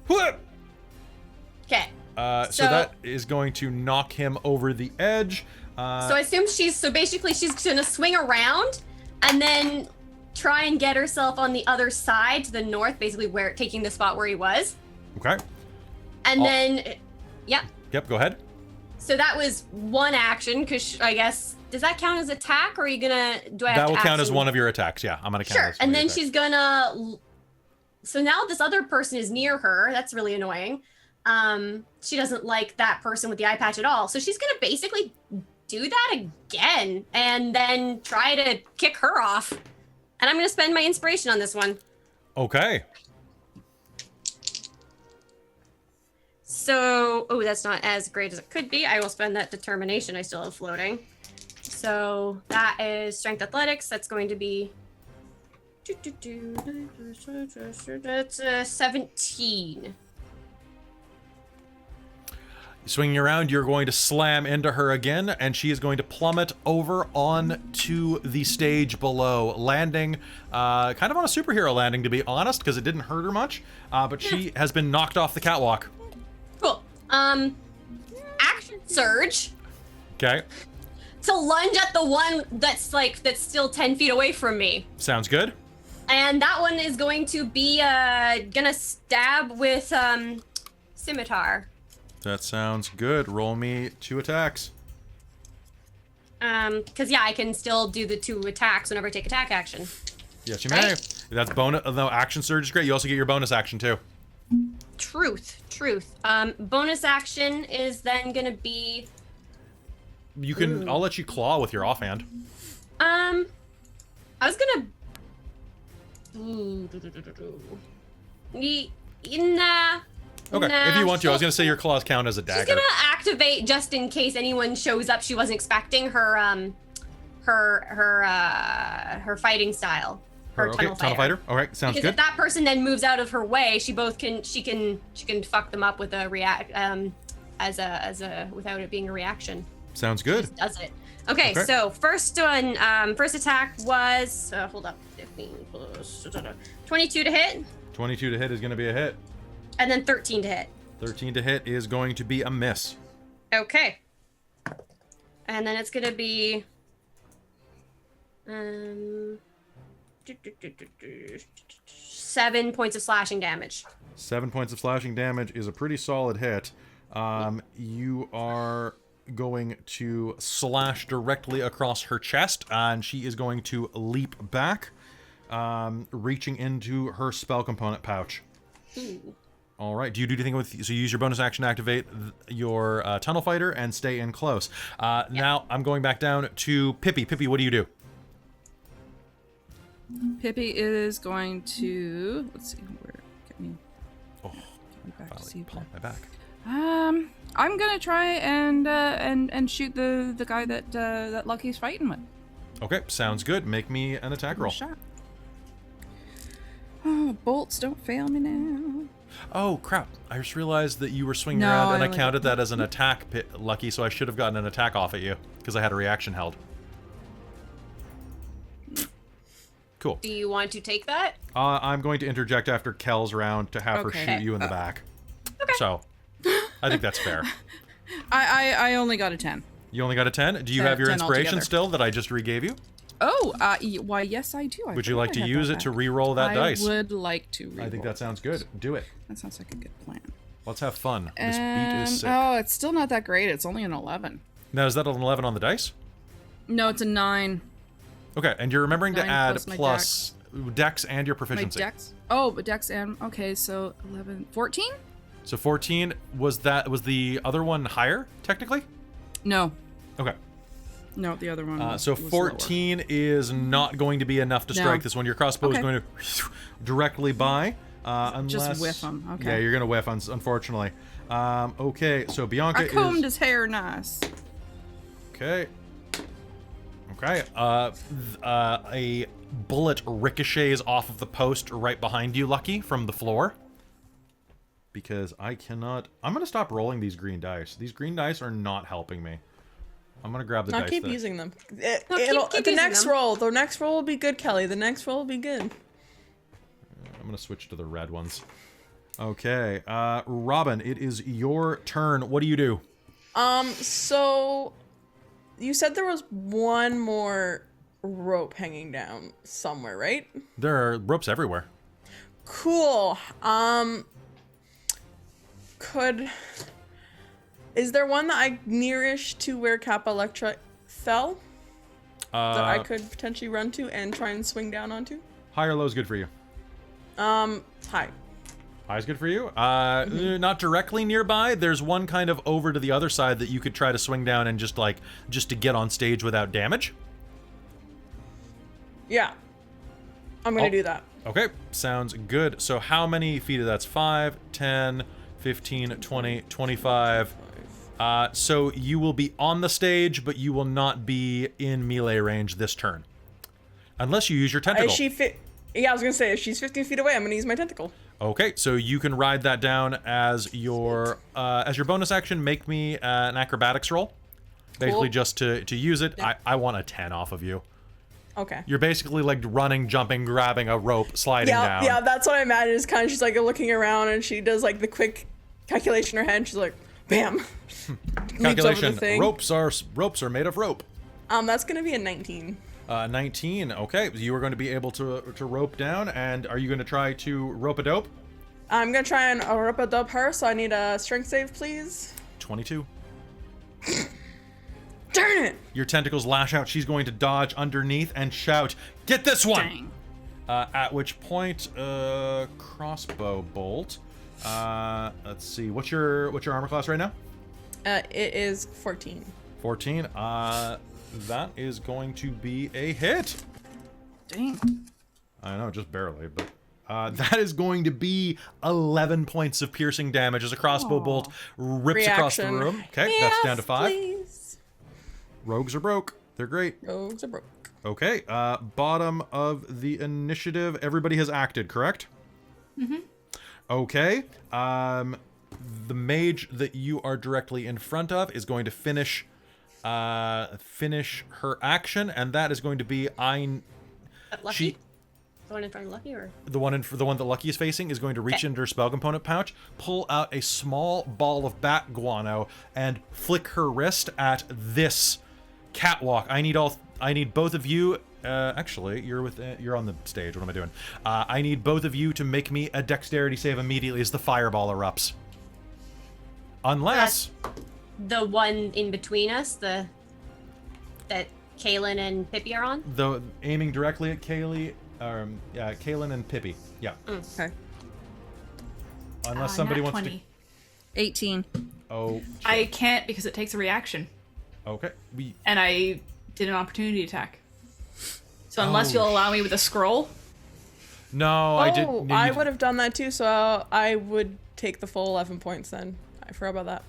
What? Okay. So that is going to knock him over the edge. So I assume basically she's gonna swing around and then try and get herself on the other side to the north, basically taking the spot where he was. Okay. And then, yeah. Yep, go ahead. So that was one action, because I guess, does that count as attack, or are you gonna, do I have That to will count as action? one of your attacks, yeah. I'm gonna count Sure, as one and of then your she's gonna, so now this other person is near her. That's really annoying. She doesn't like that person with the eye patch at all. So she's gonna basically do that again, and then try to kick her off. And I'm gonna spend my inspiration on this one. Okay. So, oh, that's not as great as it could be. I will spend that determination I still have floating. So that is strength athletics. That's going to be, that's 17. Swinging around, you're going to slam into her again, and she is going to plummet over onto the stage below, landing kind of on a superhero landing, to be honest, because it didn't hurt her much, but she has been knocked off the catwalk. Cool. Action surge Okay. to lunge at the one that's still 10 feet away from me. Sounds good. And that one is going to be gonna stab with scimitar. That sounds good. Roll me 2 attacks. Because yeah, I can still do the 2 attacks whenever I take attack action. Yes, you may. Right. That's bonus. No, action surge is great. You also get your bonus action too. Truth. Bonus action is then gonna be. You can. I'll let you claw with your offhand. I was gonna. Nah. Okay, Nah, if you want to. I was gonna say your claws count as a dagger. She's gonna activate just in case anyone shows up she wasn't expecting her fighting style. Her Okay, tunnel tunnel fighter. All right, sounds because good. if that person then moves out of her way, she can fuck them up with a as a without it being a reaction. Sounds good. Just does it. Okay, so first one, first attack was hold up, 15 plus 22 to hit. 22 to hit is gonna be a hit. And then 13 to hit. 13 to hit is going to be a miss. Okay. And then it's gonna be 7 points of slashing damage. 7 points of slashing damage is a pretty solid hit. You are going to slash directly across her chest, and she is going to leap back, reaching into her spell component pouch. Ooh. All right. Do you do anything with? So you use your bonus action to activate your tunnel fighter and stay in close. Now I'm going back down to Pippi. Pippi, what do you do? Pippi is going to, let's see, where, get me back to see My back. I'm gonna try and shoot the guy that Lucky's fighting with. Okay, sounds good. Make me an attack roll. Shot. Oh, bolts, don't fail me now. Oh crap! I just realized that you were swinging No, around, and I I only counted that as an attack, Lucky. So I should have gotten an attack off at you because I had a reaction held. Cool. Do you want to take that? I'm going to interject after Kel's round to have her Okay. shoot you in the back. Okay. So, I think that's fair. I only got a 10. You only got a 10? Do you 10 have your inspiration altogether. still that I just regave you? Oh, why, yes, I do. Would you like to use it to re-roll that dice? I would like to re-roll. I think that sounds good. Do it. That sounds like a good plan. Let's have fun. This beat And, is sick. oh, it's still not that great. It's only an 11. Now, is that an 11 on the dice? No, it's a 9. Okay, and you're remembering to 9 add plus my plus dex and your My proficiency. dex? Oh, but dex and, okay, so 11, 14? So 14, was the other one higher, technically? No. Okay. No, the other one So was 14 is not going to be enough to strike No. this one. Your crossbow is Okay. going to directly by. Unless, Just whiff them. Okay. Yeah, you're gonna whiff, unfortunately. Okay, so Bianca I combed is... his hair nice. Okay. Okay. A bullet ricochets off of the post right behind you, Lucky, from the floor. Because I cannot... I'm gonna stop rolling these green dice. These green dice are not helping me. I'm gonna grab the dice. Keep that... using them. Keep The using next them. roll. The next roll will be good, Kelly. The next roll will be good. I'm gonna switch to the red ones. Okay, Robin, it is your turn. What do you do? So you said there was one more rope hanging down somewhere, right? There are ropes everywhere. Cool. Is there one that I nearish to where Cappa Electra fell that I could potentially run to and try and swing down onto? High or low is good for you. High. High is good for you. Not directly nearby. There's one kind of over to the other side that you could try to swing down and just to get on stage without damage. Yeah. I'm gonna do that. Okay, sounds good. So how many feet is that? 5, 10, 15, 20, 25. So you will be on the stage, but you will not be in melee range this turn. Unless you use your tentacle. Yeah, I was gonna say, if she's 15 feet away, I'm gonna use my tentacle. Okay, so you can ride that down as your bonus action. Make me an acrobatics roll. Basically just to use it. Yep. I want a 10 off of you. Okay. You're basically like running, jumping, grabbing a rope, sliding down. Yeah, that's what I imagine. Is kind of she's like looking around and she does like the quick calculation in her head. And she's like, bam. Leaps over the Calculation. thing. Ropes are made of rope. That's gonna be a 19. 19. Okay, you are going to be able to rope down, and are you going to try to rope a dope? I'm gonna try and rope a dope her, so I need a strength save, please. 22. Darn it! Your tentacles lash out. She's going to dodge underneath and shout, "Get this one!" Dang. At which point, crossbow bolt. Let's see. What's your armor class right now? It is 14. 14. That is going to be a hit. Dang. I know, just barely, but that is going to be 11 points of piercing damage as a crossbow bolt rips across the room. Okay, that's down to 5. Please. Rogues are broke. They're great. Rogues are broke. Okay, bottom of the initiative. Everybody has acted, correct? Mm-hmm. Okay. The mage that you are directly in front of is going to finish her action, and that is going to be Lucky? The one in front of Lucky, or? The one that Lucky is facing is going to reach into her spell component pouch, pull out a small ball of bat guano, and flick her wrist at this catwalk. I need both of you. Actually, you're on the stage. What am I doing? I need both of you to make me a dexterity save immediately as the fireball erupts. Unless The one in between us, that Kaylin and Pippi are on? aiming directly at Kaylin and Pippi. Yeah. Okay. Unless somebody nat wants 20. 18. to. Oh. I can't because it takes a reaction, Okay. and I did an opportunity attack. So unless you'll allow me with a scroll, No, I didn't. I would have done that too, so I would take the full 11 points then. I forgot about that.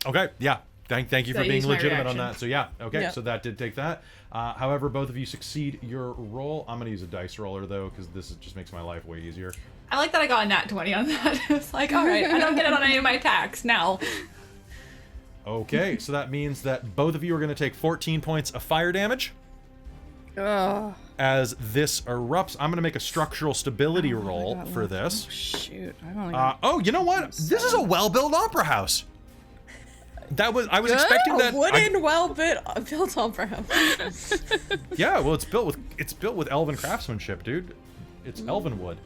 Okay, yeah. Thank you So for I being used my legitimate on reaction. that. So yeah, okay, Yeah. so that did take that. However, both of you succeed your roll. I'm gonna use a dice roller though, because just makes my life way easier. I like that I got a nat 20 on that. It's like, all right, I don't get it on any of my attacks now. Okay, so that means that both of you are gonna take 14 points of fire damage. Ugh. As this erupts, I'm gonna make a structural stability roll for this. Shoot. I've only got... Oh, you know what? This is a well-built opera house. I was expecting that. Wooden, well-built opera house. Yeah, well, it's built with elven craftsmanship, dude. It's elven wood.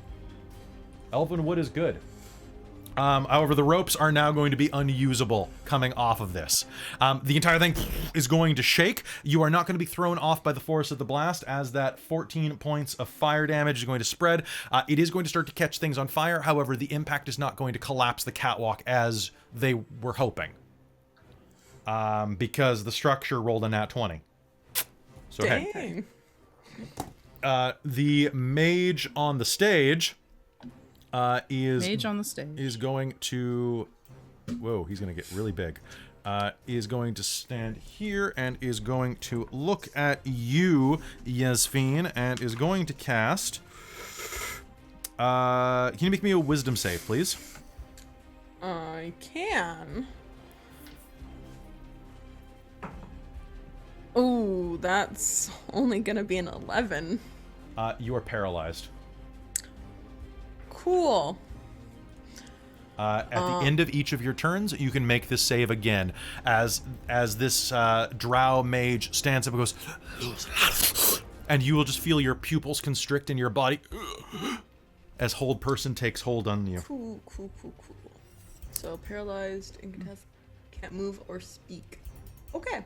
Elven wood is good. However, the ropes are now going to be unusable coming off of this. The entire thing is going to shake. You are not going to be thrown off by the force of the blast, as that 14 points of fire damage is going to spread. It is going to start to catch things on fire. However, the impact is not going to collapse the catwalk as they were hoping. Because the structure rolled a nat 20. So hey. Dang. The mage on the stage Mage on the stage. Is going to... Whoa, he's going to get really big. Is going to stand here and is going to look at you, Yasmin, and is going to cast... can you make me a wisdom save, please? I can. Oh, that's only gonna be an 11. You are paralyzed. Cool. At the end of each of your turns, you can make this save again. As this drow mage stands up and goes... And you will just feel your pupils constrict in your body as hold person takes hold on you. Cool. So paralyzed, incapacitated, can't move or speak. Okay.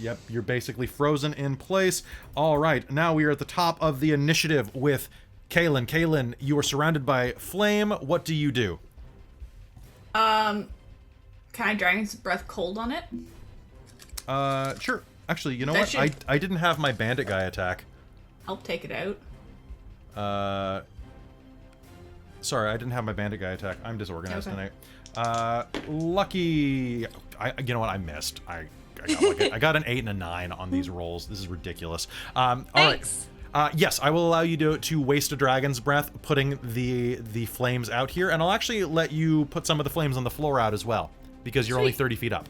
Yep, you're basically frozen in place. All right, now we are at the top of the initiative with Kaylin. Kaylin, you are surrounded by flame. What do you do? Can I Dragon's Breath cold on it? Sure. Actually, you know That what? should- I didn't have my bandit guy attack. I'll take it out. Sorry, I didn't have my bandit guy attack. I'm disorganized Okay. tonight. Lucky... you know what? I missed. I got an 8 and a 9 on these rolls. This is ridiculous. All right. Thanks. Yes, I will allow you to waste a dragon's breath putting the flames out here, and I'll actually let you put some of the flames on the floor out as well, because you're only Sweet. 30 feet up.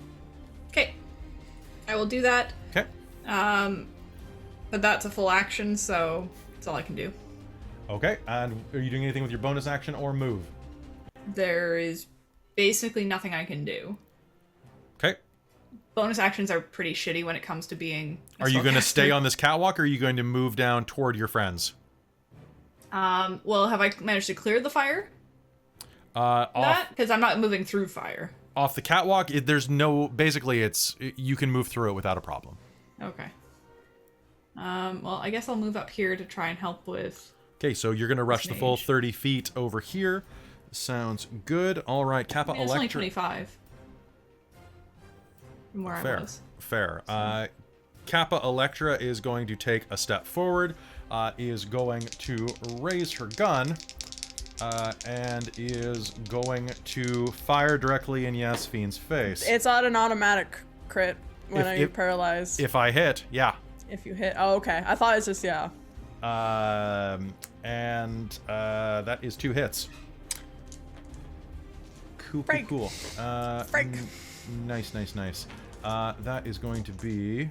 Okay. I will do that. Okay. But that's a full action, so that's all I can do. Okay, and are you doing anything with your bonus action or move? There is basically nothing I can do. Okay. Bonus actions are pretty shitty when it comes to being a Are you going to spellcaster. stay on this catwalk, or are you going to move down toward your friends? Well, have I managed to clear the fire? Because I'm not moving through fire. Off the catwalk, there's no... Basically, you can move through it without a problem. Okay. Well, I guess I'll move up here to try and help with... Okay, so you're going to rush the full Mage. 30 feet over here. Sounds good. All right, Kappa I mean, it's only Electra... 25. From where I Fair, was. fair. Kappa Electra is going to take a step forward, is going to raise her gun, and is going to fire directly in Yasmin's face. It's on an automatic crit when you're paralyzed. If I hit, yeah. If you hit. Oh, okay. I thought it was just, yeah. That is 2 hits. Cool. Frank. Frank. Nice. That is going to be...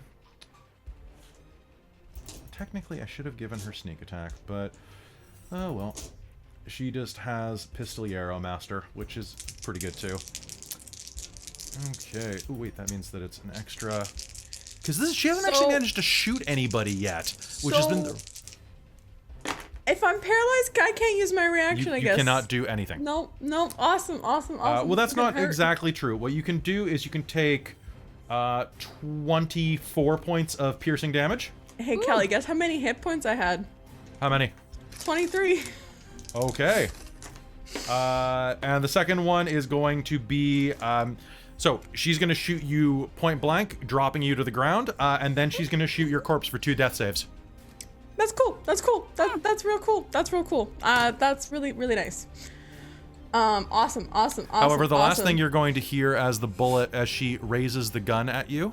Technically, I should have given her sneak attack, but... Oh, well. She just has Pistoliero Master, which is pretty good, too. Okay. Ooh, wait, that means that it's an extra... Because she hasn't actually managed to shoot anybody yet, which has been... If I'm paralyzed, I can't use my reaction, I guess. You cannot do anything. No. Awesome. Well, that's It's gonna not hurt. exactly true. What you can do is you can take 24 points of piercing damage. Hey, Kelly, guess how many hit points I had? How many? 23. Okay. And the second one is going to be... so, she's going to shoot you point blank, dropping you to the ground, and then she's going to shoot your corpse for 2 death saves. That's cool. That's real cool. That's really, really nice. Awesome. However, the last thing you're going to hear as she raises the gun at you,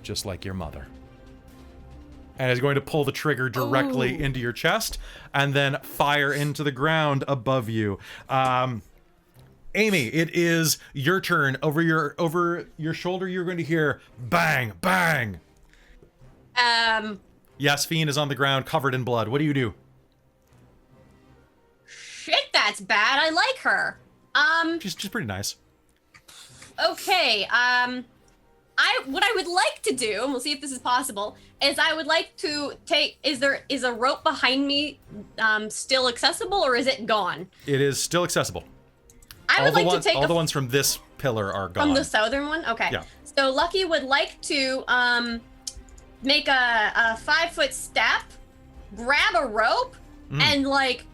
just like your mother, and is going to pull the trigger directly into your chest and then fire into the ground above you. Amy, it is your turn. Over your shoulder, you're going to hear bang, bang. Yasmin is on the ground, covered in blood. What do you do? Shit, that's bad. I like her. She's pretty nice. Okay. What I would like to do, and we'll see if this is possible, is I would like to take. Is a rope behind me still accessible, or is it gone? It is still accessible. I would like to take all the ones from this pillar are gone. from the southern one. Okay. Yeah. So Lucky would like to make a 5-foot step, grab a rope, and like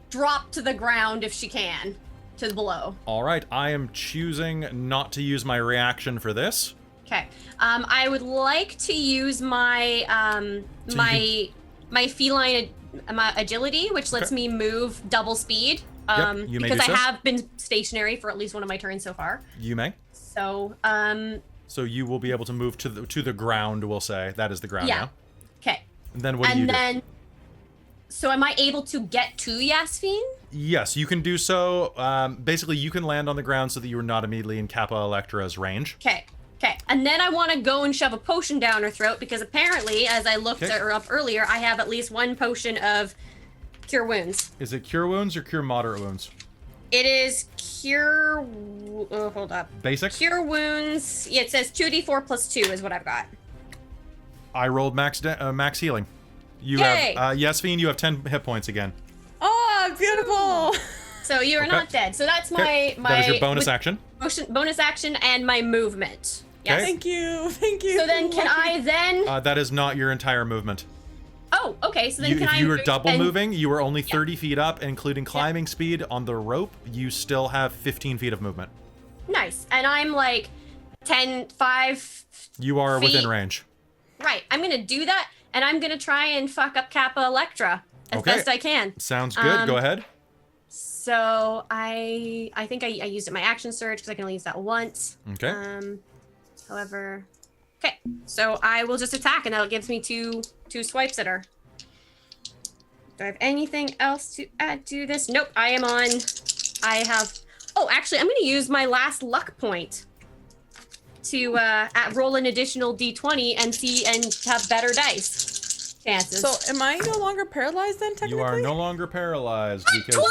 drop to the ground if she can, to below. All right, I am choosing not to use my reaction for this. Okay. I would like to use my my feline my agility, which lets me move double speed. You may Because do I so. have been stationary for at least one of my turns so far. You may. So, So you will be able to move to the ground, we'll say. That is the ground yeah. now. Okay. And then what do you do? And then, so am I able to get to Yasmin? Yes, you can do so. Basically, you can land on the ground so that you are not immediately in Cappa Electra's range. Okay. Okay. And then I want to go and shove a potion down her throat because apparently, as I looked her up earlier, I have at least one potion of Cure Wounds. Is it Cure Wounds or Cure Moderate Wounds? It is Cure... Oh, hold up. Basic? Cure Wounds. Yeah, it says 2d4 plus 2 is what I've got. I rolled max healing. You Yay! have... Yasmin, you have 10 hit points again. Oh, beautiful. So you are Okay. not dead. So that's Okay. my... That is your bonus action. Bonus action and my movement. Yes. Okay. Thank you. Thank you. So then can I then... That is not your entire movement. Oh, okay. So then can If I... you were move double and- moving, you were only 30 feet up, including climbing speed on the rope. You still have 15 feet of movement. Nice. And I'm like 5... You are Feet. within range. Right. I'm going to do that, and I'm going to try and fuck up Cappa Electra as Okay. best I can. Sounds good. Go ahead. So I think I used it my action surge because I can only use that once. Okay. However, okay. So I will just attack, and that gives me two swipes at her. Do I have anything else to add to this? Nope. I have. Oh, actually, I'm going to use my last luck point to roll an additional d20 and have better dice chances. So am I no longer paralyzed then, technically? You are no longer paralyzed because you...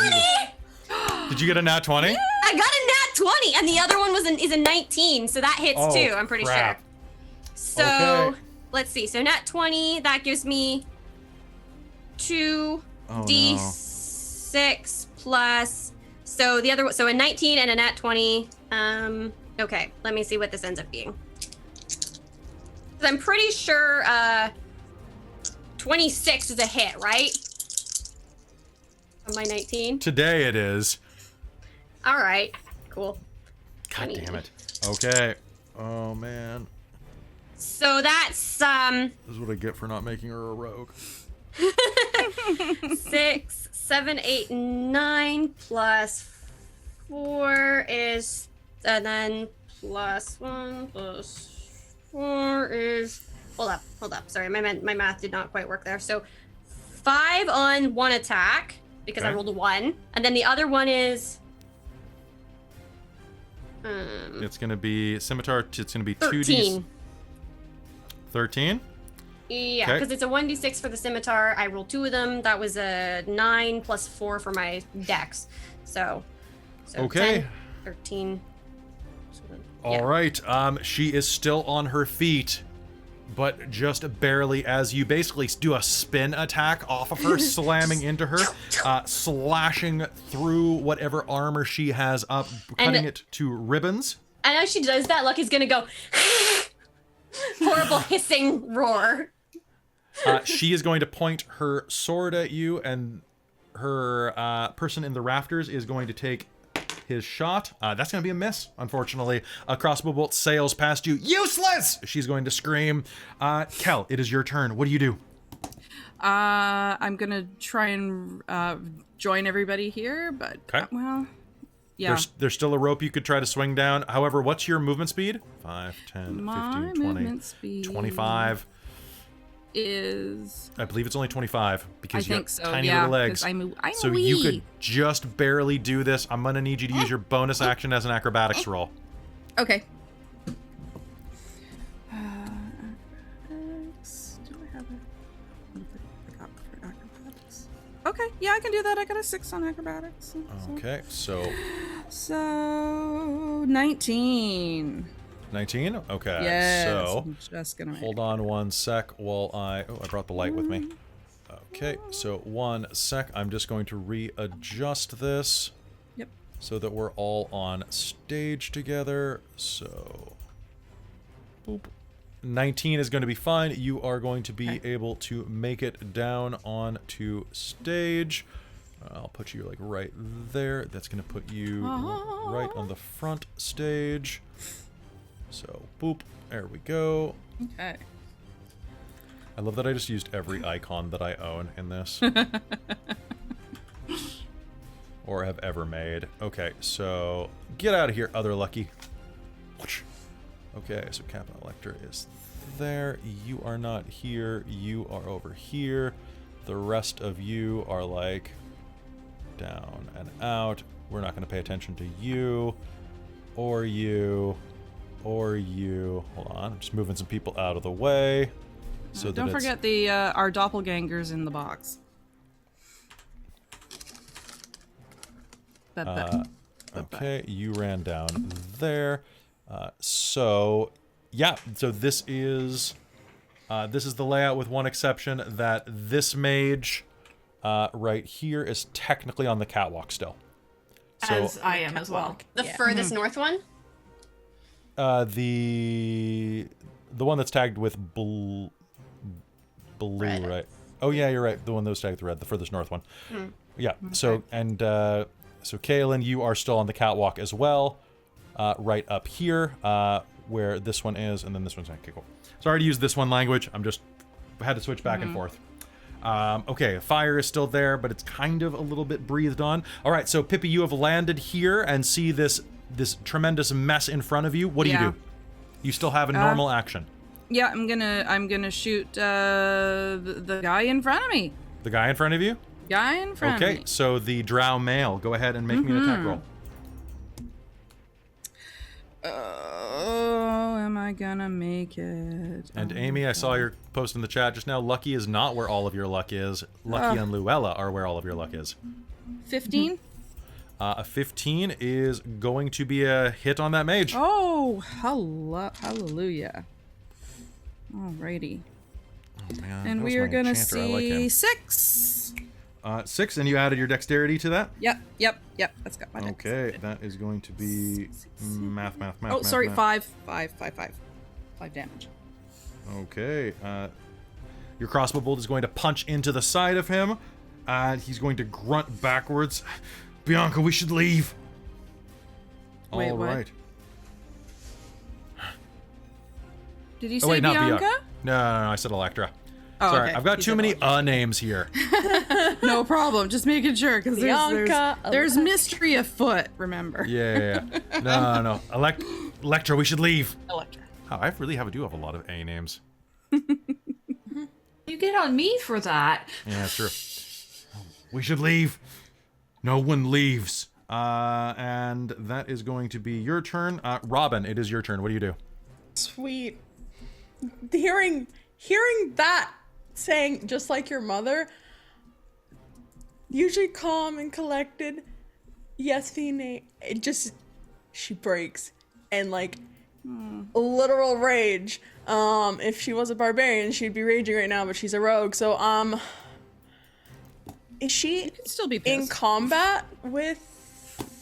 20! Did you get a nat 20? I got a nat 20, and the other one is a 19, so that hits Oh, too. I'm pretty crap. sure. So Okay. let's see. So nat 20, that gives me 2d6 plus. So the other, so a 19 and a nat 20. Okay, let me see what this ends up being. 'Cause I'm pretty sure 26 is a hit, right? On my 19. Today it is. All right, cool. God 20. damn it. Okay. Oh, man. So that's This is what I get for not making her a rogue. 6, 7, 8, 9 plus 4 is, and then plus 1 plus 4 is, hold up. Sorry, my math did not quite work there. So 5 on one attack because I Okay. rolled a 1, and then the other one is It's going to be scimitar. It's going to be 13. 2d. 13? Yeah, Okay. because it's a 1d6 for the scimitar. I rolled 2 of them. That was a 9 plus 4 for my dex. So Okay. 10, 13. So then- All yeah. right. She is still on her feet, but just barely as you basically do a spin attack off of her, slamming into her, slashing through whatever armor she has up, cutting it to ribbons. And as she does that, Lucky's gonna go horrible hissing roar. She is going to point her sword at you, and her person in the rafters is going to take his shot. That's going to be a miss, unfortunately. A crossbow bolt sails past you. Useless! She's going to scream. Kel, it is your turn. What do you do? I'm gonna try and join everybody here, but Okay. well, yeah. There's still a rope you could try to swing down. However, what's your movement speed? 5, 10, My 15, 20, movement speed 25. is I believe it's only 25 I because you think have so. tiny Yeah, little legs. 'cause I'm So wee. you could just barely do this. I'm gonna need you to use your bonus action as an acrobatics roll. Okay. Do I have it? What did I got for acrobatics? Okay, yeah, I can do that. I got a 6 on acrobatics. Okay, so So 19. 19. Okay, Yes. so I'm just gonna hold on one sec while I brought the light with me. Okay, so 1 sec. I'm just going to readjust this. Yep. So that we're all on stage together. So, boop. 19 is going to be fine. You are going to be able to make it down onto stage. I'll put you like right there. That's going to put you right on the front stage. So, boop. There we go. Okay. I love that I just used every icon that I own in this. Or have ever made. Okay, so get out of here, other lucky. Okay, so Cappa Electra is there. You are not here. You are over here. The rest of you are like down and out. We're not going to pay attention to you or you or you. Hold on, I'm just moving some people out of the way. So Don't forget the our doppelgangers in the box. Okay, you ran down there. So this is the layout with one exception, that this mage right here is technically on the catwalk still. So As I am as well. The furthest north one? the one that's tagged with blue, Red. right? Oh yeah, you're right. The one that was tagged with red, the furthest north one. Yeah. So so Kaylin, you are still on the catwalk as well, right up here, where this one is, and then this one's okay, cool. Sorry to use this one language. Had to switch back and forth. Okay, fire is still there, but it's kind of a little bit breathed on. All right, so Pippi, you have landed here and see this tremendous mess in front of you. What do you do? You still have a normal action. Yeah, I'm gonna shoot the guy in front of me. The guy in front of you? Guy in front of me. Okay, so the drow male. Go ahead and make me an attack roll. Oh, am I gonna make it? And Amy, I saw your post in the chat just now. Lucky is not where all of your luck is. Lucky and Luella are where all of your luck is. 15? A 15 is going to be a hit on that mage. Oh, hallelujah. Alrighty. Oh, man, And that was we are my gonna enchanter. I like see him. 6. 6, and you added your dexterity to that? Yep. That's got my dex. Okay, that is going to be math. Oh, sorry, math. 5 damage. Okay, your crossbow bolt is going to punch into the side of him. He's going to grunt backwards. Bianca, we should leave. Wait, All what? right. Did you Oh say wait, not Bianca? Bianca. No, I said Electra. Oh, Sorry, okay. I've got You too said many Electra. names here. No problem. Just making sure, because Bianca, there's mystery afoot. Remember. Yeah. No. Electra, we should leave. Electra. Oh, I really do have a lot of A names. You get on me for that. Yeah, that's true. We should leave. No one leaves. And that is going to be your turn. Robin, it is your turn. What do you do? Sweet. Hearing that saying just like your mother, usually calm and collected. Yes, Fine. She breaks and like literal rage. If she was a barbarian, she'd be raging right now, but she's a rogue. So is she Still be in pissed. combat with?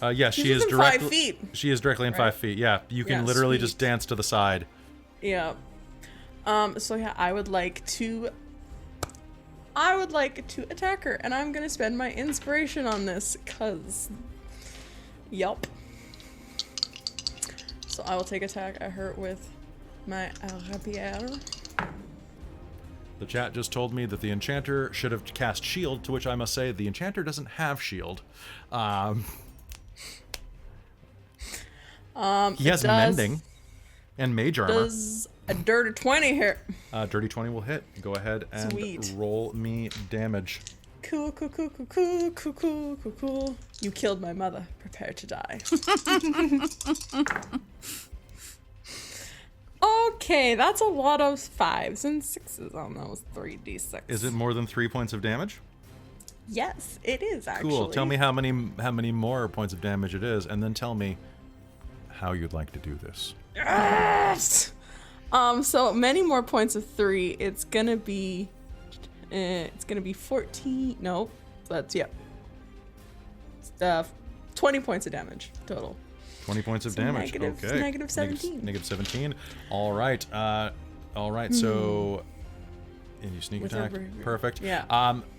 Yeah, she She's is within directly. 5 feet. She is directly in 5 feet. Yeah, you can Yeah, literally sweet. just dance to the side. Yeah. So yeah, I would like to attack her, and I'm gonna spend my inspiration on this, cause yup. So I will take attack at her with my rapier. The chat just told me that the enchanter should have cast shield, to which I must say the enchanter doesn't have shield. He has mending and mage armor. Does a dirty 20 hit? Dirty 20 will hit. Go ahead and Sweet. roll me damage. Cool. You killed my mother. Prepare to die. Okay, that's a lot of 5s and 6s on those 3d6. Is it more than 3 points of damage? Yes, it is actually. Cool. Tell me how many more points of damage it is, and then tell me how you'd like to do this. Yes! So many more points of 3. It's gonna be 14. No, that's 20 points of damage total. 20 points of So damage. negative- Okay. negative 17. Negative 17. All right. So, and you sneak With attack. her- Perfect. Yeah.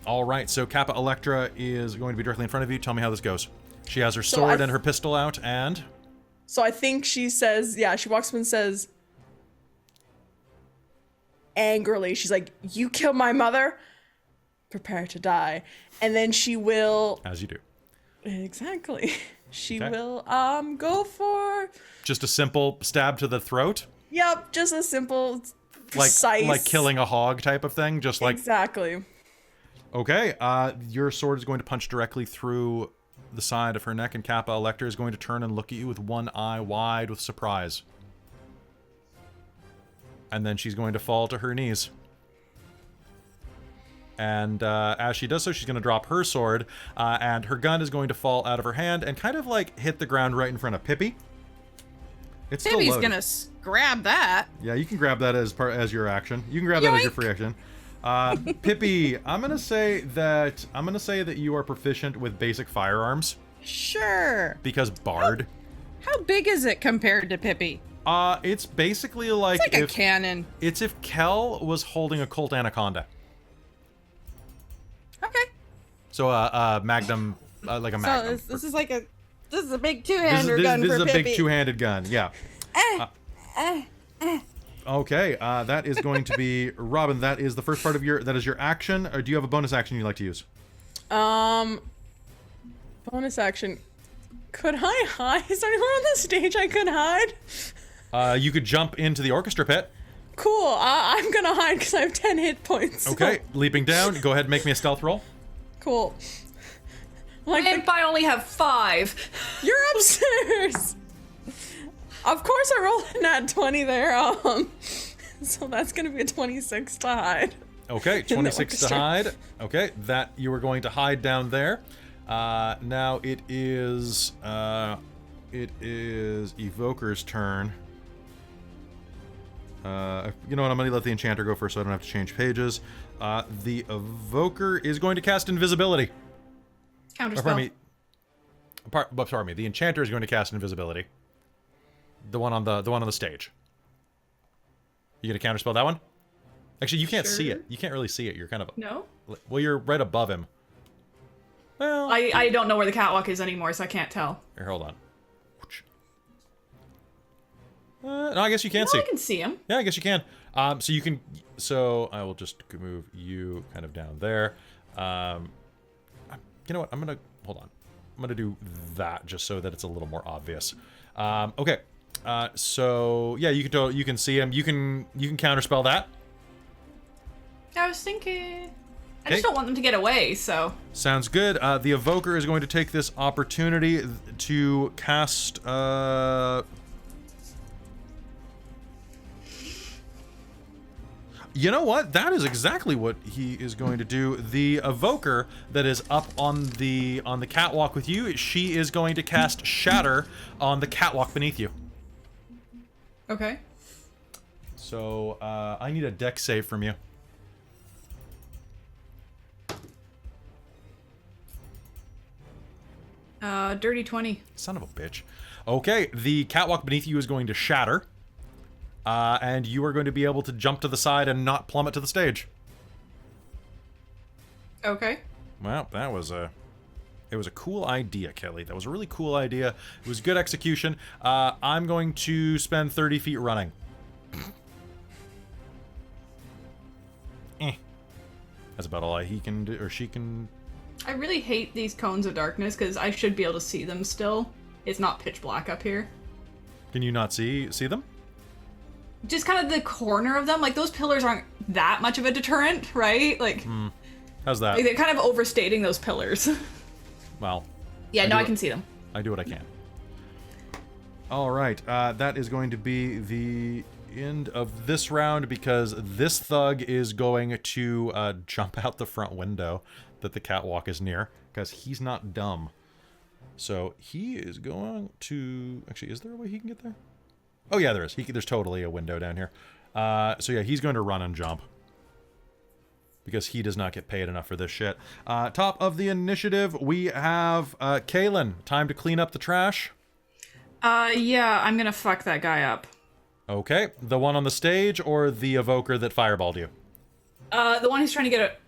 All right. So Cappa Electra is going to be directly in front of you. Tell me how this goes. She has her So sword I- and her pistol out, and So I think she says, she walks up and says, angrily. She's like, "You killed my mother? Prepare to die." And then she will... As you do. Exactly. She Okay. will go for... Just a simple stab to the throat? Yep, just a simple, Like precise... killing a hog type of thing? Just like... Exactly. Okay, your sword is going to punch directly through the side of her neck, and Cappa Electra is going to turn and look at you with one eye wide with surprise. And then she's going to fall to her knees. And as she does so, she's going to drop her sword, and her gun is going to fall out of her hand and kind of like hit the ground right in front of Pippi. It's still Pippi's loaded. gonna grab that. Yeah, you can grab that as your action. You can grab that as your free action. Pippi, I'm gonna say that you are proficient with basic firearms Sure. because Bard. How big is it compared to Pippi? It's basically like, It's like a if cannon. it's if Kel was holding a Colt Anaconda. Okay. So Magnum, like a Magnum. So this is like a big This is, two-hander this, gun this for is a Pippi. big two-handed gun. Yeah. Okay, that is going to be Robin. That is the first part of that is your action. Or do you have a bonus action you'd like to use? Bonus action. Could I hide? Is there anywhere on the stage I could hide? You could jump into the orchestra pit. Cool. I'm gonna hide because I have 10 hit points. Okay, leaping down. Go ahead and make me a stealth roll. Cool. Like, And I only have 5. you're upstairs. Of course, I rolled a nat 20 there. So that's gonna be a 26 to hide. Okay, the 26 to orchestra. hide. Okay, that you were going to hide down there. Now it is Evoker's turn. You know what? I'm going to let the Enchanter go first so I don't have to change pages. The Evoker is going to cast Invisibility. Counterspell. Pardon me. The Enchanter is going to cast Invisibility. The one on the stage. You going to counterspell that one? Actually, you can't see Sure. it. You can't really see it. You're kind of... No? Well, you're right above him. Well... I don't know where the catwalk is anymore, so I can't tell. Here, hold on. No, I guess you can see. I can see him. Yeah, I guess you can. So you can. So I will just move you kind of down there. You know what? I'm gonna hold on. I'm gonna do that just so that it's a little more obvious. Okay. So yeah, you can see him. You can counterspell that. I was thinking. I Okay. just don't want them to get away, so. Sounds good. The Evoker is going to take this opportunity to cast. You know what? That is exactly what he is going to do. The Evoker that is up on the catwalk with you, she is going to cast Shatter on the catwalk beneath you. Okay. So I need a dex save from you. Dirty 20. Son of a bitch. Okay, the catwalk beneath you is going to shatter. And you are going to be able to jump to the side and not plummet to the stage. Okay. Well, it was a cool idea, Kelly. That was a really cool idea. It was good execution. I'm going to spend 30 feet running. That's about all he can do, or she can. I really hate these cones of darkness because I should be able to see them still. It's not pitch black up here. Can you not see them? Just kind of the corner of them. Like, those pillars aren't that much of a deterrent, right? Like, How's that? like they're kind of overstating those pillars. Well. Yeah, no, do I it. can see them. I do what I can. All right, that is going to be the end of this round because this thug is going to jump out the front window that the catwalk is near because he's not dumb. So he is going to... Actually, is there a way he can get there? Oh, yeah, there is. There's totally a window down here. So yeah, he's going to run and jump because he does not get paid enough for this shit. Top of the initiative, we have Kaylin. Time to clean up the trash. Yeah, I'm gonna fuck that guy up. Okay, the one on the stage or the evoker that fireballed you? The one who's trying to get it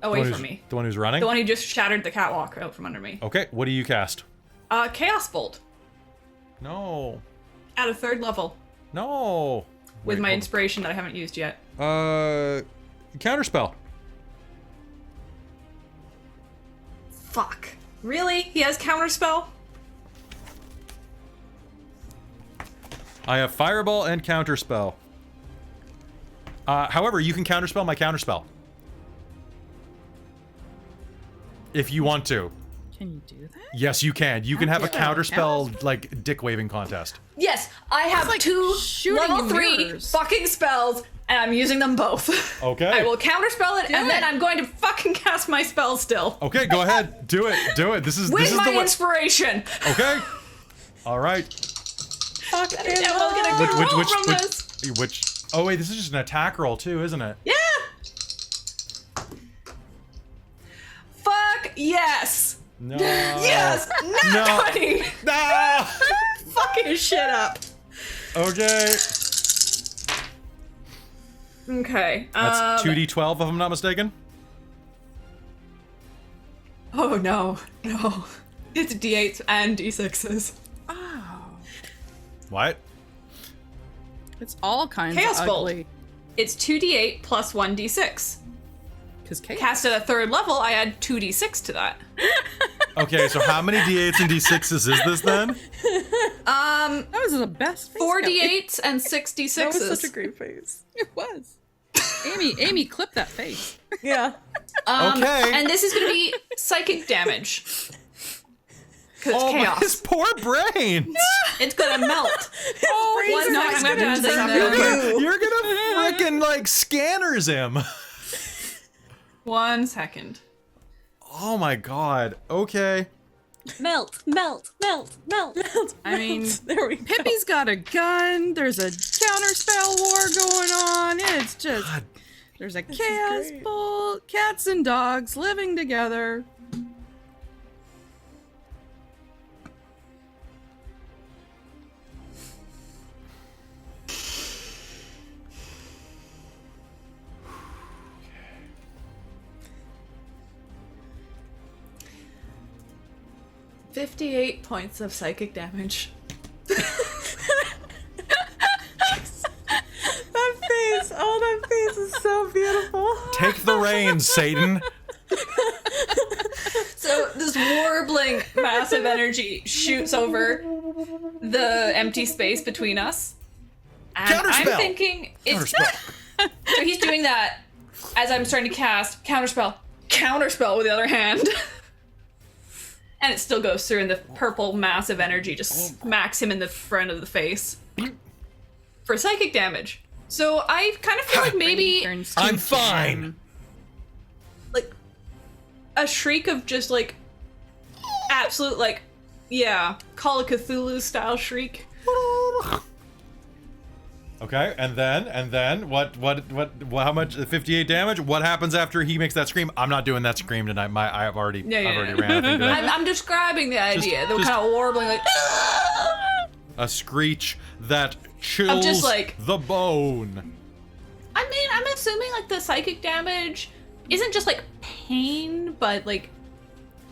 away from me. The one who's running? The one who just shattered the catwalk out from under me. Okay, what do you cast? Chaos Bolt. No. At a 3rd level. No. with Wait, my hold on. inspiration that I haven't used yet. Counterspell. Fuck. Really? He has counterspell? I have fireball and counterspell. However, you can counterspell my counterspell. If you want to. Can you do that? Yes, you can. You can have a Okay. counterspell, like, dick waving contest. Yes, I have like 2 shooting level 3 mirrors. fucking spells, and I'm using them both. Okay. I will counterspell it, and then I'm going to fucking cast my spell still. Okay, go ahead. Do it. Do it. This is With this is my the way. inspiration. Okay. All right. Fuck And we'll get a good roll from this. Which? Oh wait, this is just an attack roll too, isn't it? Yeah. Fuck yes. No. Yes. No. Not 20. Ah! Fucking shit up. Okay. Okay. That's 2d12 if I'm not mistaken. Oh no. No. It's d8s and d6s. What? It's all kinds Chaos of Bolt. ugly. It's 2d8 plus 1d6. Because chaos. Cast at a 3rd level, I add 2d6 to that. Okay, so how many d8s and d6s is this then? That was the best face 4 count. d8s and 6 d6s. That was such a great face. It was. Amy, clip that face. Yeah. Okay. And this is going to be psychic damage. Because it's Oh, chaos. his poor brains! It's going to melt. Oh, One not second, I'm gonna gonna do do that. You're gonna frickin' like scanners him. 1 second. Oh my god. Okay. Melt, melt, melt, melt. I mean, There we go. Pippi's got a gun. There's a counterspell war going on. It's just God. there's a chaos great. bolt. Cats and dogs living together. $58 points of psychic damage. That face. Oh, that face is so beautiful. Take the reins, Satan. So this warbling massive energy shoots over the empty space between us. And Counterspell! I'm thinking it's Counterspell. so he's doing that as I'm starting to cast counterspell with the other hand. And it still goes through, and the purple massive energy just smacks him in the front of the face for psychic damage. So I kind of feel like maybe Turns I'm to fine. jam. like a shriek of just like absolute like Call of Cthulhu style shriek. Okay, and then what how much 58 damage? What happens after he makes that scream? I'm not doing that scream tonight. I've already ran a thing today. I'm describing the idea. They're just- kind of warbling like A screech that chills just like- the bone. I mean, I'm assuming like the psychic damage isn't just like pain, but like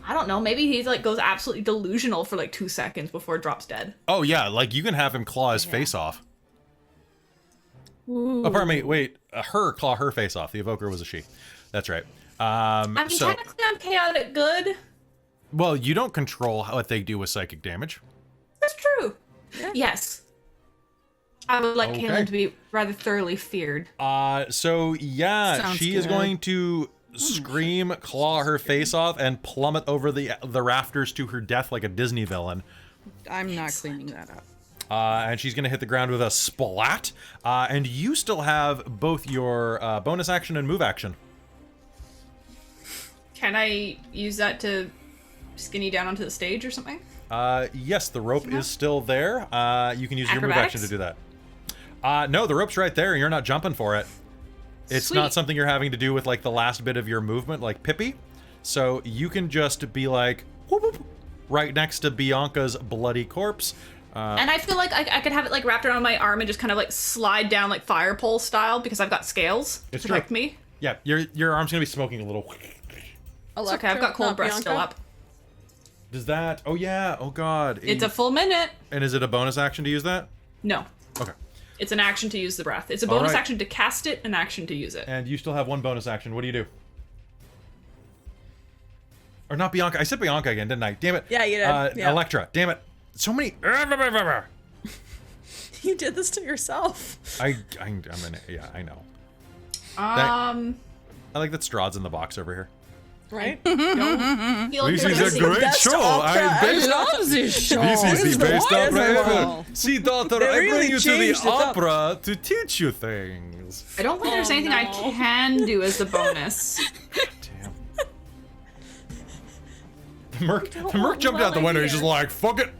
I don't know, maybe he's like goes absolutely delusional for like 2 seconds before it drops dead. Oh yeah, like you can have him claw his face off. Ooh. Oh, pardon me. Wait, her claw her face off. The evoker was a she. That's right. I mean, So, technically I'm chaotic good. well, you don't control what they do with psychic damage. That's true. Yes. I would like Okay. Kaylin to be rather thoroughly feared. So yeah, Sounds she is good. going to scream, claw her face off, and plummet over the rafters to her death like a Disney villain. I'm not cleaning that up. And she's going to hit the ground with a splat. And you still have both your bonus action and move action. Can I use that to skinny down onto the stage or something? Yes, the rope is still there. You can use your move Acrobatics? action to do that. No, the rope's right there. You're not jumping for it. It's not Sweet. something you're having to do with like the last bit of your movement, like Pippi. So you can just be like whoop, whoop, right next to Bianca's bloody corpse. And I feel like I could have it like wrapped around my arm and just kind of like slide down like fire pole style because I've got scales to It's protect true. me. Yeah, your arm's gonna be smoking a little. It's okay, I've got cold not breath still Bianca. up. Does that? Oh yeah. Oh god. It's a full minute. And is it a bonus action to use that? No. Okay. It's an action to use the breath. It's a bonus right. action to cast it, an action to use it. And you still have one bonus action. What do you do? Or not Bianca. I said Bianca again, didn't I? Damn it. Yeah, you did. Yeah. Electra. Damn it. So many. You did this to yourself. I know. Um, I like that Strahd's in the box over here. Right? don't feel like This there's is a great best show. opera I love this show. This is It's the best opera ever. wonderful. See, daughter, They I bring really you to the changed it up. opera to teach you things. I don't think there's anything I can do as the bonus. Damn. The Merc jumped out the window. He's just like, fuck it.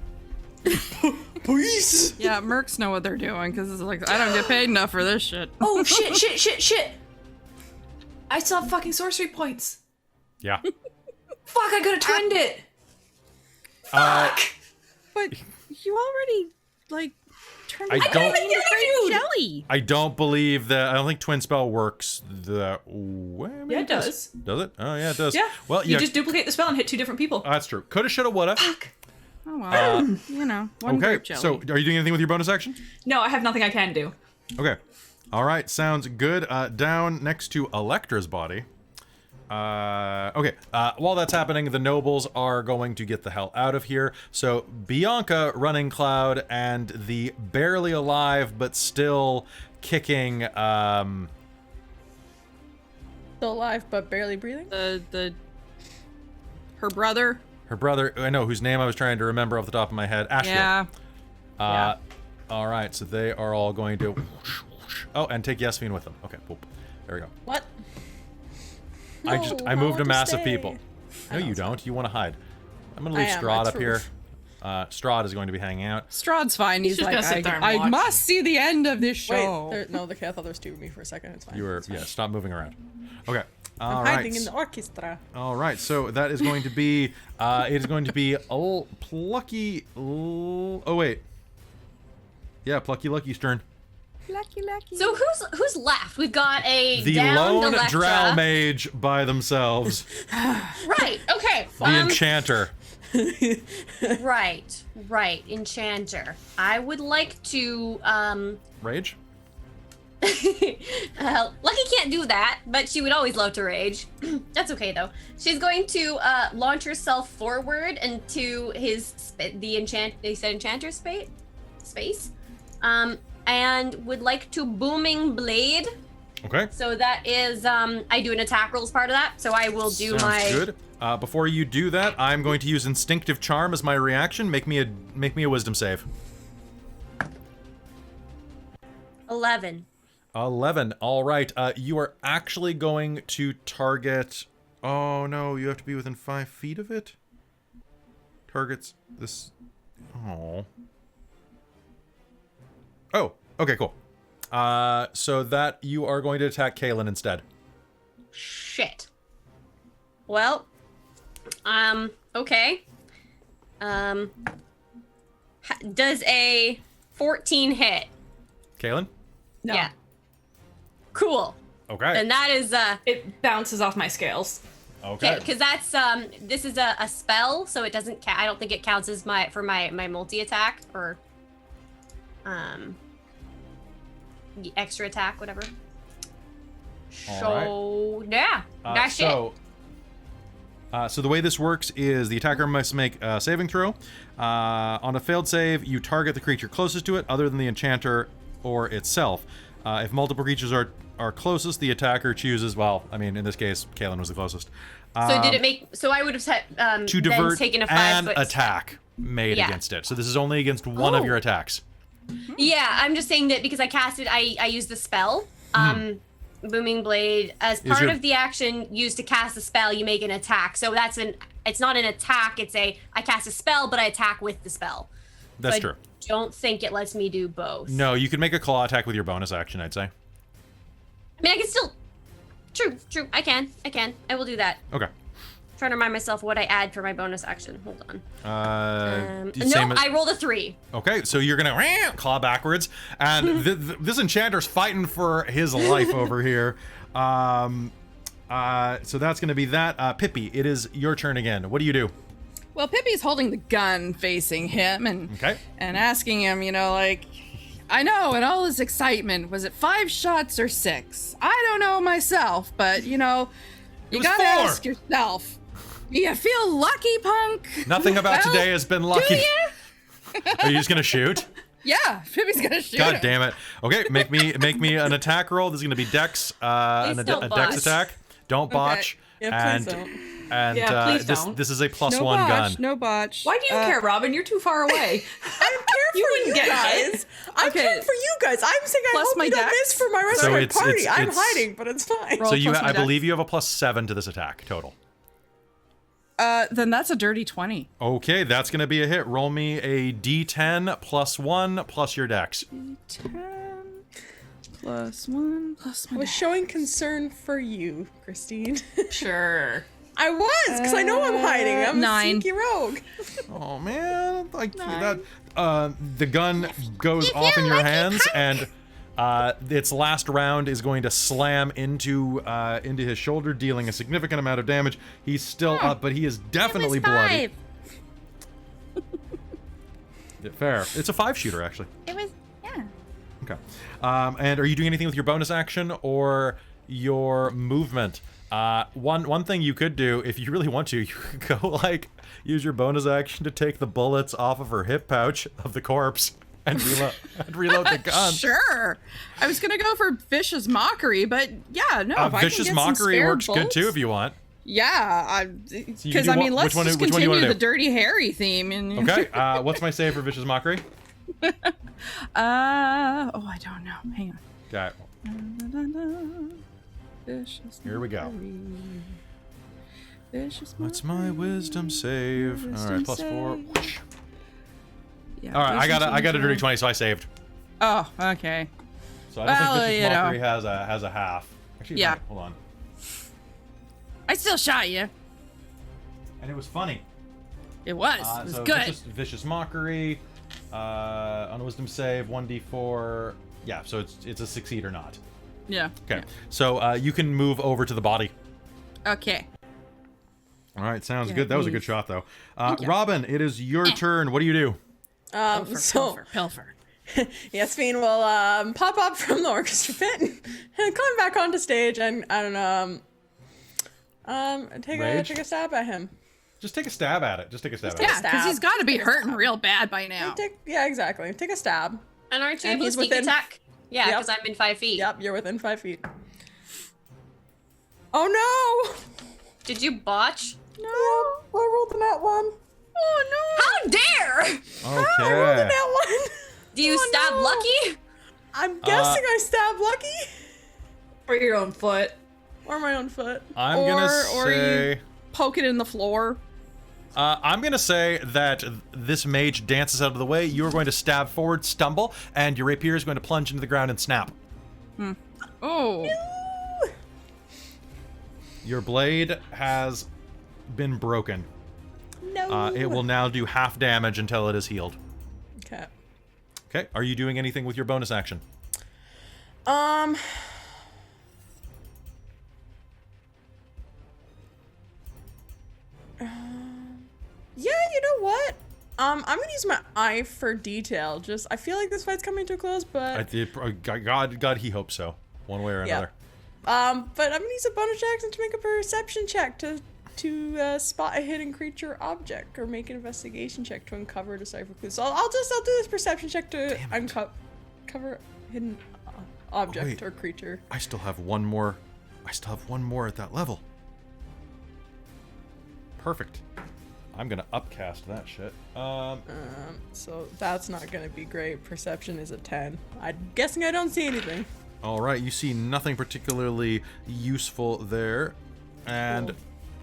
Please. Yeah, mercs know what they're doing because it's like, I don't get paid enough for this shit. Oh, shit. I still have fucking sorcery points. Yeah. Fuck, I could have twinned it. But you already, like, turned I it don't- into grape jelly. I don't believe that. I don't think Twin Spell works that way. Maybe Yeah, it does. Does it? Oh, yeah, it does. Yeah. Well, You yeah. just duplicate the spell and hit 2 different people. That's true. Coulda, shoulda, woulda. Oh, well. You know, one Okay, grape jelly. so are you doing anything with your bonus action? No, I have nothing I can do. Okay. All right, sounds good. Down next to Electra's body. Okay. While that's happening, the nobles are going to get the hell out of here. So Bianca, Running Cloud, and the barely alive but still kicking. Still alive, but barely breathing. Her brother. Her brother, I know whose name I was trying to remember off the top of my head. Ashfield. Yeah. All right, so they are all going to. Oh, and take Yasmin with them. Okay, boop. There we go. What? I moved a to mass of stay. people. No, you don't. You want to hide. I'm going to I leave am, Strahd I up here. truth. Strahd is going to be hanging out. Strahd's fine. He's just like, gonna sit there and I watch. must see the end of this show. Wait, no, I thought there was 2 of me for a second. It's fine. You were, It's fine. yeah, stop moving around. Okay. I'm All hiding right. in the orchestra. All right, so that is going to be, it is going to be a plucky, oh wait. Yeah, Plucky Lucky's turn. Lucky. So who's left? We've got a The downed lone Electra. drow mage by themselves. Right. Okay. The enchanter. Right. Enchanter. I would like to Rage? Lucky can't do that, but she would always love to rage. That's okay though. She's going to launch herself forward into they said enchanter space. And would like to booming blade. Okay. So that is I do an attack roll as part of that. So I will do Sounds my good. Before you do that, I'm going to use instinctive charm as my reaction. Make me a wisdom save. 11. 11. All right. You are actually going to target. Oh no, you have to be within 5 feet of it. Targets this. Oh. Oh. Okay. Cool. So that you are going to attack Kaylin instead. Shit. Well, okay. Does a 14 hit? Kaylin. No. Yeah. Cool. Okay. And that is It bounces off my scales. Okay. because that's this is a spell, so it doesn't I don't think it counts as my multi attack or the extra attack, whatever. All So yeah, that's so the way this works is the attacker must make a saving throw. On a failed save, you target the creature closest to it, other than the enchanter or itself. If multiple creatures are closest, the attacker chooses. Well, I mean, in this case, Kaylin was the closest. So did it make? So I would have said To then divert taken a an 5-foot attack made Yeah. against it. So this is only against one of your attacks. Yeah, I'm just saying that because I cast it, I used the spell. Booming Blade as part your- of the action used to cast a spell. You make an attack, so it's not an attack. It's I cast a spell, but I attack with the spell. That's So true. I don't think it lets me do both. No, you can make a claw attack with your bonus action, I'd say. I mean, I can still. True. I can. I will do that. Okay. Trying to remind myself what I add for my bonus action. Hold on. Same as- I rolled a 3. Okay, so you're gonna claw backwards, and this enchanter's fighting for his life over here. So that's gonna be that. Pippi, it is your turn again. What do you do? Well, Pippi's holding the gun facing him and Okay. asking him, like, I know, and all this excitement. Was it 5 shots or 6? I don't know myself, but you know, you gotta 4. ask yourself. Do you feel lucky, punk? Nothing about Well, today has been Do lucky. you? Are you just gonna shoot? Yeah, Phoebe's gonna shoot. God him. damn it. Okay, make me an attack roll. This is gonna be Dex, Please a don't Dex botch. attack. Don't botch. Yeah, please and don't. and Yeah, please this don't. this is a +1 No botch, gun. no botch. Why do you care, Robin? You're too far away. I'm care for you guys. I'm Okay. caring for you guys. I'm saying I Plus hope my you don't dex. miss for my rest So of my it's- party. it's- I'm it's- hiding, but it's fine. Roll So you, plus my I dex. believe you have a +7 to this attack total. Then that's a dirty 20. Okay, that's gonna be a hit. Roll me a D10 +1 plus your Dex. 10 plus 1 plus I my was showing concern for you, Christine. Sure. I was, because I know I'm hiding. I'm 9. a sneaky rogue. Oh man, like that. The gun goes off in your hands, and its last round is going to slam into his shoulder, dealing a significant amount of damage. He's still up, but he is definitely bloody. Yeah, fair. It's a 5-shooter, actually. It was, yeah. Okay. And are you doing anything with your bonus action or your movement? One thing you could do, if you really want to, you could go use your bonus action to take the bullets off of her hip pouch of the corpse and reload the gun. Sure. I was gonna go for vicious mockery, but yeah, no. If I can Vicious get some mockery spare works good bullets- too if you want. Yeah, can because do I mean, what- let's which one just do you continue wanna the do? Dirty Harry theme. And Okay. What's my save for vicious mockery? oh, I don't know. Hang on. Okay. Vicious Here we go. mockery. Vicious What's my wisdom save? All right, +4. save. Yeah, All right, I got a dirty wisdom 20, so I saved. Oh, okay. So I don't Well, think vicious you know. mockery has a half. Actually, Yeah. wait, hold on. I still shot you. And it was funny. It was. It was So good. vicious mockery, on a wisdom save, 1d4. Yeah, so it's a succeed or not. Yeah. Okay, so you can move over to the body. Okay. All right, sounds Yeah, good. That was a move. good shot, though. Thank you. Robin, it is your turn. What do you do? Pilfer. Yes, Fiend will pop up from the orchestra pit and climb back onto stage and I don't know, take Rage? a stab at him. Just take a stab at it. Just take a stab at Yeah, it. because he's got to be hurting real bad by now. Yeah, exactly. Take a stab. And aren't you And able to he's sneak within- attack? Yeah, Yep. because I'm in 5 feet. Yep, you're within 5 feet. Oh no! Did you botch? No, I rolled a nat 1. Oh How dare! I rolled a Okay. nat 1. Do you stab Lucky? I'm guessing I stabbed Lucky For your own foot. or my own foot. I'm gonna Or say. you poke it in the floor. I'm gonna say that this mage dances out of the way. You are going to stab forward, stumble, and your rapier is going to plunge into the ground and snap. Oh. Your blade has been broken. No. It will now do half damage until it is healed. Okay. Okay. Are you doing anything with your bonus action? Yeah, you know what? I'm gonna use my eye for detail. Just, I feel like this fight's coming to a close, but God, he hopes so. One way or Yeah. another. but I'm gonna use a bonus action to make a perception check to spot a hidden creature object or make an investigation check to uncover or decipher clues. So I'll do this perception check to uncover hidden object Wait. or creature. I still have one more. At that level. Perfect. I'm gonna upcast that shit. So that's not gonna be great. Perception is a 10. I'm guessing I don't see anything. All right, you see nothing particularly useful there, and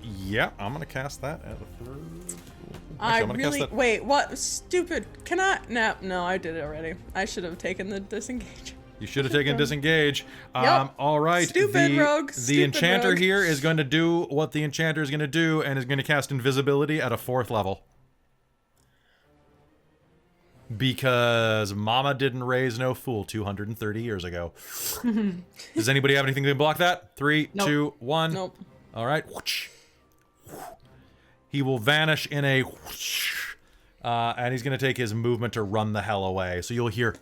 yeah, I'm gonna cast that at a third. Actually, I'm gonna cast that. Wait, what? Stupid. Can I? No, I did it already. I should have taken the disengage. You should have taken disengage. Yep. All right. Stupid rogue, The stupid enchanter rogue. here is going to do what the enchanter is going to do, and is going to cast invisibility at a 4th level. Because Mama didn't raise no fool 230 years ago. Does anybody have anything to block that? 3, Nope. 2, 1. Nope. All right. Whoosh. He will vanish in a whoosh, and he's going to take his movement to run the hell away. So you'll hear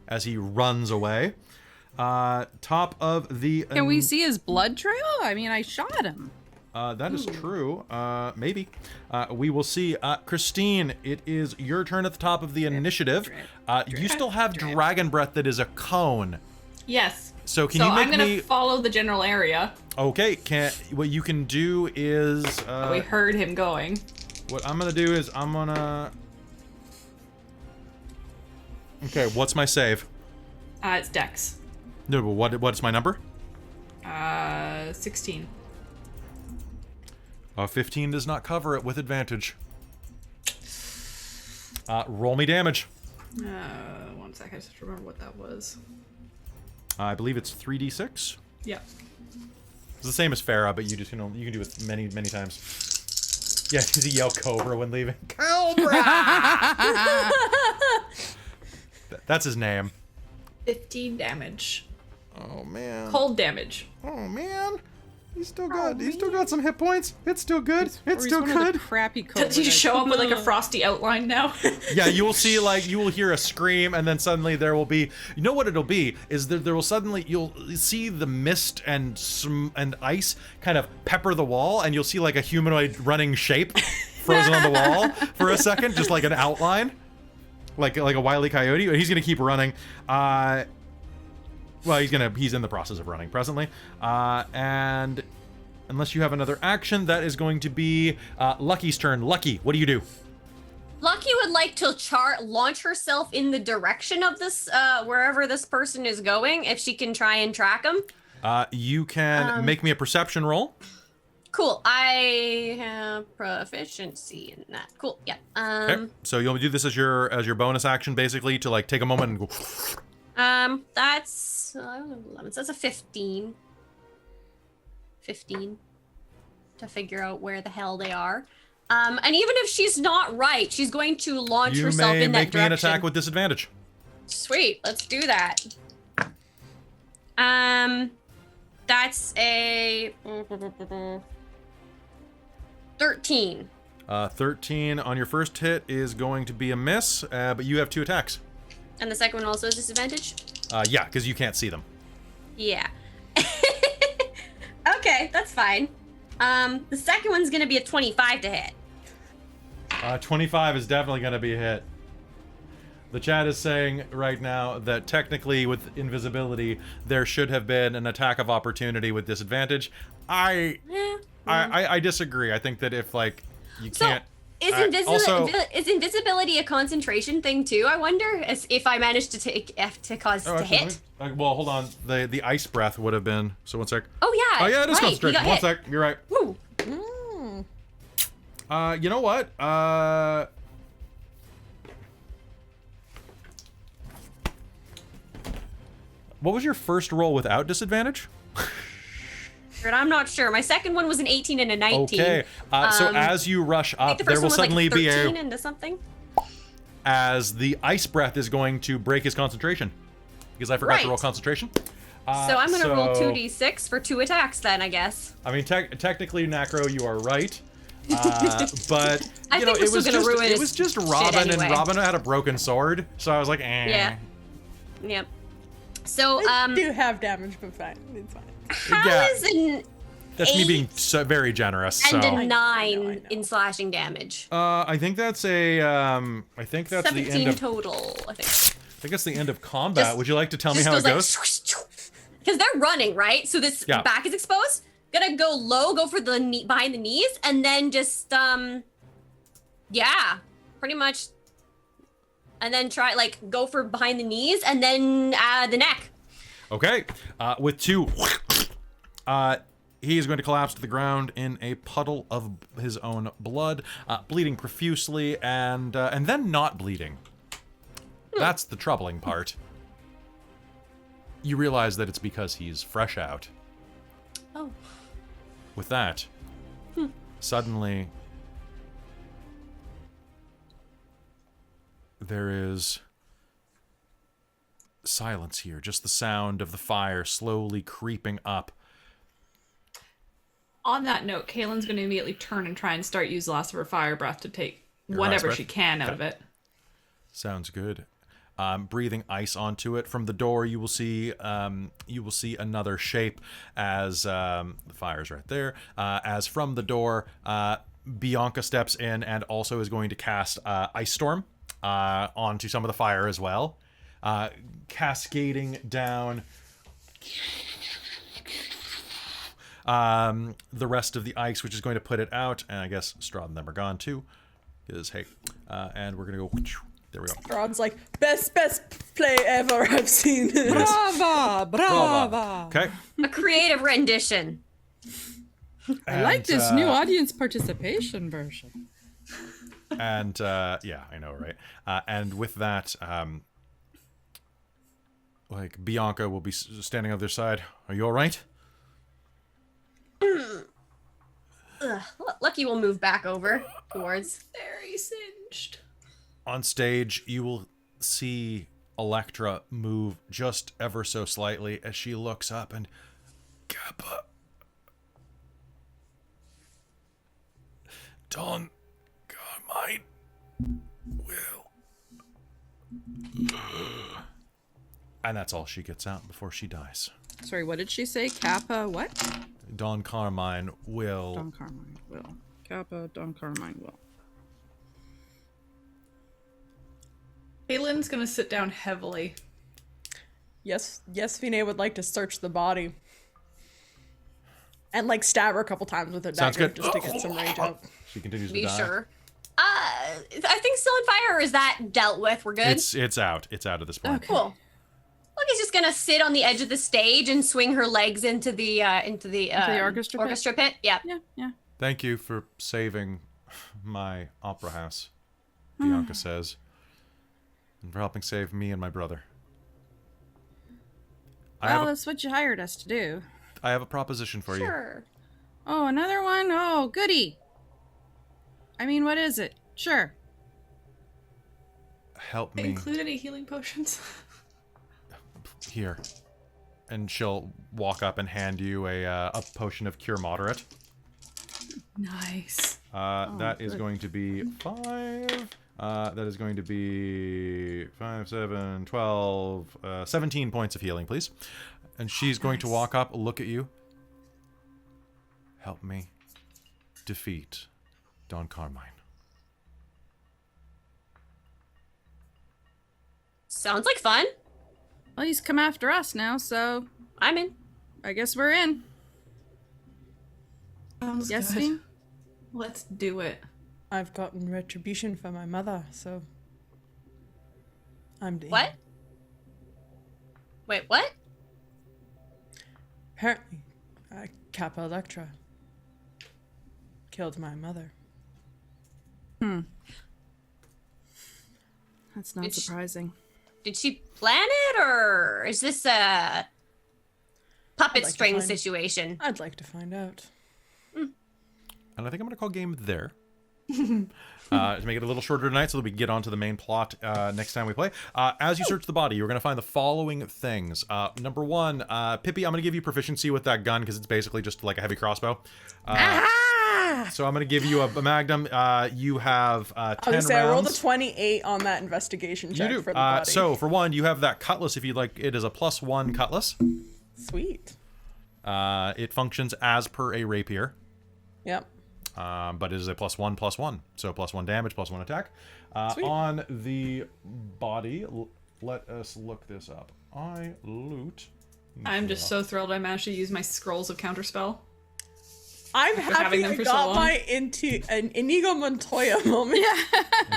as he runs away. Top of the... Can we see his blood trail? I mean, I shot him. That is true. Maybe. We will see. Christine, it is your turn at the top of the initiative. You still have Dragon Breath that is a cone. Yes. So can you make I'm gonna follow the general area. Okay. What you can do is... we heard him going. What I'm going to do is I'm going to... Okay, what's my save? It's Dex. No, but what's my number? 16. 15 does not cover it with advantage. Roll me damage. 1 second, I just have to remember what that was. I believe it's 3d6. Yep. It's the same as Farah, but you can do it many times. Yeah, does he yell Cobra when leaving? Cobra! That's his name. 15 damage. Oh man. Cold damage. Oh man. He's still good. He's still got some hit points. It's still good. It's still One of the good. crappy Cobra Does he guys. show up with like a frosty outline now? Yeah, you will see, like, you will hear a scream, and then suddenly there will be, you know what it'll be, is there will suddenly, you'll see the mist and ice kind of pepper the wall, and you'll see like a humanoid running shape frozen on the wall for a second, just like an outline, like a Wile E. Coyote. He's gonna keep running. Well, he's in the process of running presently. And unless you have another action, that is going to be Lucky's turn. Lucky, what do you do? Lucky would like to launch herself in the direction of this, wherever this person is going, if she can try and track him. You can make me a perception roll. Cool. I have proficiency in that. Cool. Yeah. Okay. So you'll do this as your bonus action, basically, to like take a moment and go. That's 11. So that's a 15. 15 to figure out where the hell they are. And even if she's not right, she's going to launch herself in that direction. You may make me an attack with disadvantage. Sweet, let's do that. That's a 13. 13 on your first hit is going to be a miss, but you have 2 attacks. And the second one also has disadvantage? Yeah, because you can't see them. Yeah. Okay, that's fine. The second one's gonna be a 25 to hit. 25 is definitely gonna be a hit. The chat is saying right now that technically with invisibility, there should have been an attack of opportunity with disadvantage. I disagree. I think that if like you can't. Is invisibility a concentration thing too? I wonder if I managed to take F to cause to hit. Well, hold on. The ice breath would have been. So 1 sec. Oh yeah. Oh yeah, it is concentration. 1 sec. You're right. Woo. You know what? What was your first roll without disadvantage? I'm not sure. My second one was an 18 and a 19. Okay. So as you rush up, there will suddenly be a... into something. As the ice breath is going to break his concentration. Because I forgot to roll concentration. So I'm going to roll 2d6 for 2 attacks then, I guess. I mean, technically, Nacro, you are right. But, I think it was just Robin, anyway. and Robin had a broken sword. So I was like, eh. Yeah. Yep. So, I do have damage, but fine. It's fine. How is an That's 8 me being very generous. and so. a 9 I know. in slashing damage? I think that's a, I think that's 17 the end of... total, I think. I think that's the end of combat. Would you like to tell me Just how it goes? Because they're running, right? So this back is exposed. Gonna go low, go for the knee, behind the knees, and then just yeah, pretty much. And then try go for behind the knees, and then the neck. Okay, with 2, he is going to collapse to the ground in a puddle of his own blood, bleeding profusely, and then not bleeding. That's the troubling part. You realize that it's because he's fresh out. Oh. With that, suddenly, there is silence here. Just the sound of the fire slowly creeping up. On that note, Kaylin's going to immediately turn and try and start use the last of her fire breath to take whatever she can out of it. Sounds good. breathing ice onto it. From the door, you will see another shape as the fire's right there. As from the door, Bianca steps in and also is going to cast Ice Storm onto some of the fire as well, cascading down the rest of the ice, which is going to put it out. And I guess Strahd and them are gone too, because hey, and we're gonna go. There we go. Strahd's like, best play ever I've seen. Brava. Okay. A creative rendition. I like this new audience participation version. And yeah, I know, right? And with that, like Bianca will be standing on their side. Are you all right? Lucky we'll move back over towards. Very singed. On stage, you will see Electra move just ever so slightly as she looks up and Cappa. Don Carmine will. And that's all she gets out before she dies. Sorry, what did she say? Kappa what? Don Carmine will. Don Carmine will. Kappa, Don Carmine will. Caitlin's gonna sit down heavily. Yes, Fine would like to search the body. And like stab her a couple times with a Sounds dagger good. just to get some rage out. She continues to Be die. sure. I think still in fire, or is that dealt with? We're good? It's out. It's out at this point. Okay. Cool. Lucky's just gonna sit on the edge of the stage and swing her legs into the orchestra pit. Yep. Yeah. Thank you for saving my opera house, Bianca says. And for helping save me and my brother. Well, that's what you hired us to do. I have a proposition for you. Sure. Oh, another one? Oh, goody. I mean, what is it? Sure. Help me Include any healing potions? here. And she'll walk up and hand you a potion of Cure Moderate. Nice. That is good. going to be 5. That is going to be 5, 7, 12, 17 points of healing, please. And she's going to walk up, look at you. Help me defeat Don Carmine. Sounds like fun. Well, he's come after us now, so I'm in. I guess we're in. Sounds Yes, good. Dean? Let's do it. I've gotten retribution for my mother, so I'm dead. What? Wait, what? Apparently, Cappa Electra killed my mother. That's not It's- surprising. Did she plan it, or is this a puppet I'd like to string find- situation? I'd like to find out. And I think I'm going to call game there. To make it a little shorter tonight so that we can get onto the main plot next time we play. As you search the body, you're going to find the following things. Number 1, Pippi, I'm going to give you proficiency with that gun because it's basically just like a heavy crossbow. So I'm going to give you a magnum. You have 10 I was gonna say, rounds. I rolled a 28 on that investigation check You do. for the body. So for 1, you have that cutlass if you'd like. It is a +1 cutlass. Sweet. It functions as per a rapier. Yep. But it is a +1/+1, so +1 damage, +1 attack. Sweet. On the body, let us look this up. I loot. I'm just so thrilled I managed to use my scrolls of counterspell. I'm having happy them I for so got long. my into an Inigo Montoya moment.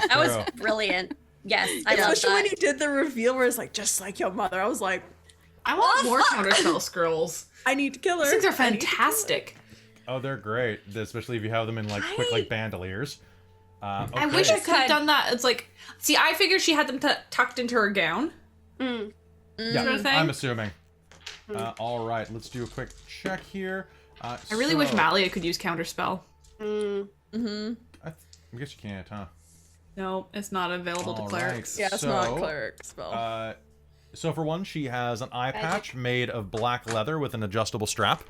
That was brilliant. Yes, I love Especially when that. he did the reveal where it's like, just like your mother. I was like, I want more counterspell scrolls. I need to kill her. These things are I need to kill her. fantastic. Oh, they're great, especially if you have them in like quick like bandoliers. I wish I could have done that. It's like, see, I figured she had them tucked into her gown. Yeah, Sort of thing. I'm assuming. All right, let's do a quick check here. I really wish Malia could use counterspell. I guess you can't, huh? No, it's not available to All clerics. right. Yeah, it's not a cleric spell. So for 1, she has an eye patch made of black leather with an adjustable strap.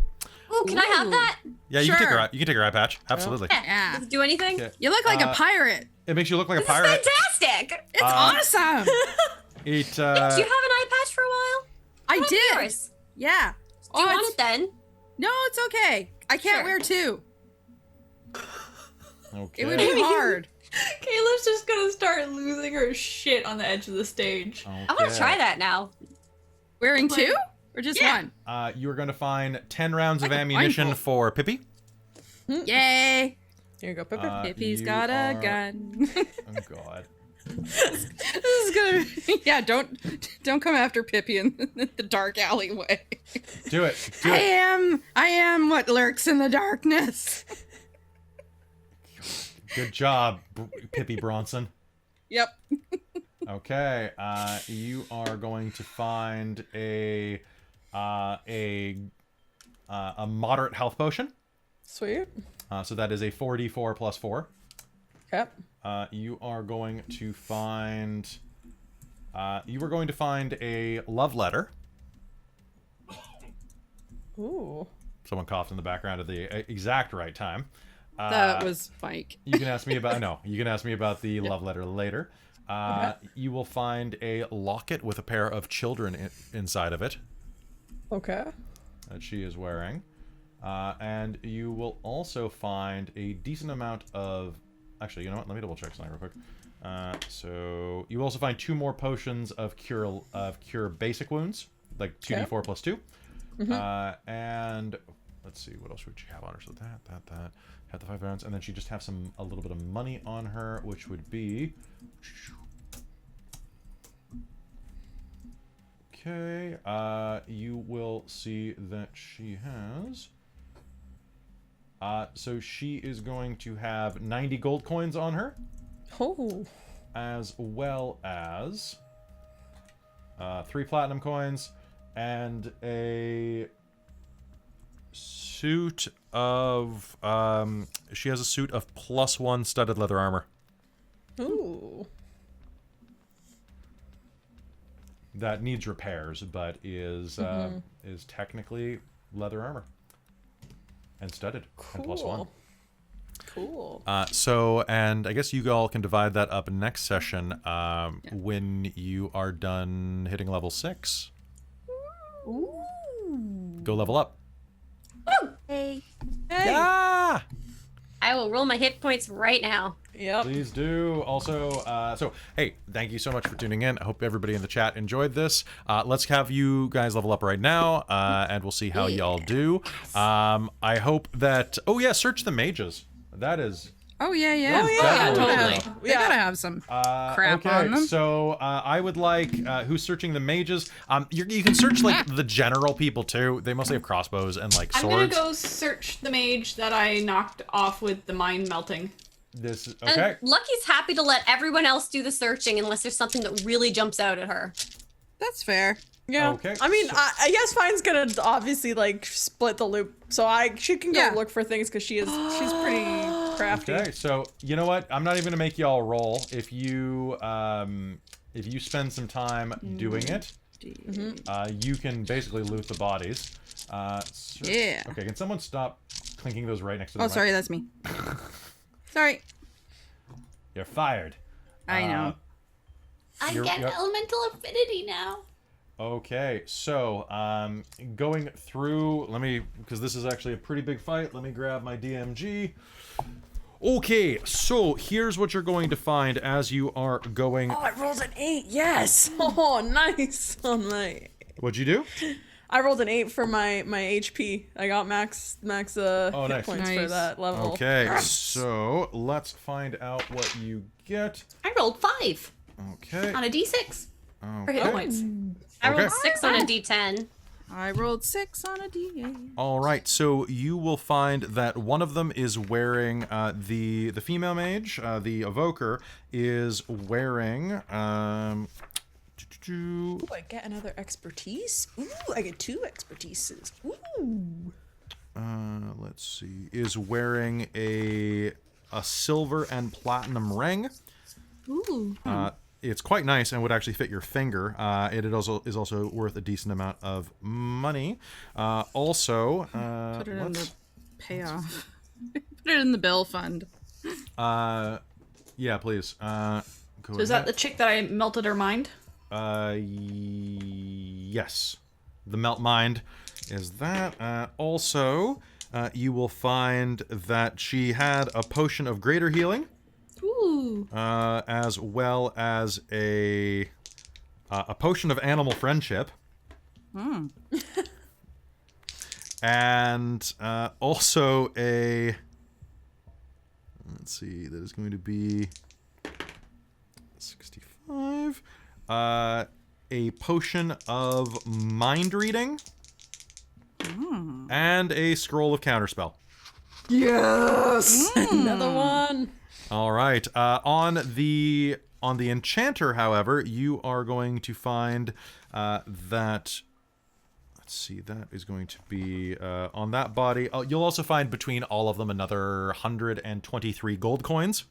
Ooh, can I have that? Yeah, you can take her. Sure. You can take her eye patch. Absolutely. Yeah. Does it do anything? Okay. You look like a pirate. It makes you look like a This is pirate. fantastic. It's awesome. It. Do you have an eye patch for a while? I What did. yours? Yeah. Do you want it's- it then? No, it's okay. I can't Sure. wear two. Okay. It would be hard. Kayla's just gonna start losing her shit on the edge of the stage. I want to try that now. Wearing two or just Yeah. one? You are going to find 10 rounds of Like a ammunition blindfold. for Pippi. Yay! Here you go, Pippa. Pippi's you got a are- gun. Oh God. This is gonna be, yeah, don't come after Pippi in the dark alleyway. Do it. Do I it. am what lurks in the darkness. Good job, Pippi Bronson. Yep. Okay. You are going to find a moderate health potion. Sweet. So that is a 4d4 plus 4. Yep. You are going to find. You are going to find a love letter. Ooh. Someone coughed in the background at the exact right time. That was Mike. You can ask me about You can ask me about the love letter later. You will find a locket with a pair of children inside of it Okay. that she is wearing, and you will also find a decent amount of. Actually, you know what? Let me double check something real quick. So you also find 2 more potions of cure basic wounds, like 2d4 plus 2. And let's see, what else would she have on her? So that had the 5 rounds, and then she just have a little bit of money on her, which would be. Okay. You will see that she has. So she is going to have 90 gold coins on her, Oh. as well as 3 platinum coins and a suit of she has a suit of +1 studded leather armor Ooh. that needs repairs, but is technically leather armor and studded and +1. Cool. So, and I guess you all can divide that up next session when you are done hitting level 6. Ooh. Go level up. Hey. Yeah! I will roll my hit points right now. Yep. Please do. Also, so, hey, thank you so much for tuning in. I hope everybody in the chat enjoyed this. Let's have you guys level up right now, and we'll see how y'all do. I hope that... Oh, yeah, search the mages. That is... Oh yeah, yeah. Oh, yeah, definitely. totally. They gotta have some crap okay, on them. so I would like... who's searching the mages? You can search, like, the general people, too. They mostly have crossbows and, like, I'm gonna swords. go search the mage that I knocked off with the mind melting. This is... And Okay. Lucky's happy to let everyone else do the searching unless there's something that really jumps out at her. That's fair. Yeah. Okay, I mean, so- I guess Fine's gonna obviously like split the loop, so she can go Yeah. look for things because she's pretty crafty. Okay, so you know what? I'm not even gonna make y'all roll. If you spend some time doing it, you can basically loot the bodies. Yeah. Okay, can someone stop clinking those right next to the Oh, mic? sorry, that's me. Sorry. You're fired. I know. I You're- get you're- elemental affinity now. Okay, so going through, because this is actually a pretty big fight, let me grab my DMG. Okay, so here's what you're going to find as you are going. Oh, I rolled an 8. Yes. Oh, nice on my. What'd you do? I rolled an 8 for my HP. I got max Oh, hit nice. points for Nice. that level. Okay, so let's find out what you get. I rolled 5 Okay. on a d6 for hit Okay. points. I Okay. rolled 6 on a d10. I rolled 6 on a D8. All right, so you will find that one of them is wearing the female mage, the evoker is wearing Ooh, I get another expertise. Ooh, I get 2 expertises. Ooh. let's see, is wearing a silver and platinum ring. Ooh. It's quite nice and would actually fit your finger. It is also worth a decent amount of money. Also, Put it in the let's- payoff. Put it in the bill fund. yeah, please. Go So is that ahead. the chick that I melted her mind? Yes. The Melt Mind is that. Also, you will find that she had a potion of greater healing. Ooh. As well as a potion of animal friendship. And also a... Let's see, that is going to be 65. A potion of mind reading. And a scroll of counterspell. Yes. Another one. All right. On the enchanter, however, you are going to find that. Let's see. That is going to be on that body. You'll also find between all of them another 123 gold coins.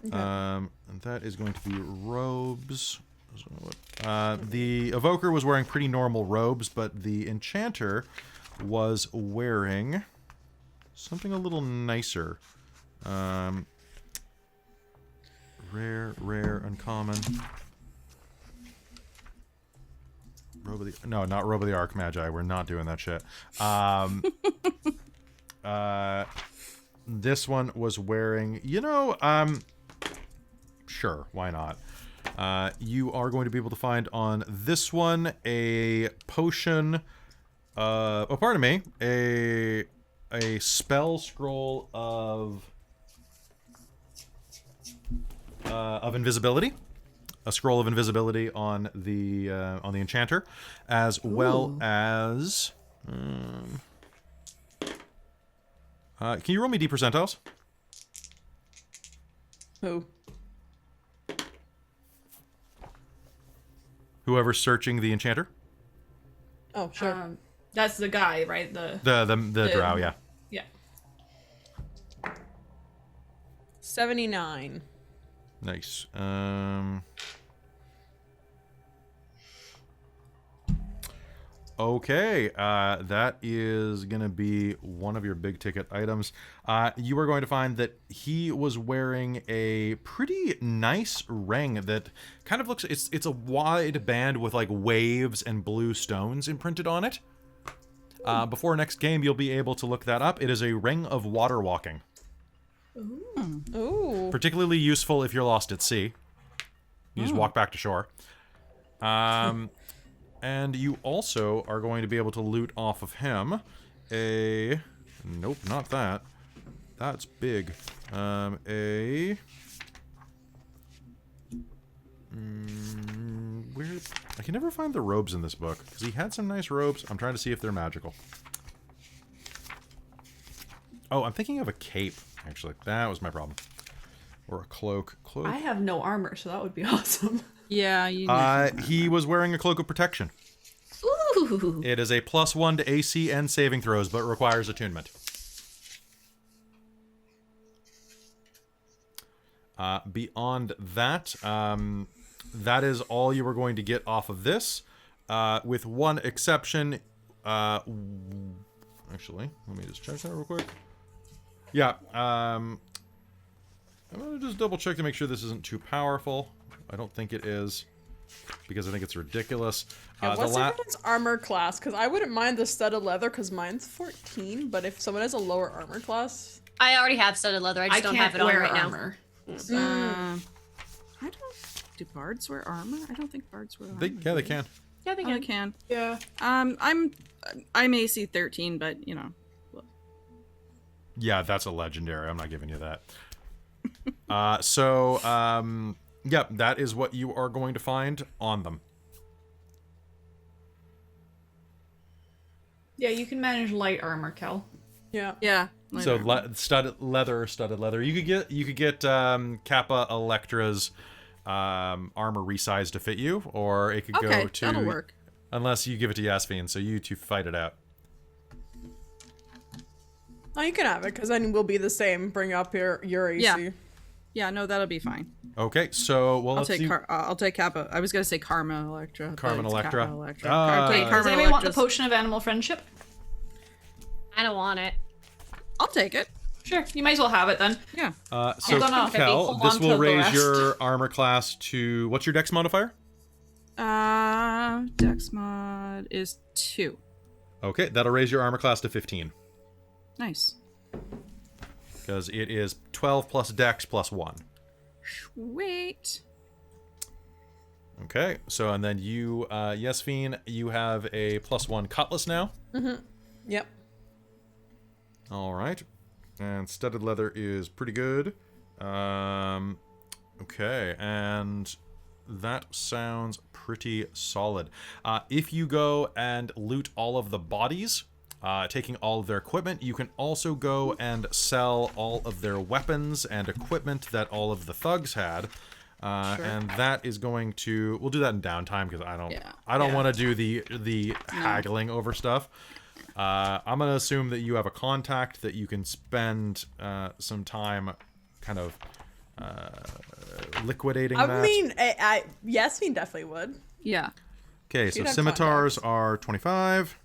Okay. And that is going to be robes. The evoker was wearing pretty normal robes, but the enchanter was wearing something a little nicer. Rare, uncommon. Robe of the... No, not Robe of the Archmagi. We're not doing that shit. This one was wearing... Sure, why not? You are going to be able to find on this one a potion... pardon me. A spell scroll of invisibility, a scroll of invisibility on the enchanter, as well as. Can you roll me D percentiles? Who? Whoever's searching the enchanter. Oh, sure. That's the guy, right? The drow, yeah. Yeah. 79. Nice. Okay, that is going to be one of your big ticket items. You are going to find that he was wearing a pretty nice ring that kind of looks... It's a wide band with like waves and blue stones imprinted on it. Before next game, you'll be able to look that up. It is a ring of water walking. Ooh. Particularly useful if you're lost at sea. You just walk back to shore. And you also are going to be able to loot off of him a... Nope, not that. That's big. Where... I can never find the robes in this book, because he had some nice robes. I'm trying to see if they're magical. Oh, I'm thinking of a cape, actually. That was my problem. Or a cloak. I have no armor, so that would be awesome. Yeah, you need he was wearing a cloak of protection. Ooh. It is a +1 to AC and saving throws, but requires attunement. Beyond that, that is all you were going to get off of this, with one exception. Actually, let me just check that real quick. Yeah, I'm going to just double check to make sure this isn't too powerful. I don't think it is, because I think it's ridiculous. Yeah, what's everyone's armor class? Because I wouldn't mind the studded leather, because mine's 14, but if someone has a lower armor class... I already have studded leather. I just don't have it on right armor. now. I don't... Do bards wear armor? I don't think bards wear armor. Yeah, they can. Yeah, they Oh, can. they can. Yeah. I'm AC 13, but you know. Yeah, that's a legendary. I'm not giving you that. Yeah, that is what you are going to find on them. Yeah, you can manage light armor, Kel. Yeah. Yeah. So studded leather. You could get Cappa Electra's armor resized to fit you, or it could go to... that'll work. Unless you give it to Yasmin, so you two fight it out. Oh, you can have it, because then we'll be the same. Bring up your AC. Yeah. Yeah, no, that'll be fine. Okay, so I'll take Kappa. I was gonna say Karma Electra. Carmen Electra. Kappa Electra. Wait, does Karma anybody want the Electra's- potion of animal friendship? I don't want it. I'll take it. Sure, you might as well have it then. Yeah. So gonna Kel, hold this on will to the raise rest. your armor class to what's your dex modifier? Dex mod is 2. Okay, that'll raise your armor class to 15 Nice. because it is 12 plus dex plus 1. Wait. Okay, so and then you, Yesfine, you have a +1 cutlass now. Yep. All right, and studded leather is pretty good. Okay, and that sounds pretty solid. If you go and loot all of the bodies, taking all of their equipment, you can also go and sell all of their weapons and equipment that all of the thugs had. And that is going to, we'll do that in downtime because I don't want to do the haggling over stuff. I'm gonna assume that you have a contact that you can spend some time kind of liquidating that. I mean, Yasmin definitely would. Yeah. Okay, so have scimitars are 25.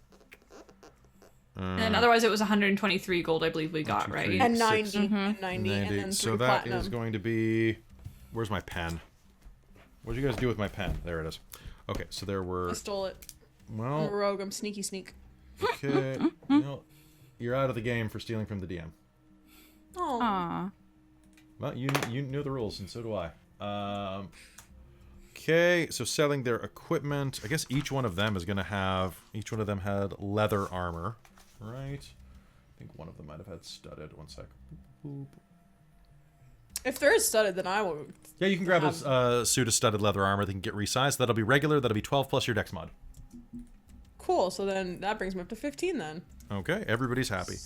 And otherwise, it was 123 gold, I believe we got, right? And 90. Six. And 90. And then 3 So that platinum. is going to be, where's my pen? What did you guys do with my pen? There it is. Okay, so there were, I stole it. I'm a well, rogue. I'm sneaky sneak. okay, well, you're out of the game for stealing from the DM. Oh. Aw. Well, you know the rules, and so do I. Okay, so selling their equipment. I guess each one of them is going to have, each one of them had leather armor, right? I think one of them might have had studded. One sec. Boop. If there is studded, then I will. Yeah, you can grab a suit of studded leather armor that can get resized. That'll be regular. That'll be 12 plus your dex mod. Cool. So then that brings me up to 15 then. Okay, everybody's happy.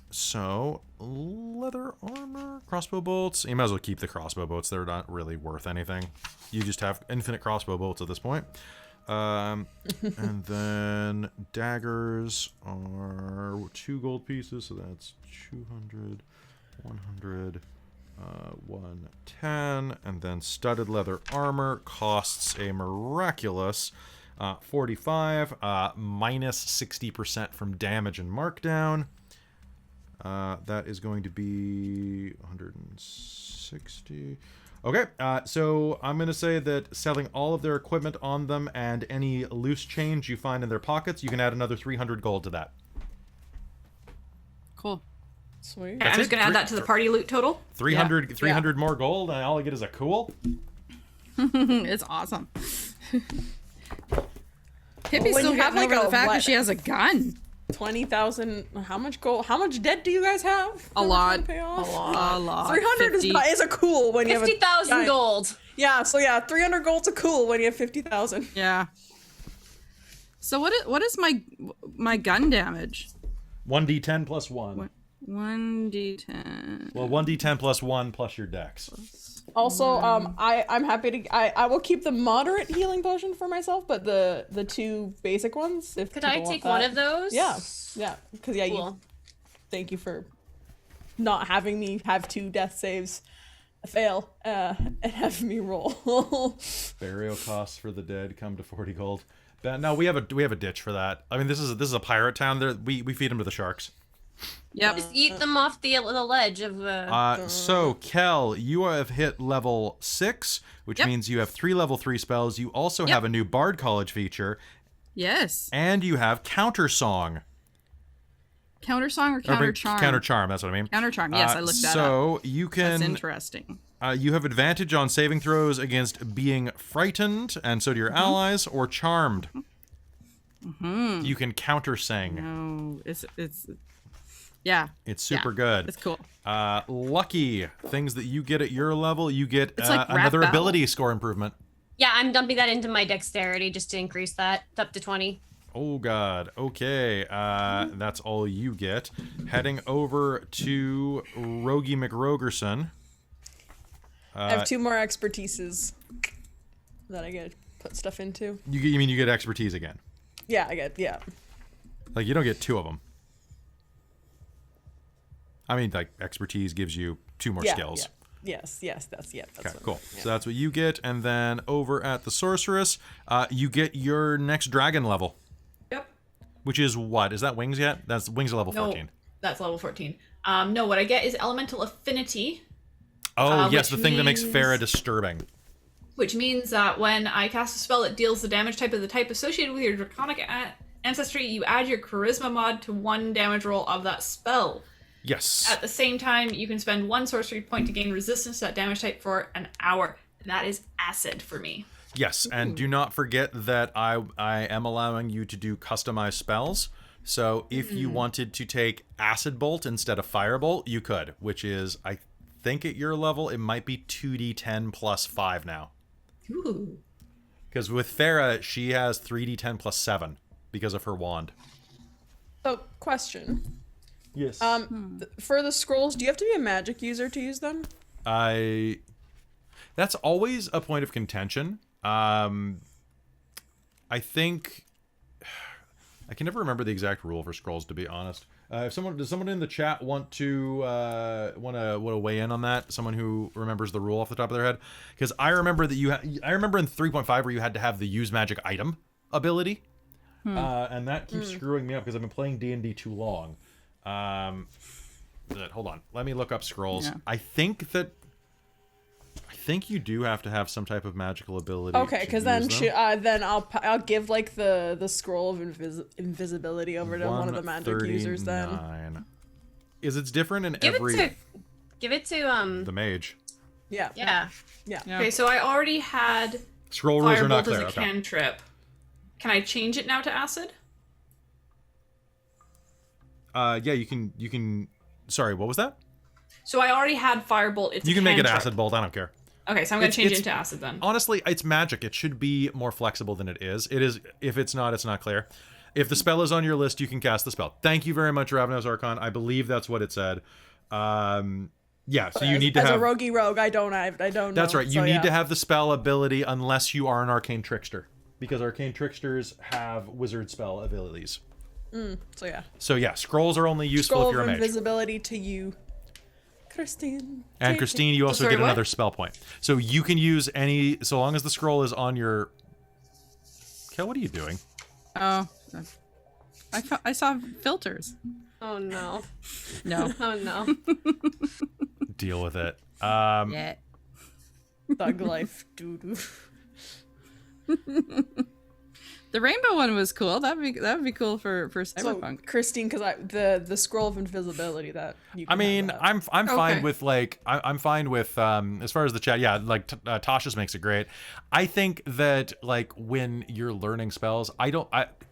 So leather armor, crossbow bolts. You might as well keep the crossbow bolts. They're not really worth anything. You just have infinite crossbow bolts at this point. And then daggers are 2 gold pieces, so that's 200, 100, 110, and then studded leather armor costs a miraculous 45, minus 60% from damage and markdown. That is going to be 160. Okay, so I'm going to say that selling all of their equipment on them and any loose change you find in their pockets, you can add another 300 gold to that. Cool. Sweet. I'm just it. gonna add that to the party loot total. 300 more gold, and all I get is a cool? It's awesome. Hippie's When still you have, getting like, over the a fact what? that she has a gun. 20,000. How much gold? How much debt do you guys have? A that we're lot. trying to pay off? A lot. 300 50. is a cool when you have 50,000 gold. Yeah, so yeah, 300 gold's a cool when you have 50,000. Yeah. So what is my gun damage? 1d10 plus 1. 1d10. Well, 1d10 plus 1 plus your dex. Also, I'm happy to. I will keep the moderate healing potion for myself, but the 2 basic ones. If Could I people want take that. one of those? Yeah, because you. Cool. Thank you for not having me have 2 death saves fail and having me roll. Burial costs for the dead come to 40 gold. No, we have a ditch for that. I mean, this is a pirate town. There, we feed them to the sharks. Yep. Just eat them off the ledge of. So Kel, you have hit level 6, which Yep. means you have 3 level 3 spells. You also have a new Bard College feature, Yes. and you have Counter Song. Counter song or counter charm? Counter Charm. That's what I mean. Counter charm. Yes, I looked that up. So you That's can. interesting. You have advantage on saving throws against being frightened, and so do your allies, or charmed. You can counter sing. No, it's yeah. It's super good. It's cool. Lucky things that you get at your level, you get It's like rap another battle. ability score improvement. Yeah, I'm dumping that into my dexterity just to increase that up to 20. Oh god. Okay. That's all you get. Heading over to Rogie McRogerson. I have 2 more expertises that I get to put stuff into. You mean you get expertise again? Yeah, I get Like you don't get 2 of them. I mean, like expertise gives you 2 more skills. Yeah. Yes, that's Okay, what, cool. yeah. So that's what you get, and then over at the sorceress, you get your next dragon level, Yep. which is what? Is that wings yet? That's wings at level 14. That's level 14. No, what I get is elemental affinity. Oh, yes, which the thing that makes means- Farah disturbing. Which means that when I cast a spell that deals the damage type of the type associated with your draconic ancestry, you add your charisma mod to 1 damage roll of that spell. Yes. At the same time, you can spend 1 sorcery point to gain resistance to that damage type for an hour. That is acid for me. Yes, and do not forget that I am allowing you to do customized spells. So if you wanted to take Acid Bolt instead of Firebolt, you could, which is, I think at your level, it might be 2d10 plus 5 now. Ooh. Because with Farah, she has 3d10 plus 7 because of her wand. So, question. Yes. For the scrolls, do you have to be a magic user to use them? That's always a point of contention. I think I can never remember the exact rule for scrolls, to be honest. Does someone in the chat want to weigh in on that? Someone who remembers the rule off the top of their head? Because I remember that I remember in 3.5 where you had to have the use magic item ability, and that keeps screwing me up because I've been playing D&D too long. Hold on, let me look up scrolls. Yeah. I think you do have to have some type of magical ability. Okay, because then I'll give like the scroll of invisibility over to one of the magic users. Then is it's different in give it to the mage. Yeah. Okay, so I already had scroll rules are not Firebolt clear. as a cantrip. Can I change it now to acid? Yeah, you can. Sorry, what was that? So I already had Firebolt. It's you can a make it cantrip. Acid Bolt. I don't care. Okay, so I'm going to change it into acid then. Honestly, it's magic. It should be more flexible than it is. It is. If it's not, it's not clear. If the spell is on your list, you can cast the spell. Thank you very much, Ravenous Archon. I believe that's what it said. Yeah, so you need to have... As a roguey rogue, I don't know. That's right. You need to have the spell ability unless you are an arcane trickster. Because arcane tricksters have wizard spell abilities. So yeah, scrolls are only useful if you're a mage. Invisibility to you, Christine. And Christine, you also get another spell point. So you can use any, so long as the scroll is on your... Kel, what are you doing? Oh, I saw filters. Oh no. No. Oh no. Deal with it. Yeah. Thug life, doo-doo. The rainbow one was cool. That'd be cool for Cyberpunk. So, Christine, because the scroll of invisibility that you can I mean, I'm fine Okay. with like I'm fine with as far as the chat. Yeah, like Tasha's makes it great. I think that like when you're learning spells,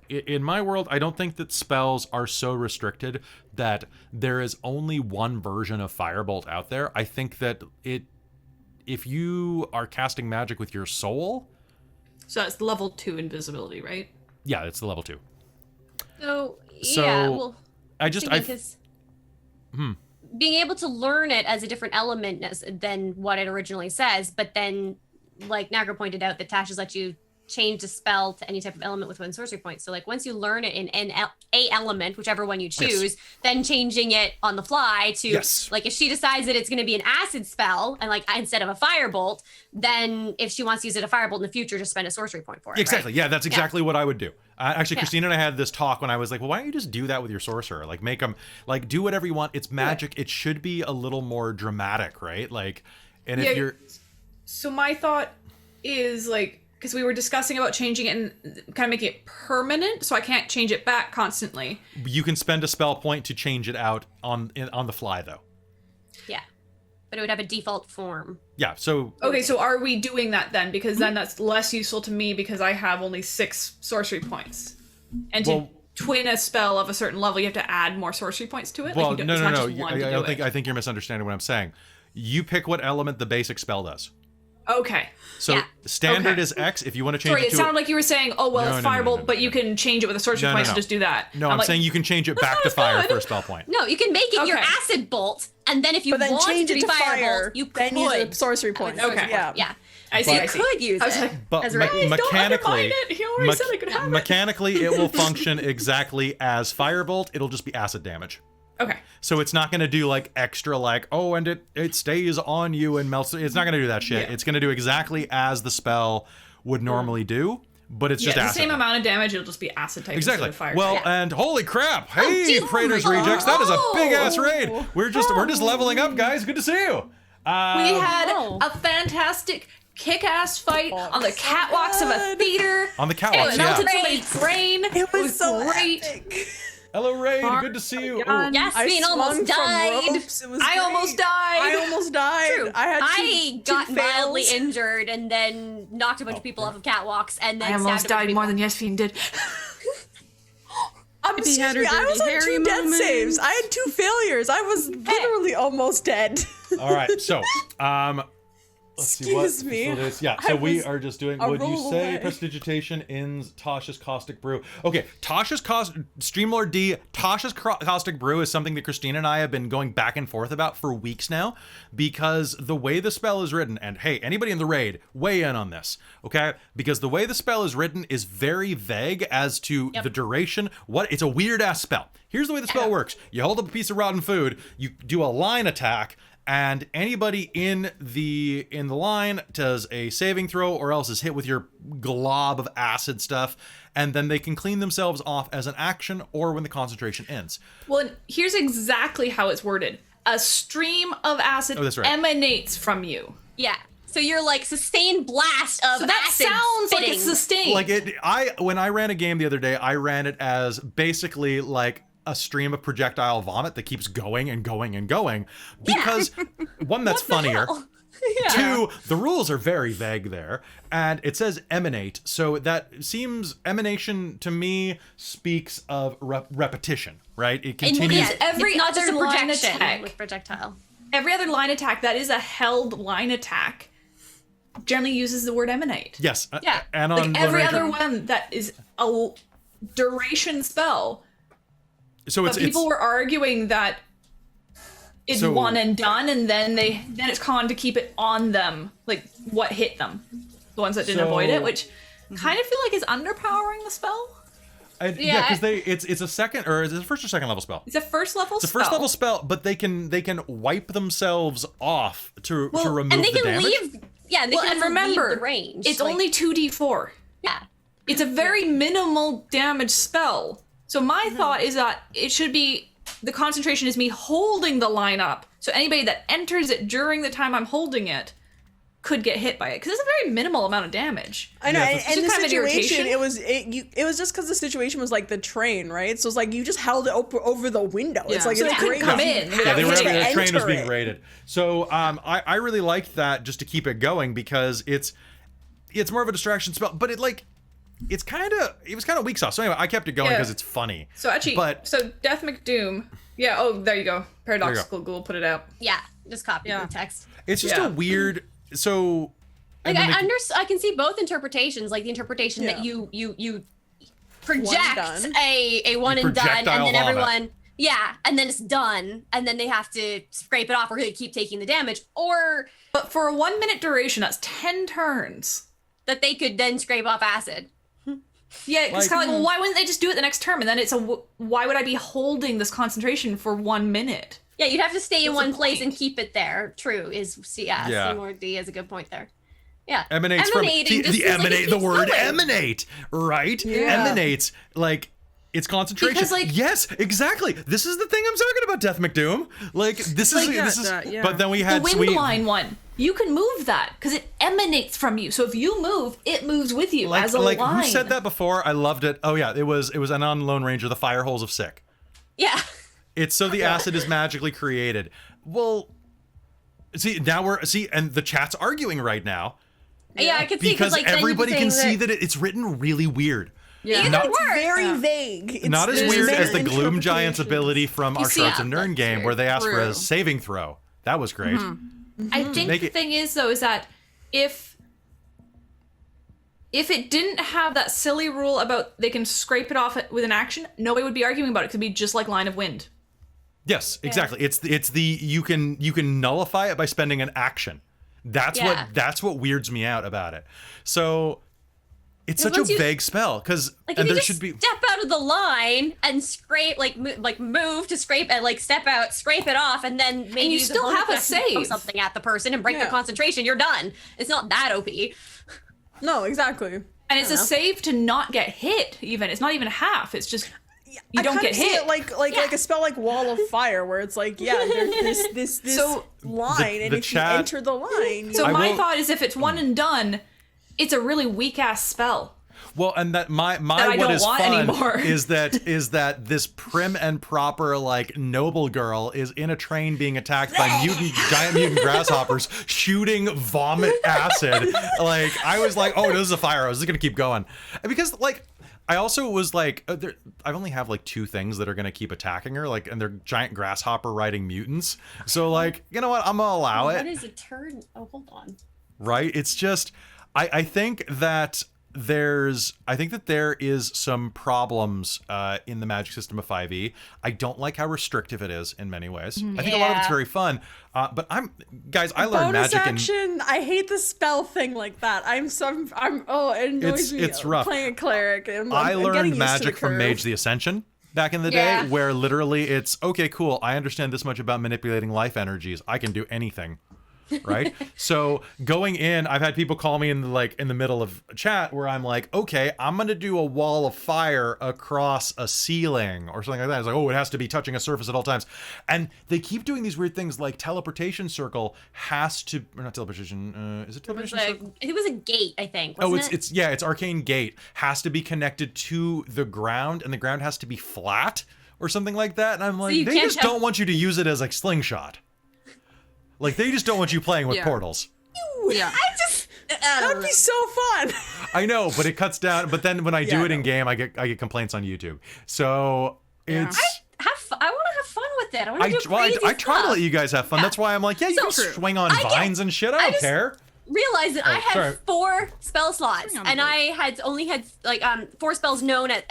in my world, I don't think that spells are so restricted that there is only one version of Firebolt out there. I think that if you are casting magic with your soul. So that's level 2 invisibility, right? Yeah, it's the level 2. So yeah, well, because being able to learn it as a different element than what it originally says, but then, like Nagra pointed out, that Tasha's let you change the spell to any type of element with 1 sorcery point. So like once you learn it in a element, whichever one you choose, then changing it on the fly to like if she decides that it's going to be an acid spell and like instead of a firebolt, then if she wants to use it a firebolt in the future, just spend a sorcery point for it. Exactly. Right? Yeah, that's exactly what I would do. Actually, Christine and I had this talk when I was like, well, why don't you just do that with your sorcerer? Like make them like do whatever you want. It's magic. It should be a little more dramatic, right? Like, and if you're... So my thought is like, because we were discussing about changing it and kind of making it permanent, so I can't change it back constantly. You can spend a spell point to change it out on the fly, though. Yeah, but it would have a default form. Yeah, so... Okay, so are we doing that then? Because then that's less useful to me because I have only 6 sorcery points. And to twin a spell of a certain level, you have to add more sorcery points to it? Well, like no. I think you're misunderstanding what I'm saying. You pick what element the basic spell does. Okay. So standard is X. If you want to change it to... sounded like you were saying, oh, well, it's Firebolt, but you can change it with a sorcery point, so just do that. No, I'm saying you can change it back to fire for a spell point. No, you can make it your acid bolt, and then if you want change it to be fire, you then could. use a sorcery point. Okay. Yeah. I see. You could use it. But as mechanically, He already said I could have it. mechanically, it will function exactly as Firebolt. It'll just be acid damage. Okay. So it's not going to do like extra like, oh, and it stays on you and melts. It's not going to do that shit. Yeah. It's going to do exactly as the spell would normally do. but it's just the acid. same amount of damage. It'll just be acid type Exactly. instead of fire. Well, type. and holy crap! Hey, geez, Praetor's oh my Rejects, that is a big ass Oh. raid. We're just leveling up, guys. Good to see you. We had a fantastic kick-ass fight on the catwalks of a theater. on the It catwalks. melted Yeah. somebody's brain. It was so great. epic. Hello, raid. Good to see you. Oh, Yasmin almost swung from died. ropes. It was I great. almost died. I almost died. True. I had I two got mildly fails. injured and then knocked a bunch of people off of catwalks and then I almost stabbed a bunch of died more people. than Yasmin did. Excuse had her me, I dirty was on Harry 2 death moment. saves. I had 2 failures. I was literally almost dead. All right. So, let's see what. Excuse me. So this, yeah. I So we was are just doing. a Would you roll say away. prestidigitation ends Tasha's caustic brew? Okay, Streamlord D. Tasha's caustic brew is something that Christine and I have been going back and forth about for weeks now, because the way the spell is written, and hey, anybody in the raid, weigh in on this, okay? Because the way the spell is written is very vague as to the duration. It's a weird ass spell. Here's the way the spell works: you hold up a piece of rotten food, you do a line attack. And anybody in the line does a saving throw or else is hit with your glob of acid stuff, and then they can clean themselves off as an action or when the concentration ends. Well, and here's exactly how it's worded. A stream of acid that's right. emanates from you. Yeah. So you're like sustained blast of So that acid sounds like spitting. it's sustained. Like when I ran a game the other day, I ran it as basically like a stream of projectile vomit that keeps going and going and going, because one, that's funnier. Two, the rules are very vague there, and it says emanate, so that seems, emanation to me speaks of repetition, right? It And continues. every it's not just other a line projection attack. with projectile. Every other line attack that is a held line attack generally uses the word emanate. Yes. Yeah. And on Like every Lone Ranger- other one that is a duration spell. So But people were arguing that it's So- one and done, and then it's con to keep it on them, like what hit them, the ones that didn't avoid it, which kind of feel like is underpowering the spell. yeah, because it's a second, or is it a first or second level spell? It's a first level. It's a first level spell, but they can wipe themselves off to remove And they the can damage. leave. Yeah, they Well, can and also remember, leave the range. it's like- only 2d4. yeah. It's a very minimal damage spell. So my thought is that it should be, the concentration is me holding the line up. So anybody that enters it during the time I'm holding it could get hit by it, because it's a very minimal amount of damage. I know, Yeah, and, it's and the just kind of an situation, irritation. it was just because the situation was like the train, right? So it's like you just held it over the window. It's Yeah. like So it's they couldn't great. come if you in had without Yeah, they were hitting the it. train was enter being it. raided. So I really liked that, just to keep it going, because it's more of a distraction spell, but it was kind of weak sauce. So anyway, I kept it going Yeah. because it's funny. So actually, But- so Death McDoom. Yeah. Oh, there you go. Paradoxical Ghoul put it out. Yeah. Just copy Yeah. the text. It's just Yeah. a weird. So Like and then I can see both interpretations. Like the interpretation Yeah. that you project done. a one and done, and Projectile then vomit. everyone. Yeah, and then it's done, and then they have to scrape it off or they keep taking the damage, or But for a 1 minute duration, that's 10 turns. that they could then scrape off acid. Yeah, it's Like- kind of like, well, why wouldn't they just do it the next term? And then it's why would I be holding this concentration for 1 minute? Yeah, you'd have to stay in What's the one place point? and keep it there. True, Yeah. Seymour D is a good point there. Yeah, emanates from Emanating just the feels like it emanate. The keeps word going. emanate, right? Emanates like. It's concentration. Because, like- yes, exactly. This is the thing I'm talking about, Death McDoom. Like this is Like this is. that, yeah. But then we The had wind line one, you can move that because it emanates from you. So if you move, it moves with you as a line. who said that before? I loved it. Oh yeah, it was an on Lone Ranger, the fire holes of sick. Yeah. It's so the acid is magically created. Well, and the chat's arguing right now Yeah, I could see because like then you'd be everybody can saying see that it's written really weird. Yeah. Not, It's very vague. It's, not as there's weird many as the Gloom Giant's interpretations. ability from our see, Shards of yeah, Nirn that's game, very where they asked for a true. saving throw. That was great. I think Make the it- thing is though is that if it didn't have that silly rule about they can scrape it off with an action, nobody would be arguing about it. It could be just like Line of Wind. Yes, exactly. It's the you can nullify it by spending an action. That's Yeah. what weirds me out about it. So it's such a once you- vague spell because Like and if you there just should be step out of the line and scrape, move to scrape and like step out, scrape it off, and then maybe you use still bonus have a action to throw save. something at the person and break their Yeah. concentration. You're done. It's not that OP. No, exactly. And it's a save to not get hit. Even it's not even half. It's just you don't get hit. It like a spell like Wall of Fire, where it's like there's this line, and if you enter the line. So my thought is, if it's one and done, it's a really weak ass spell. Well, and that my that what is fun anymore. is that this prim and proper like noble girl is in a train being attacked by giant mutant grasshoppers shooting vomit acid. Like I was like, oh, this is a fire hose. This is gonna keep going, because like I also was like, I only have like 2 things that are gonna keep attacking her, like, and they're giant grasshopper riding mutants. So like, you know what? I'm gonna allow it. What is a turn? Oh, hold on. Right? It's just, I think that there is some problems in the magic system of 5e. I don't like how restrictive it is in many ways. I think a lot of it's very fun, but I learned bonus magic action. I hate the spell thing like that. It annoys me. It's rough. Playing a cleric. I learned magic from Mage the Ascension back in the day, where literally it's okay, cool. I understand this much about manipulating life energies. I can do anything. Right? So going in, I've had people call me in the middle of chat where I'm like, okay, I'm going to do a wall of fire across a ceiling or something like that. It's like, oh, it has to be touching a surface at all times. And they keep doing these weird things like teleportation circle has to, or not teleportation, is it teleportation circle? It was a gate, I think. Wasn't it's arcane gate has to be connected to the ground, and the ground has to be flat or something like that. And I'm like, they just don't want you to use it as like slingshot. Like, they just don't want you playing with portals. Yeah. That would be so fun. I know, but it cuts down. But then when I do it in game, I get complaints on YouTube. So it's. I want to have fun with it. I want to do crazy I try to let you guys have fun. That's why I'm like, you can swing on vines and shit. I don't care. Realize that I had 4 spell slots, and I had only had like 4 spells known at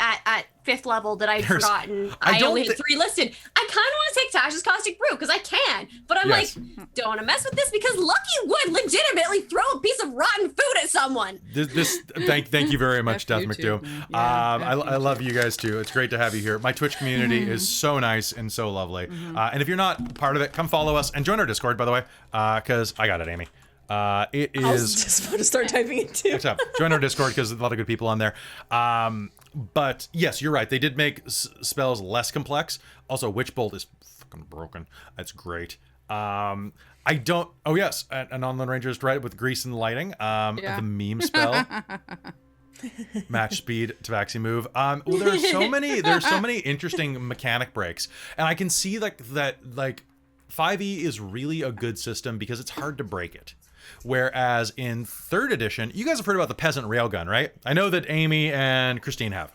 5th level that I'd forgotten. I only had 3 listed. I kind of want to take Tasha's Caustic Brew because I can, but I'm like, don't want to mess with this because Lucky would legitimately throw a piece of rotten food at someone. Thank you very much, Death McDo. I love you guys too. It's great to have you here. My Twitch community is so nice and so lovely. And if you're not part of it, come follow us and join our Discord, by the way, because I got it, Amy. It is. I was just about to start typing it too. Join our Discord because there's a lot of good people on there. But yes, you're right. They did make spells less complex. Also, Witch Bolt is fucking broken. That's great. I don't. Oh yes, an Online Ranger is right with grease and lighting. The meme spell. Match speed Tabaxi move. Well, there's so many interesting mechanic breaks, and I can see that 5e is really a good system because it's hard to break it. Whereas in 3rd edition, you guys have heard about the peasant railgun, right? I know that Amy and Christine have.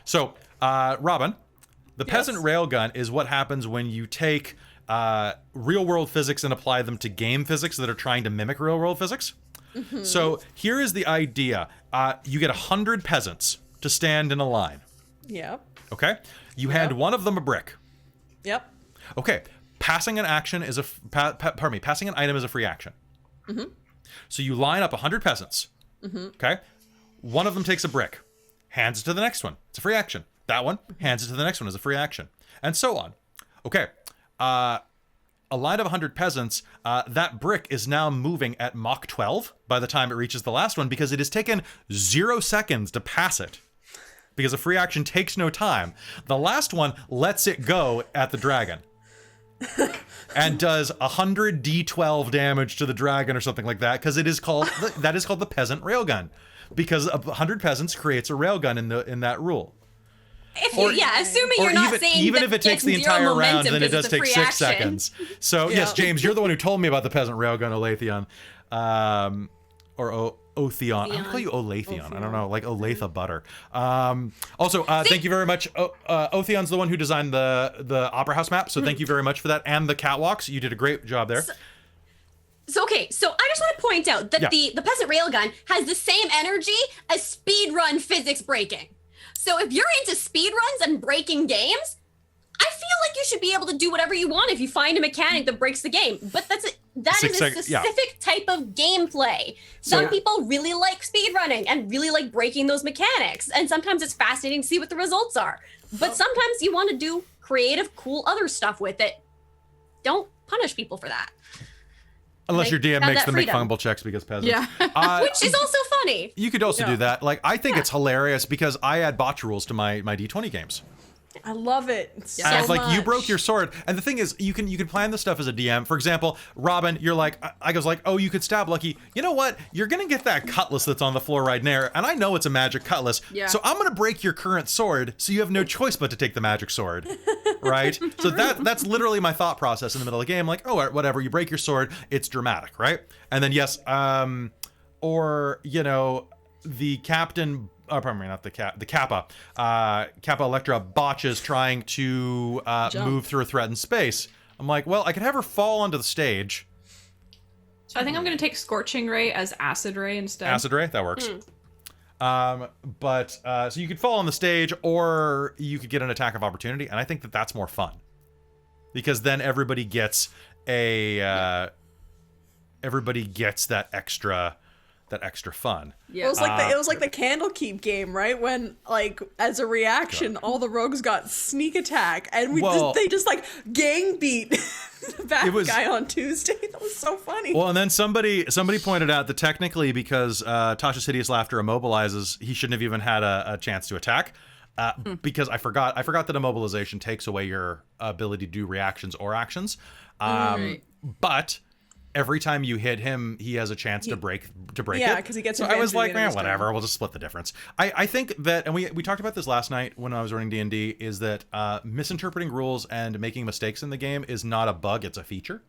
So, Robin, the peasant railgun is what happens when you take real-world physics and apply them to game physics that are trying to mimic real-world physics. So here is the idea. You get 100 peasants to stand in a line. Yep. Okay? You hand one of them a brick. Yep. Okay. Passing an action is passing an item is a free action. So you line up 100 peasants. Okay? One of them takes a brick, hands it to the next one. It's a free action. That one hands it to the next one as a free action, and so on. Okay. A line of 100 peasants, that brick is now moving at Mach 12 by the time it reaches the last one because it has taken 0 seconds to pass it. Because a free action takes no time. The last one lets it go at the dragon. And does 100 d12 damage to the dragon or something like that, because it is called the peasant railgun, because 100 peasants creates a railgun in that rule. Assuming you're not saying even if it takes the entire round, then it does take 6 seconds. So yes, James, you're the one who told me about the peasant railgun Olathion, or Otheon. I'm gonna call you Olathion. I don't know, like Olatha butter. Also, thank you very much. Otheon's the one who designed the Opera House map, so thank you very much for that, and the catwalks. You did a great job there. So I just want to point out that the peasant railgun has the same energy as speedrun physics breaking. So if you're into speedruns and breaking games, I feel like you should be able to do whatever you want if you find a mechanic that breaks the game. But that is a specific type of gameplay. Some people really like speedrunning and really like breaking those mechanics. And sometimes it's fascinating to see what the results are. But sometimes you want to do creative, cool other stuff with it. Don't punish people for that. Unless your DM have makes that them make freedom. fungible checks because peasants. Yeah. Which is also funny. You could also do that. Like, I think it's hilarious because I add botch rules to my D20 games. I love it. So And it's like, you much. broke your sword. And the thing is, you can plan this stuff as a DM. For example, Robin, you're like, I goes like, oh, you could stab Lucky. You know what? You're going to get that cutlass that's on the floor right there. And I know it's a magic cutlass. Yeah. So I'm going to break your current sword. So you have no choice but to take the magic sword. Right? So that's literally my thought process in the middle of the game. Like, oh, whatever. You break your sword. It's dramatic. Right? And then, yes, or, you know, the captain... Oh, pardon me, not the Cappa. Cappa Electra botches trying to move through a threatened space. I'm like, well, I could have her fall onto the stage. So I think I'm going to take Scorching Ray as Acid Ray instead. Acid Ray, that works. So you could fall on the stage, or you could get an attack of opportunity, and I think that that's more fun. Because then everybody gets that extra fun. Yeah. It was like the Candlekeep game, right? When like as a reaction, all the rogues got sneak attack, and they just like gang beat the bad guy on Tuesday. That was so funny. Well, and then somebody pointed out that technically, because Tasha's hideous laughter immobilizes, he shouldn't have even had a chance to attack. Because I forgot that immobilization takes away your ability to do reactions or actions. But every time you hit him, he has a chance to break it. Yeah, because he gets. So I was like, man, whatever. We'll just split the difference. I think that, and we talked about this last night when I was running D&D, is that misinterpreting rules and making mistakes in the game is not a bug; it's a feature.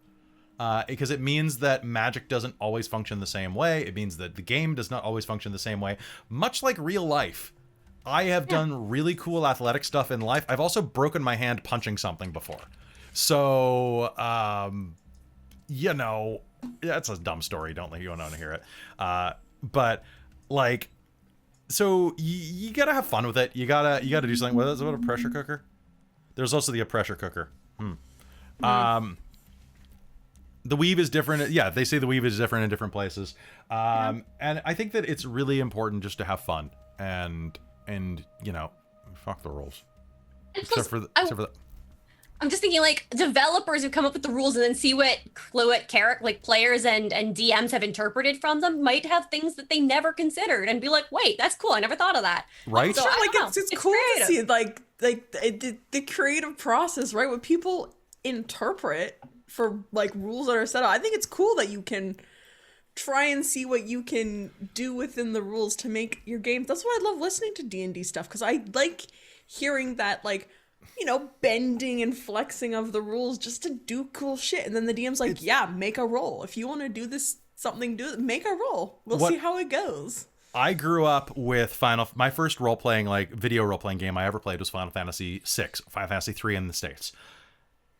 Because it means that magic doesn't always function the same way. It means that the game does not always function the same way. Much like real life, I have done really cool athletic stuff in life. I've also broken my hand punching something before. So, you know, that's a dumb story. You don't want to hear it. But like, so you gotta have fun with it. You gotta do something with it. Is it a pressure cooker? There's also the pressure cooker. The weave is different. Yeah, they say the weave is different in different places. And I think that it's really important just to have fun and you know, fuck the rules. Except for the. I'm just thinking, like, developers who come up with the rules and then see what players and DMs have interpreted from them might have things that they never considered and be like, wait, that's cool. I never thought of that. Right? So, It's cool to see the creative process, right? What people interpret for like rules that are set up. I think it's cool that you can try and see what you can do within the rules to make your games. That's why I love listening to D&D stuff, because I like hearing that, like, you know, bending and flexing of the rules just to do cool shit. And then the DM's like, yeah, make a roll. If you want to do this make a roll. We'll see how it goes. I grew up with my first role-playing, like, video role-playing game I ever played was Final Fantasy VI, Final Fantasy 3 in the States.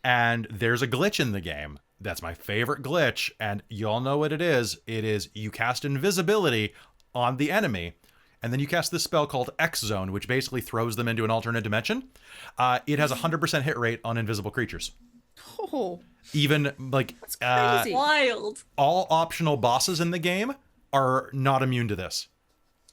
And there's a glitch in the game. That's my favorite glitch, and you all know what it is. It is you cast invisibility on the enemy, and then you cast this spell called X Zone, which basically throws them into an alternate dimension. It has a 100% hit rate on invisible creatures. Oh, Even, like, that's crazy. Wild. all optional bosses in the game are not immune to this.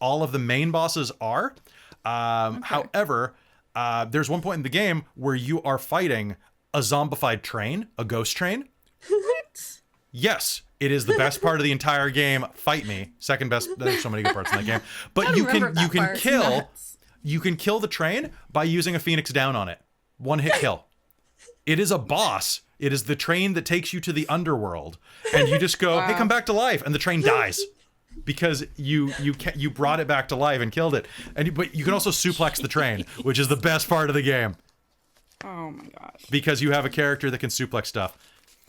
All of the main bosses are. However, there's one point in the game where you are fighting a zombified train, a ghost train. What? Yes, it is the best part of the entire game. Fight me. Second best. There's so many good parts in that game. But you can kill the train by using a Phoenix Down on it. One hit kill. It is a boss. It is the train that takes you to the underworld, and you just go, "Hey, come back to life," and the train dies because you brought it back to life and killed it. But you can also suplex the train, which is the best part of the game. Oh my gosh. Because you have a character that can suplex stuff.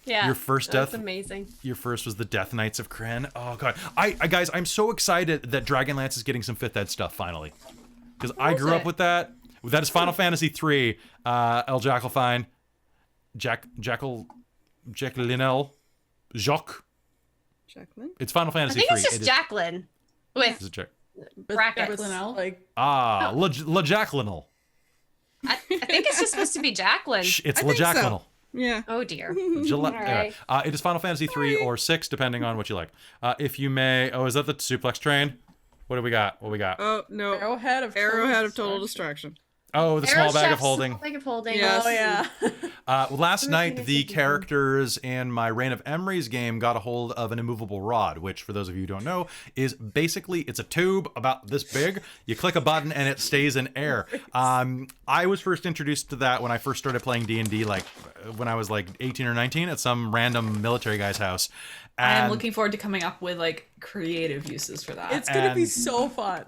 Yeah. Your first that's death. amazing. Your first was the Death Knights of Kryn. Oh god. I guys, I'm so excited that Dragonlance is getting some 5th ed stuff finally. Because I grew up with that. That is Final Fantasy 3. El Jackalfine. Jacqueline. Jacques. Jacqueline? It's Final I Fantasy think 3. it's just Jacqueline with Is it brackets. Like, La Jacqueline. I think it's just supposed to be Jacqueline. It's I La think so. Jacqueline. Yeah. Oh dear. It is Final Fantasy 3 or 6, depending on what you like. If you may... Oh, is that the suplex train? What do we got? Oh, no. Arrowhead of Total Distraction. Oh, the small bag of holding. Bag of holding. Yes. Oh yeah. Last night, the characters in my Reign of Emery's game got a hold of an immovable rod, which, for those of you who don't know, is basically, it's a tube about this big. You click a button and it stays in air. I was first introduced to that when I first started playing D&D, like when I was like 18 or 19 at some random military guy's house. I am And- looking forward to coming up with like creative uses for that. It's gonna be And- so fun.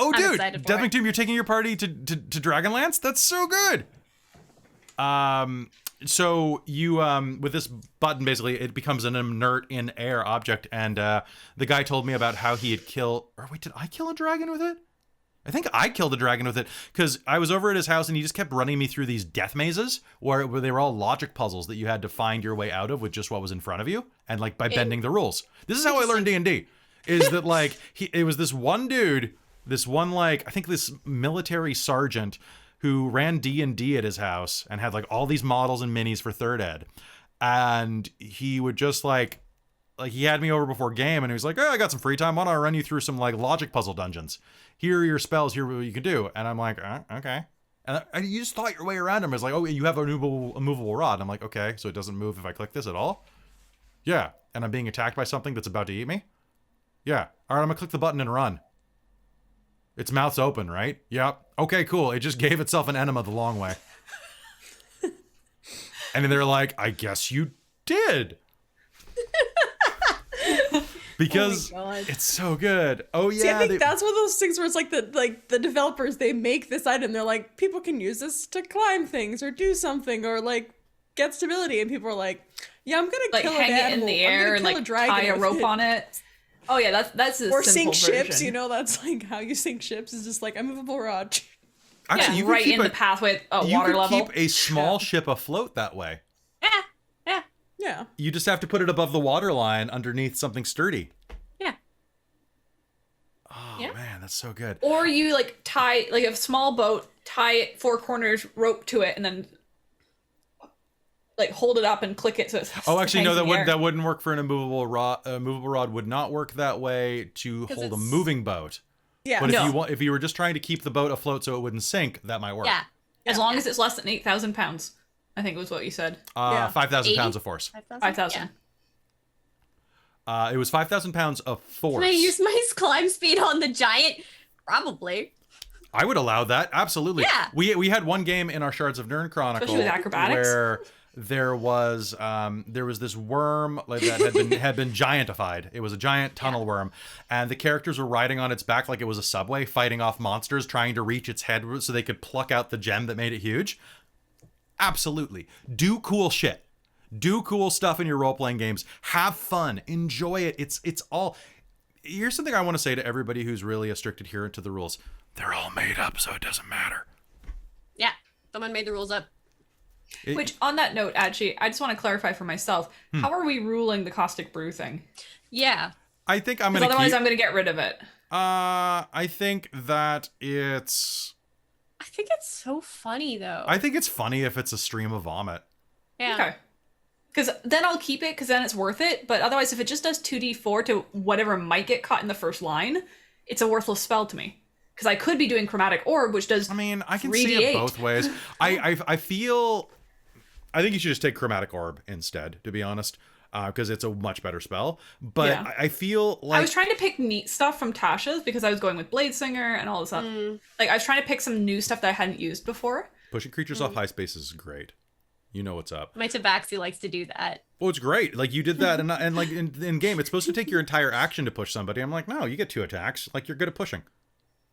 Oh, I'm dude, excited for Devin it. Tomb, you're taking your party to Dragonlance? That's so good. So you, with this button, basically, it becomes an inert in air object. And the guy told me about how he had killed, or wait, did I kill a dragon with it? I think I killed a dragon with it because I was over at his house and he just kept running me through these death mazes where they were all logic puzzles that you had to find your way out of with just what was in front of you and like by bending the rules. This is how I learned D&D. Is that like it was this one dude, this one like I think this military sergeant who ran D&D at his house and had like all these models and minis for third ed, and he would just like he had me over before game and he was like, oh, I got some free time, why don't I run you through some like logic puzzle dungeons, here are your spells, here are what you can do. And I'm like, okay. And you just thought your way around him. It's like, oh, you have a movable rod. I'm like, okay, so it doesn't move if I click this at all? Yeah. And I'm being attacked by something that's about to eat me? Yeah. All right, I'm gonna click the button and run. Its mouth's open, right? Yep. Okay, cool. It just gave itself an enema the long way. And then they're like, I guess you did. Because it's so good. Oh yeah. See, I think that's one of those things where it's like the developers, they make this item. They're like, people can use this to climb things or do something or like get stability, and people are like, yeah, I'm gonna like kill hang an it animal. in the I'm air gonna and kill like a dragon tie a with rope it. on it. Oh yeah, that's a Or simple sink ships. version. You know, that's like how you sink ships. Is just like a movable rod. Actually, Yeah, you could right keep in the pathway at you water could level. keep a small ship afloat that way. Yeah. Yeah. You just have to put it above the water line underneath something sturdy. Yeah. Oh Yeah. man, that's so good. Or you like tie like a small boat, tie it four corners, rope to it, and then like hold it up and click it so it's Oh, actually, no, hangs in the air. that wouldn't work for an immovable rod. A movable rod would not work that way to hold a it's- moving boat. Yeah. But No. if you were just trying to keep the boat afloat so it wouldn't sink, that might work. Yeah. As long as it's less than 8,000 pounds. I think was what you said. Yeah. 5,000 80? pounds of force. 5,000. Yeah. It was 5,000 pounds of force. Can I use my climb speed on the giant? Probably. I would allow that. Absolutely. Yeah. We had one game in our Shards of Nirn Chronicle Especially with acrobatics. where there was this worm like that had been giantified. It was a giant tunnel worm, and the characters were riding on its back like it was a subway, fighting off monsters, trying to reach its head so they could pluck out the gem that made it huge. Absolutely. Do cool shit. Do cool stuff in your role-playing games. Have fun. Enjoy it. It's all... Here's something I want to say to everybody who's really a strict adherent to the rules. They're all made up, so it doesn't matter. Yeah. Someone made the rules up. Which, on that note, actually, I just want to clarify for myself, how are we ruling the caustic brew thing? Yeah. I think I'm Because going to otherwise keep... I'm going to get rid of it. I think that it's... I think it's so funny though. I think it's funny if it's a stream of vomit. Yeah. Okay. Because then I'll keep it, because then it's worth it. But otherwise, if it just does 2d4 to whatever might get caught in the first line, it's a worthless spell to me. Because I could be doing Chromatic Orb, which does I mean, I can see it 3d8. both ways. I feel... I think you should just take Chromatic Orb instead, to be honest. Because it's a much better spell. But Yeah. I feel like... I was trying to pick neat stuff from Tasha's because I was going with Bladesinger and all this stuff. Like, I was trying to pick some new stuff that I hadn't used before. Pushing creatures off high spaces is great. You know what's up. My Tabaxi likes to do that. Well, it's great. Like, you did that, and like, in game, it's supposed to take your entire action to push somebody. I'm like, no, you get 2 attacks. Like, you're good at pushing.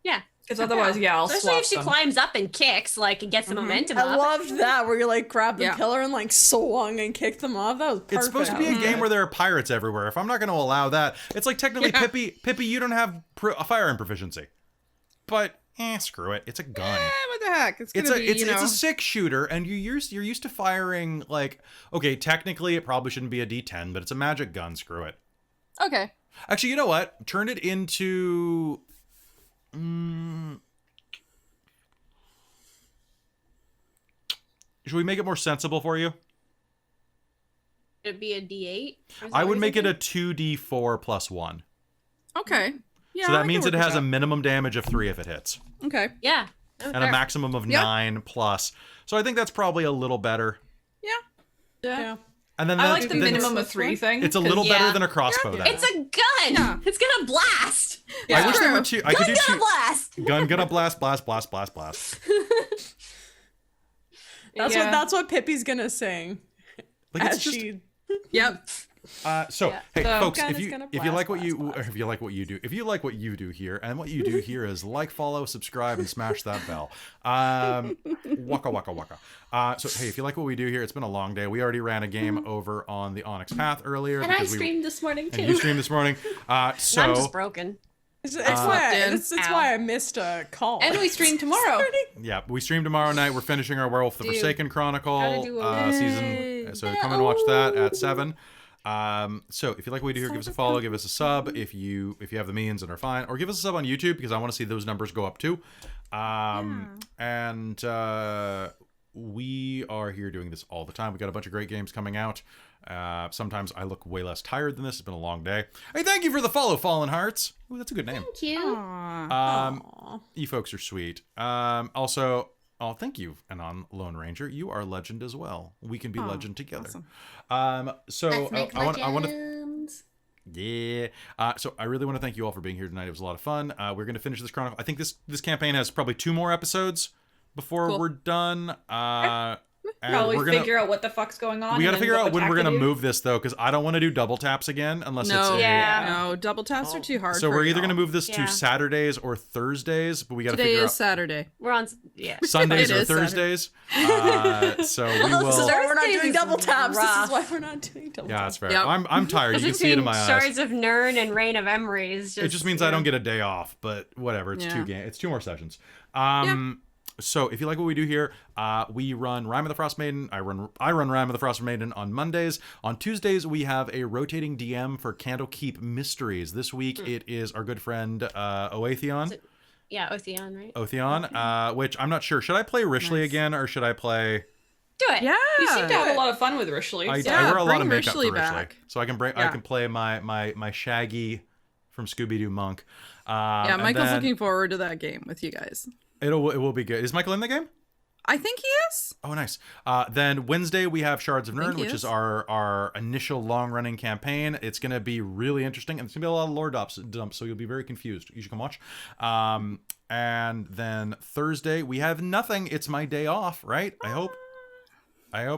Yeah. Because otherwise, yeah, I'll Especially swap if she them. climbs up and kicks, like, and gets the momentum I up. loved that where you like grab the Yeah. pillar and like swung and kicked them off. That was perfect. It's supposed to be a game where there are pirates everywhere. If I'm not going to allow that, it's like technically Yeah. Pippi, you don't have a firearm proficiency. But, screw it. It's a gun. What the heck? It's gonna It's a be, it's you know. a 6 shooter, and you're used to firing like, okay, technically it probably shouldn't be a D10, but it's a magic gun. Screw it. Okay. Actually, you know what? Turn it into. Should we make it more sensible for you? It'd be a D8. I would make it a 2d4 plus 1. Okay. Yeah. So I that can means it work with has a that. minimum damage of 3 if it hits. Okay. Yeah. and a maximum of 9 plus. So I think that's probably a little better. Yeah. And then I like the minimum of 3 thing. It's a little better than a crossbow. Then. It's a gun. It's gonna blast. I wish there were 2. I could do 2. Blast. Gun gonna blast, blast, blast, blast, blast. That's what Pippi's gonna sing. Like it's just. Yep. Hey folks, if you like what you do here, and what you do here is like, follow, subscribe, and smash that bell. Waka waka waka. So hey, if you like what we do here, it's been a long day. We already ran a game over on the Onyx Path earlier, And I streamed this morning too. And you streamed this morning. I'm just broken. It's why I missed a call. And we stream tomorrow. Yeah, we stream tomorrow night. We're finishing our Werewolf the Forsaken Chronicle season. So come and watch that at 7. So if you like what we do here, give us a follow, give us a sub if you have the means and are fine, or give us a sub on YouTube because I want to see those numbers go up too. And we are here doing this all the time. We got a bunch of great games coming out. Sometimes I look way less tired than this. It's been a long day. Hey, thank you for the follow, Fallen Hearts. Ooh, that's a good name. Thank you. You folks are sweet. Also, thank you, Anon Lone Ranger. You are legend as well. We can be legend together. Awesome. So Let's make I want to. legends. Yeah. So I really want to thank you all for being here tonight. It was a lot of fun. We're going to finish this chronicle. I think this campaign has probably 2 more episodes before we're done. And Probably we're gonna, figure out what the fuck's going on. We got to and then figure what out when attack we're to going to do. move this though, because I don't want to do double taps again unless it's No, double taps are too hard. So for we're either y'all. going to move this to Saturdays or Thursdays, but we got to Today figure is out Saturday. We're on. Sundays It or is Thursdays. So we will. So we're not doing Thursdays double is taps. This rough. is why we're not doing double Yeah, taps. that's fair. Yep. I'm tired. You can see it in my eyes. Shards of Nirn and Reign of Emery is just. It just means I don't get a day off, but whatever. It's 2 games. It's 2 more sessions. So if you like what we do here, we run Rime of the Frost Maiden. I run Rime of the Frost Maiden on Mondays. On Tuesdays, we have a rotating DM for Candlekeep Mysteries. This week, it is our good friend Oatheon. Yeah, Otheon, right? Oatheon, which I'm not sure. Should I play Rishley again, or should I play... Do it. Yeah. You seem to have a lot of fun with Rishley. I wear a lot of bring makeup Rishley for Rishley. back. So I can I can play my Shaggy from Scooby-Doo Monk. Michael's looking forward to that game with you guys. It will be good. Is Michael in the game? I think he is. Oh, nice. Then Wednesday we have Shards of Nirn, he which is is. our initial long-running campaign. It's going to be really interesting, and it's going to be a lot of lore dumps, so you'll be very confused. You should come watch. And then Thursday we have nothing. It's my day off, right? I hope.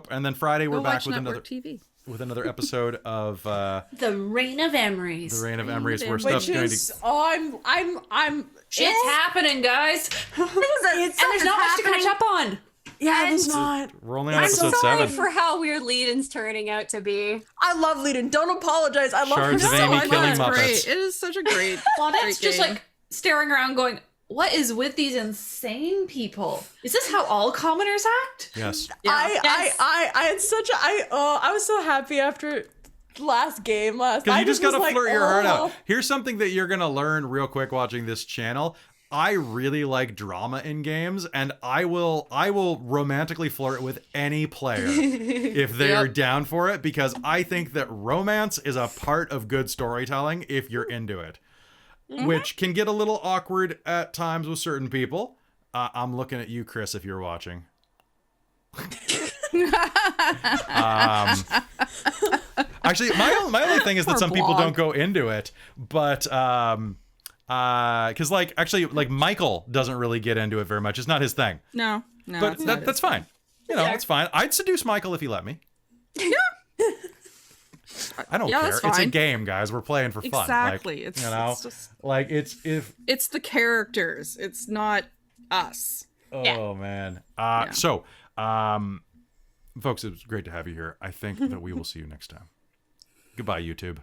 And then Friday we're Go back watch with Network TV. another episode of The Reign of Emerys. The Reign of Emerys, where Which stuff's going Which to. is, I'm. Shit's happening, guys. And there's not much to catch up on. Yeah, it's not. We're only on I'm so episode sorry 7. for how weird Leadin's turning out to be. I love Leadin. Don't apologize. I love Shards her of so Amy much. killing It's Muppets. great. It is such a great. Claudette's great just game. like staring around going, what is with these insane people? Is this how all commoners act? Yes. I had such a I was so happy after last game Because you just gotta was flirt your heart oh. out. Here's something that you're gonna learn real quick watching this channel. I really like drama in games, and I will romantically flirt with any player if they are down for it, because I think that romance is a part of good storytelling if you're into it. Which can get a little awkward at times with certain people. I'm looking at you, Chris, if you're watching. Actually, my only thing is that some people don't go into it, but because like Michael doesn't really get into it very much. It's not his thing. No, But it's not that's fine. You know, it's fine. I'd seduce Michael if he let me. I don't care. that's It's a fine. game, guys. We're playing for fun. Exactly. Like, It's you know, it's just like it's the characters. It's not us. Oh man. So, folks, it was great to have you here. I think that we will see you next time. Goodbye, YouTube.